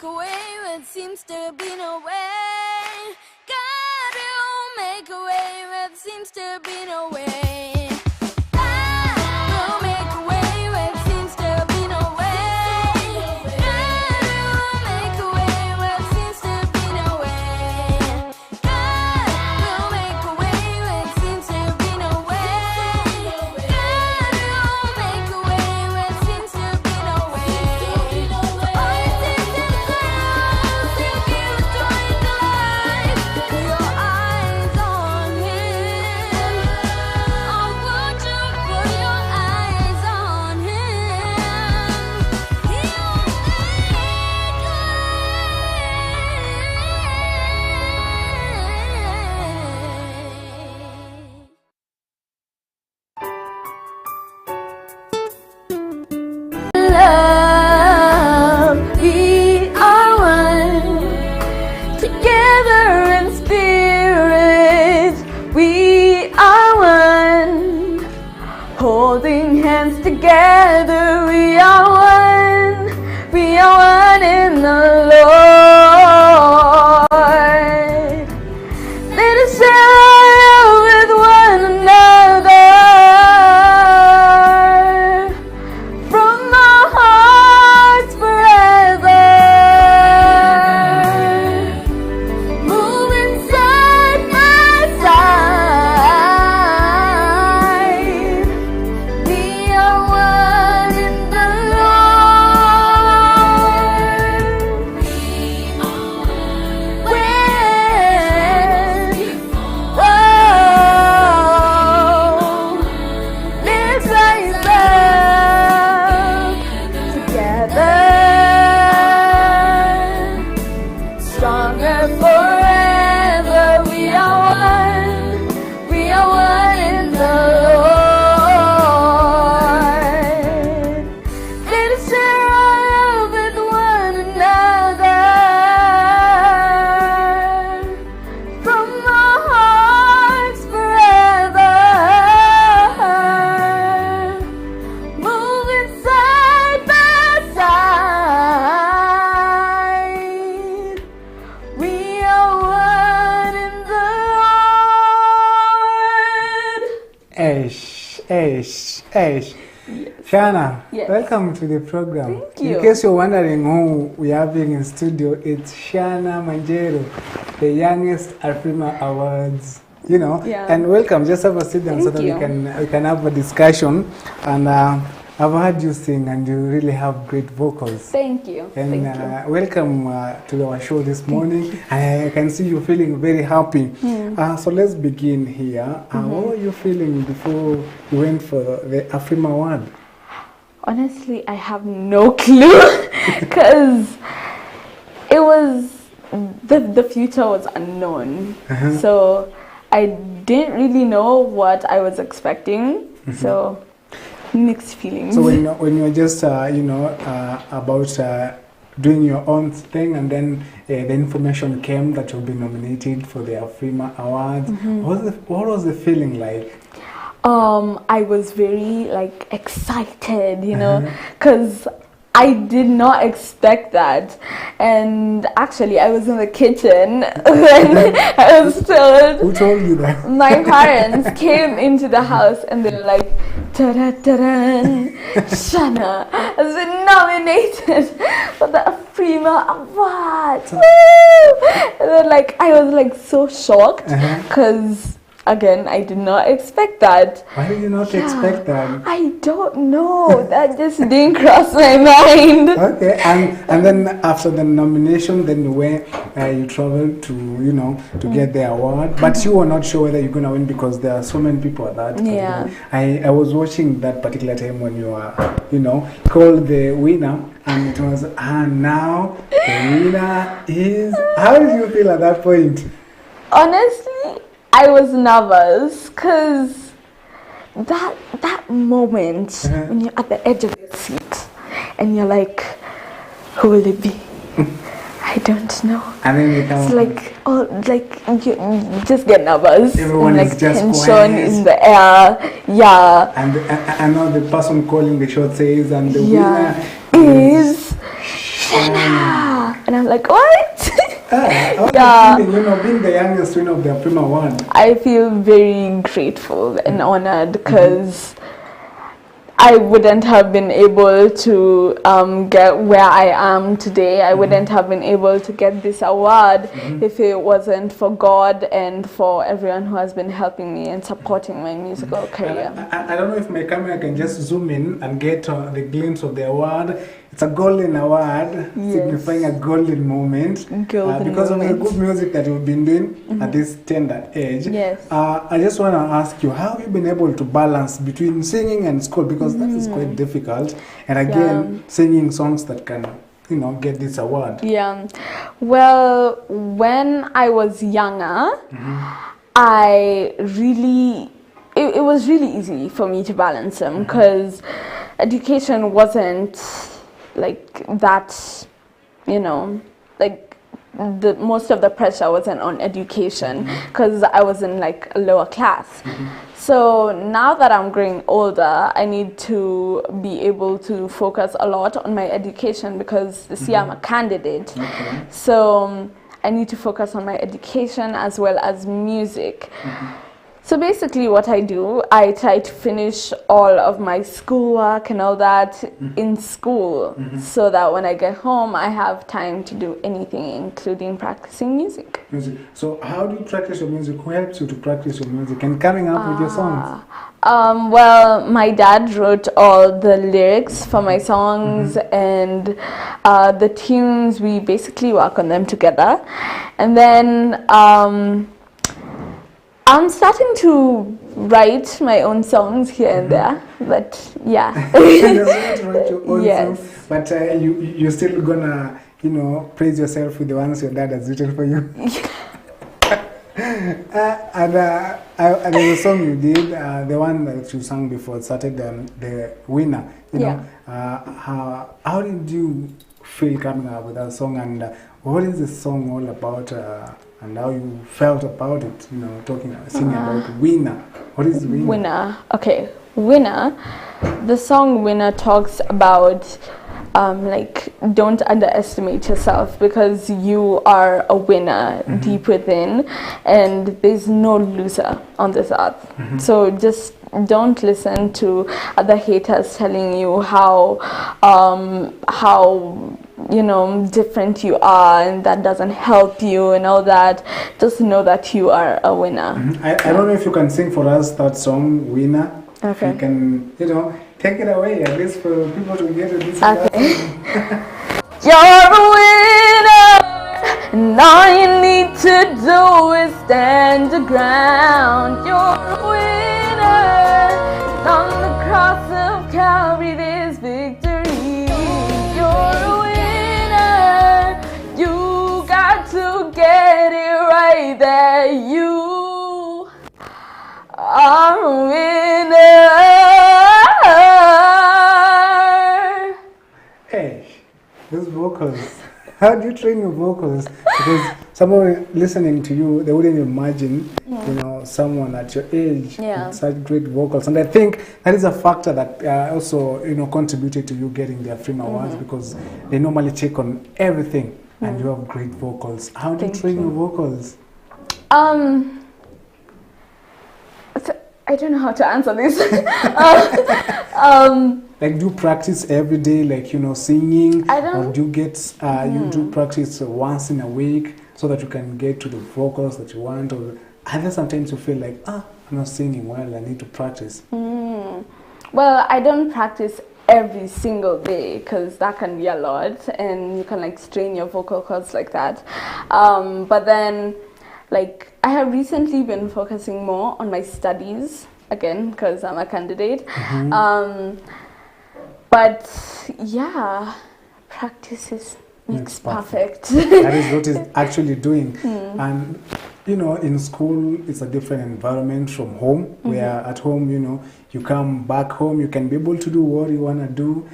make a way where it seems to be no way. God will make a way where there seems to be no way. Together we are one in the Lord. Let us share with one another from our hearts forever, moving side by side. We are one in the Yes. Shana, Yes. welcome to the program. Thank you. In case you're wondering who we are having in studio, it's Shana Manjero, the youngest Afrima Awards. You know, Yeah. and welcome. Just have a sit down so Thank that you. we can have a discussion. And I've heard you sing, and you really have great vocals. Thank you. And Thank you. welcome to our show this morning. I can see you feeling very happy. So let's begin here. What were you feeling before you went for the Afrima Award? Honestly, I have no clue because it was the future was unknown. So I didn't really know what I was expecting. So mixed feelings. So when you were just about doing your own thing, and then the information came that you've been nominated for the Afrima Awards, what was the feeling like? I was very excited, because I did not expect that. And actually, I was in the kitchen when I was told. Who told you that? My parents came into the house and they were like, ta-da-ta-da, Shana has been nominated for the Afrima Award. And then I was so shocked because again, I did not expect that. Why did you not expect that? I don't know. That just didn't cross my mind. Okay, and then after the nomination, then you traveled to to get the award, but you were not sure whether you're gonna win because there are so many people at that. Yeah. I was watching that particular time when you were called the winner, and it was now the winner is. How did you feel at that point? Honestly, I was nervous because that moment when you're at the edge of your seat and you're like, who will it be? I don't know. And then you come. It's you just get nervous. Everyone and is just tension quiet. in the air. Yeah. And I know the person calling the shot says, and the winner is Shana. And I'm like, what? How do you feel, being the youngest winner of the Prima One? I feel very grateful and honored because I wouldn't have been able to get where I am today. I wouldn't have been able to get this award if it wasn't for God and for everyone who has been helping me and supporting my musical career. I don't know if my camera can just zoom in and get the glimpse of the award. It's a golden award, signifying a golden moment. Because of the good music that you've been doing at this tender age. Yes. I just want to ask you, how have you been able to balance between singing and school? Because that is quite difficult. And again, singing songs that can, get this award. Yeah. Well, when I was younger, I really... It was really easy for me to balance them because education wasn't like that, like most of the pressure wasn't on education because I was in like a lower class. So now that I'm growing older, I need to be able to focus a lot on my education because this year I'm a candidate. So I need to focus on my education as well as music. So basically what I do, I try to finish all of my schoolwork and all that in school so that when I get home, I have time to do anything, including practicing music. So how do you practice your music? Who helps you to practice your music and coming up with your songs? Well, my dad wrote all the lyrics for my songs and the tunes, we basically work on them together. And then I'm starting to write my own songs here and there, but yeah. Yes. But you're still gonna, praise yourself with the ones your dad has written for you. And there's a song you did, the one that you sang before it started, the winner. How did you feel coming up with that song, and what is the song all about? And how you felt about it, singing about Winner. What is Winner? Winner. Okay, Winner. The song Winner talks about don't underestimate yourself because you are a winner deep within and there's no loser on this earth. So just don't listen to other haters telling you how different you are and that doesn't help you and all that. Just know that you are a winner. I don't know if you can sing for us that song, Winner. Okay. If you can, take it away, at least for people to get this. Okay. You're a winner, and all you need to do is stand your ground. You're a winner, and on the cross of Calvary there's victory. You're a winner, you got to get it right there. You are a winner. Hey, those vocals. How do you train your vocals? Because someone listening to you, they wouldn't imagine, someone at your age with such great vocals. And I think that is a factor that also, contributed to you getting the Afrima Awards because they normally check on everything and you have great vocals. How do you train your vocals? I don't know how to answer this. Like, do you practice every day, singing? I don't. Or do you get, you do practice once in a week so that you can get to the vocals that you want? Or are there sometimes you feel like, I'm not singing well, I need to practice? Well, I don't practice every single day because that can be a lot and you can strain your vocal cords like that. But then, I have recently been focusing more on my studies again because I'm a candidate. But yeah, practice makes perfect. That is what it's actually doing. And in school it's a different environment from home, where at home, you come back home, you can be able to do what you want to do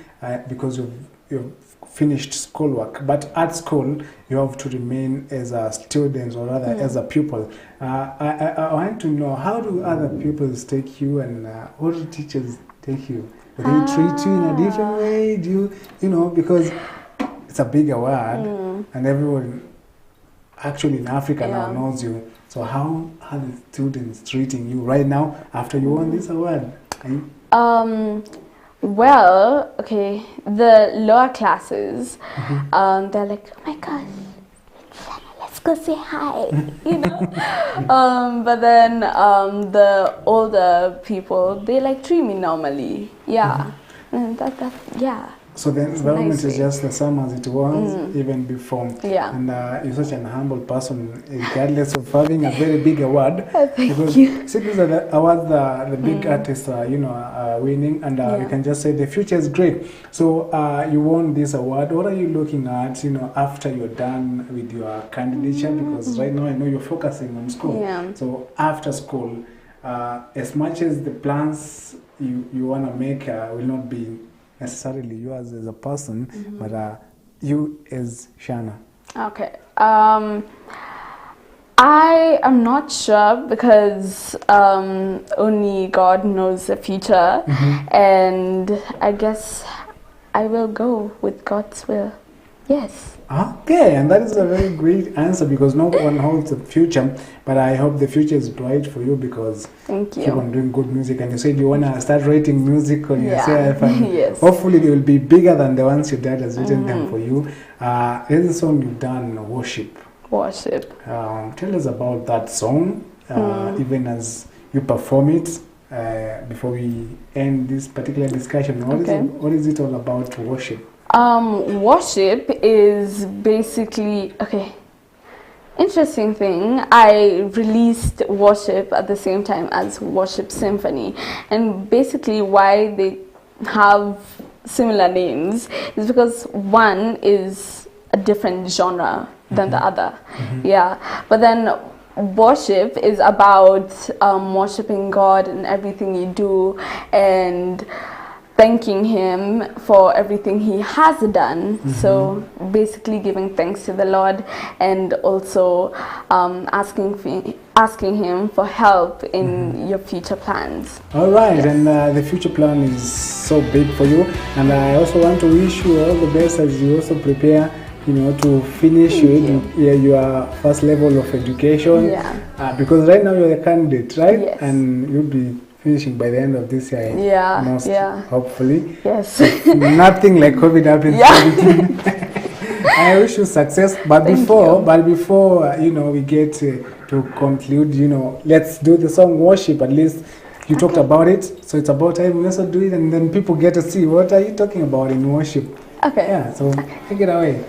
because you've finished schoolwork. But at school, you have to remain as a student, or rather as a pupil. I want to know, how do other pupils take you, and how do teachers take you? Do they treat you in a different way? Do you, because it's a big award, and everyone actually in Africa now knows you. So how are the students treating you right now after you won this award? Well, okay, the lower classes, they're like, oh my God, let's go say hi, you know. But then the older people, they like treat me normally. Yeah, and yeah. So the environment is just the same as it was even before. Yeah. And you're such an humble person, regardless of having a very big award. Thank you. See, these are the awards the big artists are, are winning, and you can just say the future is great. So you won this award. What are you looking at, after you're done with your candidature? Because right now I know you're focusing on school. Yeah. So after school, as much as the plans you want to make will not be necessarily yours as a person, but you as Shana. Okay. I am not sure because only God knows the future, and I guess I will go with God's will. Yes. Okay, and that is a very great answer because no one holds the future, but I hope the future is bright for you because thank you. Keep on doing good music, and you said you want to start writing music on yourself, and yes. Hopefully they will be bigger than the ones your dad has written them for you. There's a song you've done, Worship. Worship. Tell us about that song, even as you perform it. Before we end this particular discussion, what is it all about, Worship? Worship is basically, interesting thing, I released Worship at the same time as Worship Symphony, and basically why they have similar names is because one is a different genre than the other. But then worship is about worshiping God in everything you do and thanking him for everything he has done. So basically giving thanks to the Lord, and also asking him for help in your future plans. All right, and the future plan is so big for you, and I also want to wish you all the best as you also prepare to finish your first level of education, because right now you're a candidate, right? Yes. And you'll be finishing by the end of this year, hopefully. Yes. Nothing like COVID happens. I wish you success, but before we get to conclude, let's do the song Worship. At least you talked about it, so it's about time we also do it, and then people get to see what are you talking about in worship. Okay. Yeah, so take it away.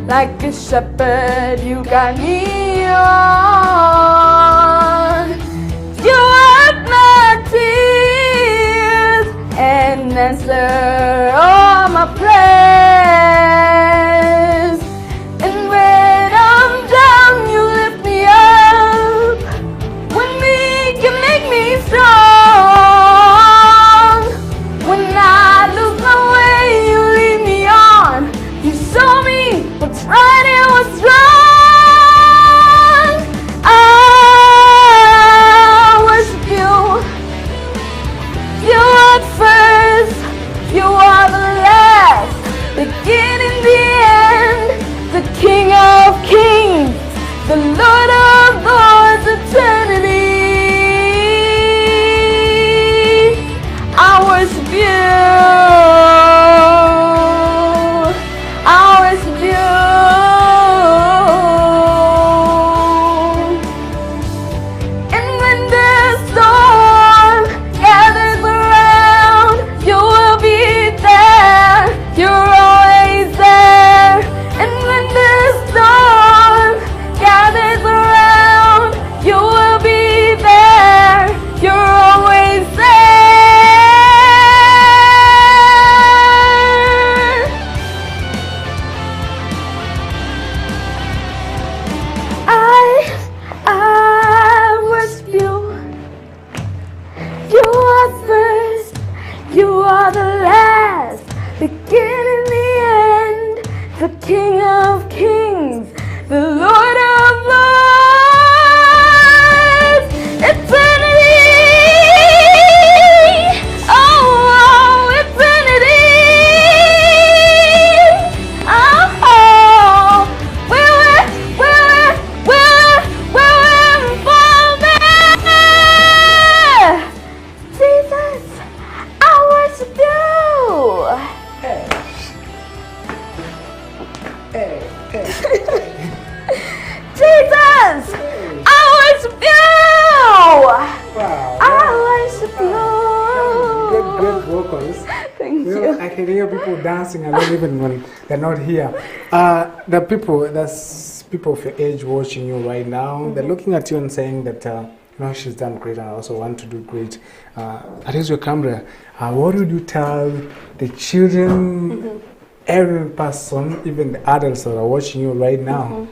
Like a shepherd, you got me on. You wipe my tears and answer all my prayers. And when I'm down, you lift me up. When weak, you make me strong. When I lose my way, you lead me on. You show me what's right and what's wrong. eternity. I worship you. I worship you. And when the storm gathers around, you will be there. You're always there. And when the storm gathers around, you will be there. You're always there. I worship you. You are first, you are the last, beginning, the end, the King of Kings, the Lord of Lords, eternity. Oh, eternity. Oh, we're Jesus, I worship you. Jesus, I worship you. Wow. I worship you. Great vocals. Thank you. I can hear people dancing along even when they're not here. There's people of your age watching you right now. They're looking at you and saying that, she's done great and I also want to do great. That is your camera. What would you tell the children, every person, even the adults that are watching you right now?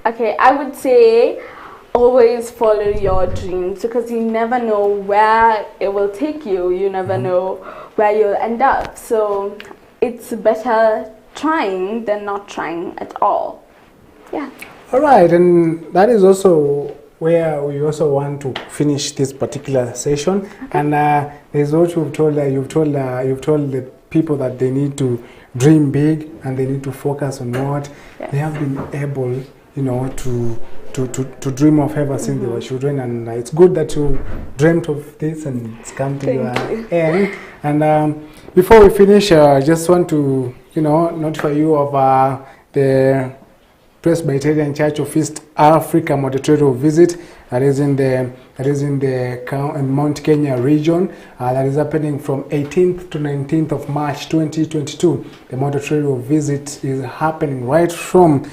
Okay, I would say always follow your dreams because you never know where it will take you. You never know where you'll end up. So it's better trying than not trying at all. Yeah. All right, and that is also where we also want to finish this particular session. Okay. And there's what you've told the people that they need to dream big and they need to focus on what they have been able, to dream of ever since they were children. And it's good that you dreamt of this and it's come to your end. And before we finish, I just want to, notify you of the Presbyterian Church of East Africa Moderatory visit that is in the Mount Kenya region. That is happening from 18th to 19th of March 2022. The moderatory visit is happening right from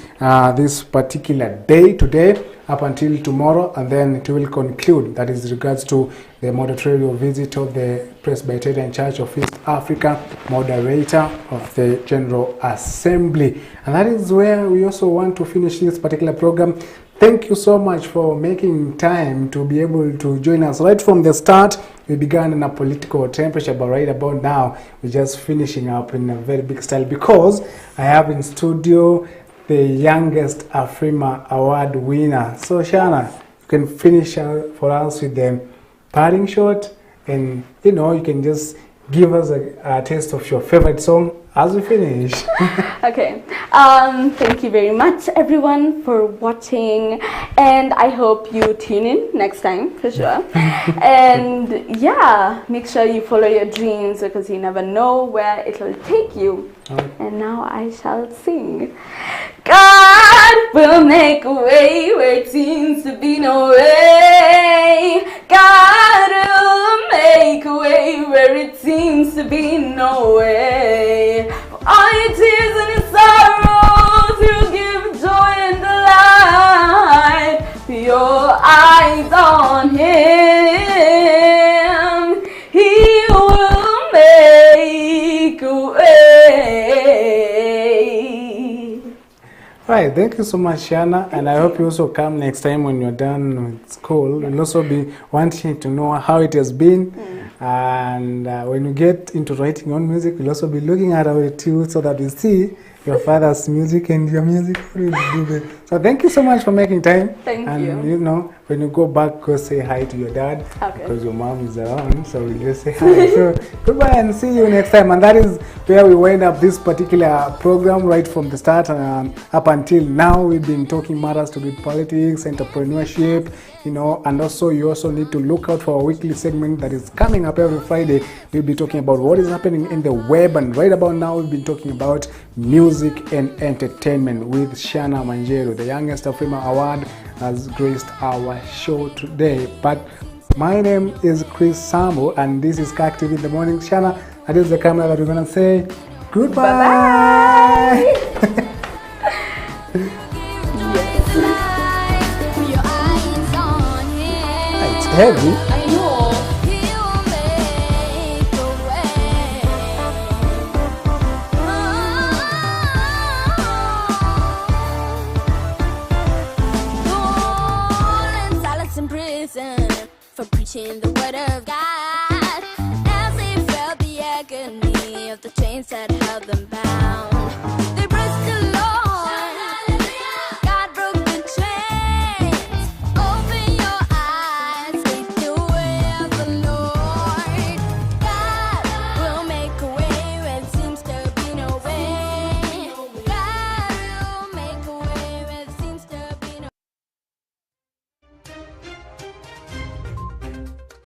this particular day today up until tomorrow, and then it will conclude. That is regards to the moderatory visit of the Presbyterian Church of East Africa, moderator of the General Assembly. And that is where we also want to finish this particular program. Thank you so much for making time to be able to join us. Right from the start, we began in a political temperature, but right about now, we're just finishing up in a very big style because I have in studio the youngest Afrima Award winner. So Shana, you can finish for us with the parting shot, and you can just give us a taste of your favorite song as we finish. Okay. Thank you very much, everyone, for watching, and I hope you tune in next time for sure. And yeah, make sure you follow your dreams because you never know where it will take you. And now I shall sing. God will make a way where it seems to be no way. God will make a way where it seems to be no way. For all your tears and your sorrows, He'll give joy and delight. For your eyes on Him, He will make a way. Right, thank you so much, Shana, and I hope you also come next time when you're done with school. We'll also be wanting to know how it has been, and when you get into writing your own music, we'll also be looking at our too so that we see your father's music and your music. So thank you so much for making time. Thank you. And when you go back, go say hi to your dad. Okay. Because your mom is around, so we'll just say hi. So goodbye and see you next time. And that is where we wind up this particular program right from the start up until now. We've been talking matters to do with politics, entrepreneurship, you know, and also you also need to look out for our weekly segment that is coming up every Friday. We'll be talking about what is happening in the web, and right about now we've been talking about music and entertainment with Shana Manjero. The youngest Afrima Award has graced our show today. But my name is Chris Sambo and this is Kirk TV in the morning. Shana, that is the camera that we're gonna say goodbye. It's heavy. I know. In prison for preaching the word of God, as they felt the agony of the chains that held them back.